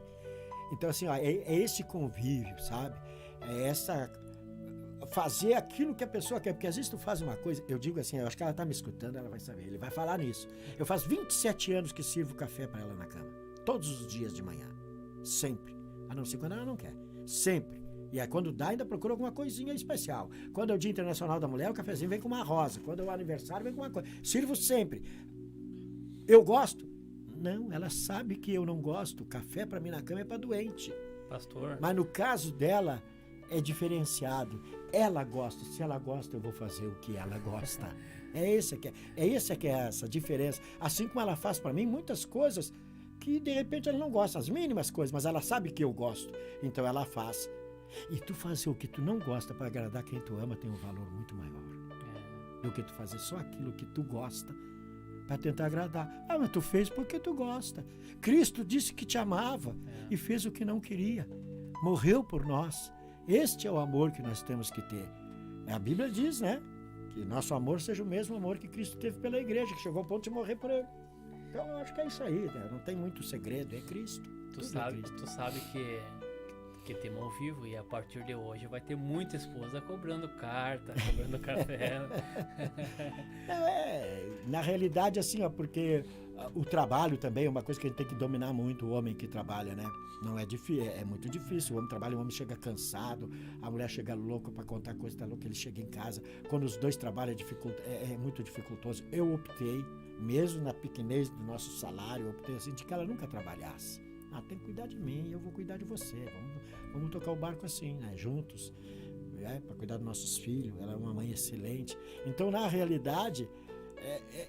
[SPEAKER 5] Então, assim, ó, é esse convívio, sabe? É essa... fazer aquilo que a pessoa quer. Porque às vezes tu faz uma coisa, eu digo assim, eu acho que ela tá me escutando, ela vai saber, ele vai falar nisso. Eu faço 27 anos que sirvo café para ela na cama. Todos os dias de manhã. Sempre. A não ser quando ela não quer. Sempre. E aí quando dá, ainda procura alguma coisinha especial. Quando é o Dia Internacional da Mulher, o cafezinho vem com uma rosa. Quando é o aniversário, vem com uma coisa. Sirvo sempre. Eu gosto? Não, ela sabe que eu não gosto. Café para mim na cama é para doente.
[SPEAKER 3] Pastor.
[SPEAKER 5] Mas no caso dela, é diferenciado. Ela gosta. Se ela gosta, eu vou fazer o que ela gosta. É essa que é essa diferença. Assim como ela faz para mim muitas coisas que de repente ela não gosta, as mínimas coisas, mas ela sabe que eu gosto. Então ela faz. E tu fazer o que tu não gosta para agradar quem tu ama tem um valor muito maior do que tu fazer só aquilo que tu gosta para tentar agradar. Ah, mas tu fez porque tu gosta. Cristo disse que te amava e fez o que não queria. Morreu por nós. Este é o amor que nós temos que ter. A Bíblia diz, né? Que nosso amor seja o mesmo amor que Cristo teve pela igreja, que chegou ao ponto de morrer por ele. Então eu acho que é isso aí, né? Não tem muito segredo, é Cristo.
[SPEAKER 3] Tu sabe que tem mão vivo e a partir de hoje vai ter muita esposa cobrando carta, cobrando café.
[SPEAKER 5] Na realidade, assim, ó, porque o trabalho também é uma coisa que a gente tem que dominar muito, o homem que trabalha, né? Não é difícil, é muito difícil. O homem trabalha, o homem chega cansado, a mulher chega louca para contar coisa, tá louca, ele chega em casa. Quando os dois trabalham é muito dificultoso. Eu optei, mesmo na pequenez do nosso salário, eu optei assim, de que ela nunca trabalhasse. Tem que cuidar de mim, eu vou cuidar de você. Vamos tocar o barco assim, né? Juntos, para cuidar dos nossos filhos. Ela é uma mãe excelente. Então, na realidade,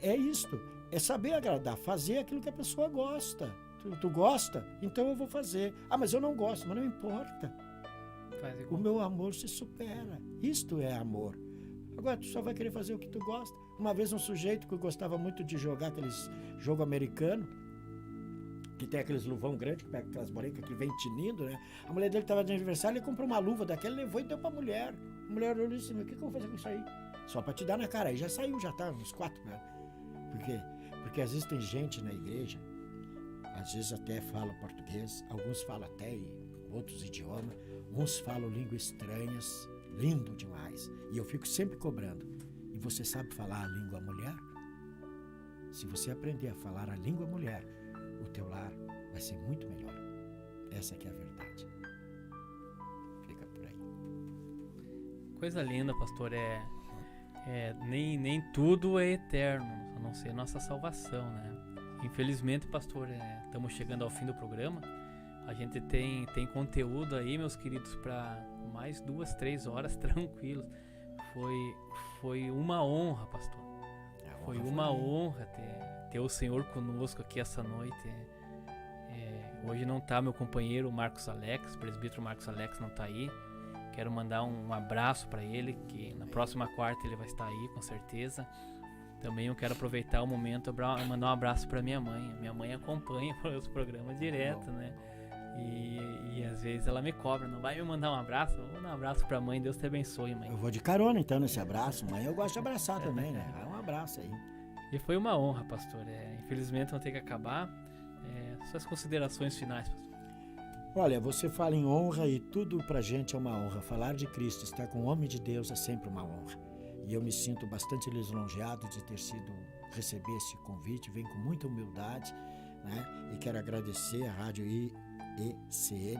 [SPEAKER 5] é isto. É saber agradar, fazer aquilo que a pessoa gosta. Tu gosta? Então eu vou fazer. Ah, mas eu não gosto, mas não importa. O meu amor se supera. Isto é amor. Agora, tu só vai querer fazer o que tu gosta. Uma vez um sujeito que eu gostava muito de jogar aqueles jogo americano, que tem aqueles luvão grande, que pega aquelas bolecas que vem tinindo, né? A mulher dele estava de aniversário, ele comprou uma luva daquela, levou e deu pra mulher. A mulher olhou e disse, o que eu vou fazer com isso aí? Só pra te dar na cara. Aí já saiu, já tá uns 4, né? Por quê? Porque às vezes tem gente na igreja, às vezes até fala português, alguns falam até em outros idiomas, uns falam línguas estranhas, lindo demais. E eu fico sempre cobrando. E você sabe falar a língua mulher? Se você aprender a falar a língua mulher, o teu lar vai ser muito melhor. Essa que é a verdade. Fica por aí.
[SPEAKER 3] Coisa linda, pastor. Nem tudo é eterno, a não ser nossa salvação, né? Infelizmente, pastor, estamos chegando ao fim do programa. A gente tem conteúdo aí, meus queridos, para mais 2, 3 horas tranquilos. Foi uma honra, pastor. Foi uma honra ter o Senhor conosco aqui essa noite. Hoje não está meu companheiro Marcos Alex, o presbítero Marcos Alex não está aí. Quero mandar um abraço para ele, que na próxima quarta ele vai estar aí, com certeza. Também eu quero aproveitar o momento para mandar um abraço para minha mãe. Minha mãe acompanha os programas direto, né? E às vezes ela me cobra, não vai me mandar um abraço? Vou mandar um abraço para a mãe, Deus te abençoe, mãe.
[SPEAKER 5] Eu vou de carona então nesse abraço, mãe. Eu gosto de abraçar também, né? Vai um abraço aí.
[SPEAKER 3] E foi uma honra, pastor. Infelizmente vão ter que acabar. Suas considerações finais, pastor.
[SPEAKER 5] Olha, você fala em honra e tudo pra gente é uma honra. Falar de Cristo, estar com o homem de Deus é sempre uma honra. E eu me sinto bastante lisonjeado de ter receber esse convite, vem com muita humildade, né? E quero agradecer a Rádio IECN,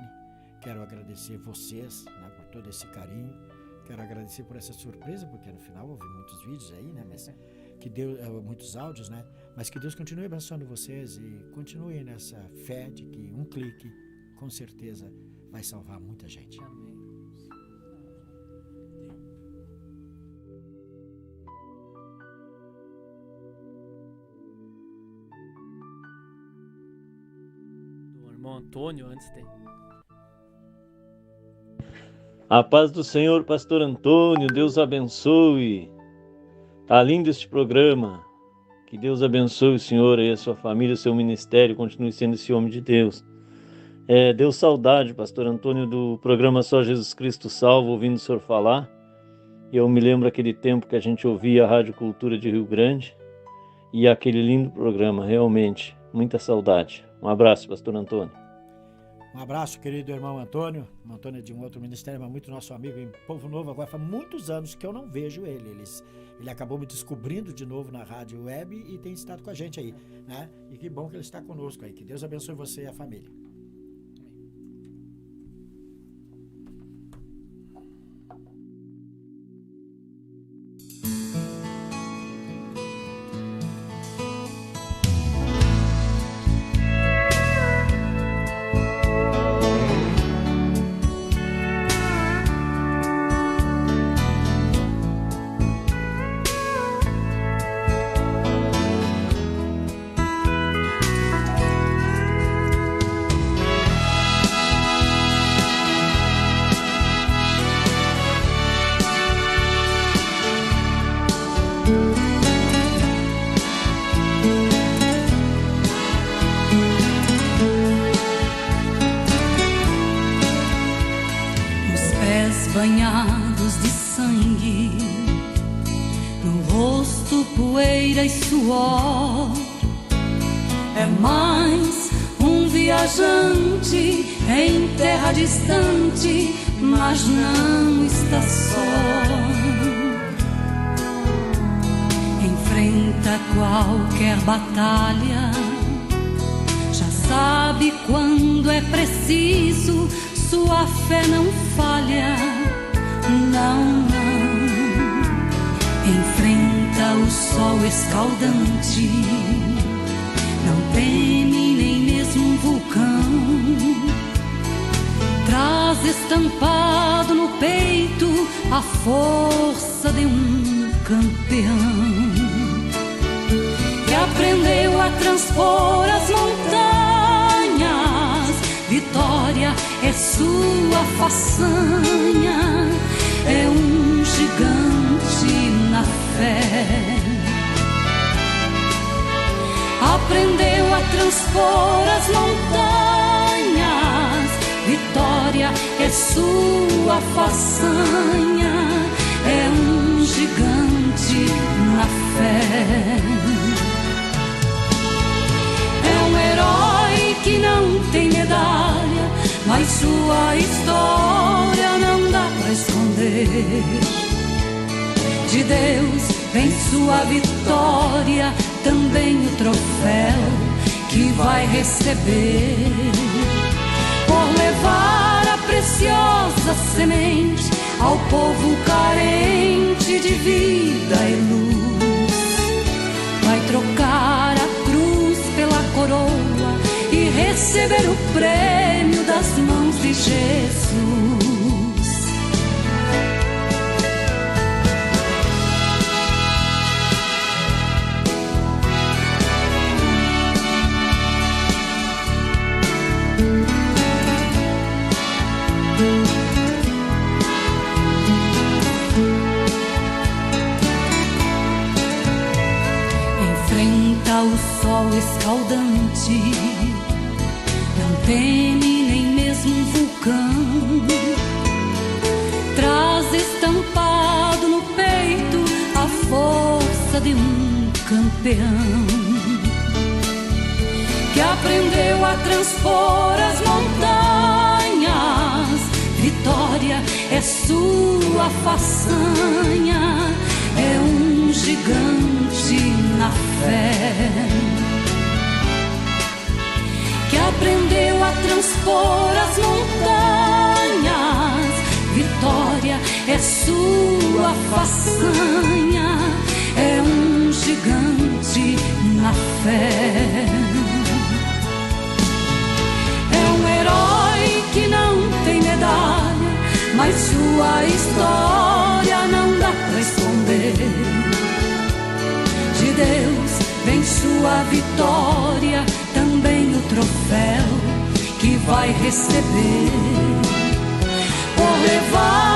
[SPEAKER 5] quero agradecer vocês, né, por todo esse carinho, quero agradecer por essa surpresa, porque no final houve muitos vídeos aí, né? Mas que Deus, muitos áudios, né? Mas que Deus continue abençoando vocês e continue nessa fé de que um clique, com certeza, vai salvar muita gente.
[SPEAKER 3] Amém. Do irmão Antônio, antes tem.
[SPEAKER 14] A paz do Senhor, pastor Antônio, Deus abençoe. Tá lindo este programa. Que Deus abençoe o senhor e a sua família, o seu ministério, continue sendo esse homem de Deus. Deu saudade, pastor Antônio, do programa Só Jesus Cristo Salva, ouvindo o senhor falar. E eu me lembro aquele tempo que a gente ouvia a Rádio Cultura de Rio Grande e aquele lindo programa, realmente, muita saudade. Um abraço, pastor Antônio.
[SPEAKER 5] Um abraço, querido irmão Antônio. O Antônio é de um outro ministério, mas muito nosso amigo em Povo Novo. Agora faz muitos anos que eu não vejo ele. Ele acabou me descobrindo de novo na rádio web e tem estado com a gente aí, né? E que bom que ele está conosco aí. Que Deus abençoe você e a família.
[SPEAKER 1] Banhados de sangue, no rosto poeira e suor. É mais um viajante em terra distante, mas não está só. Enfrenta qualquer batalha, já sabe quando é preciso, sua fé não falha. Não, não. Enfrenta o sol escaldante, não teme nem mesmo um vulcão. Traz estampado no peito a força de um campeão que aprendeu a transpor as montanhas. Vitória é sua façanha, é um gigante na fé. Aprendeu a transpor as montanhas. Vitória é sua façanha, é um gigante na fé. É um herói que não tem medalha, mas sua história não dá pra esconder. De Deus vem sua vitória, também o troféu que vai receber. Por levar a preciosa semente ao povo carente de vida e luz. Vai trocar a cruz pela coroa e receber o prêmio das mãos de Jesus. Enfrenta o sol escaldante, não teme nem mesmo um vulcão. Traz estampado no peito a força de um campeão que aprendeu a transpor as montanhas. Vitória é sua façanha, é um gigante na fé. que aprendeu a transpor as montanhas. Vitória é sua façanha, é um gigante na fé. É um herói que não tem medalha, mas sua história não dá pra esconder. De Deus vem sua vitória, também o troféu que vai receber por levar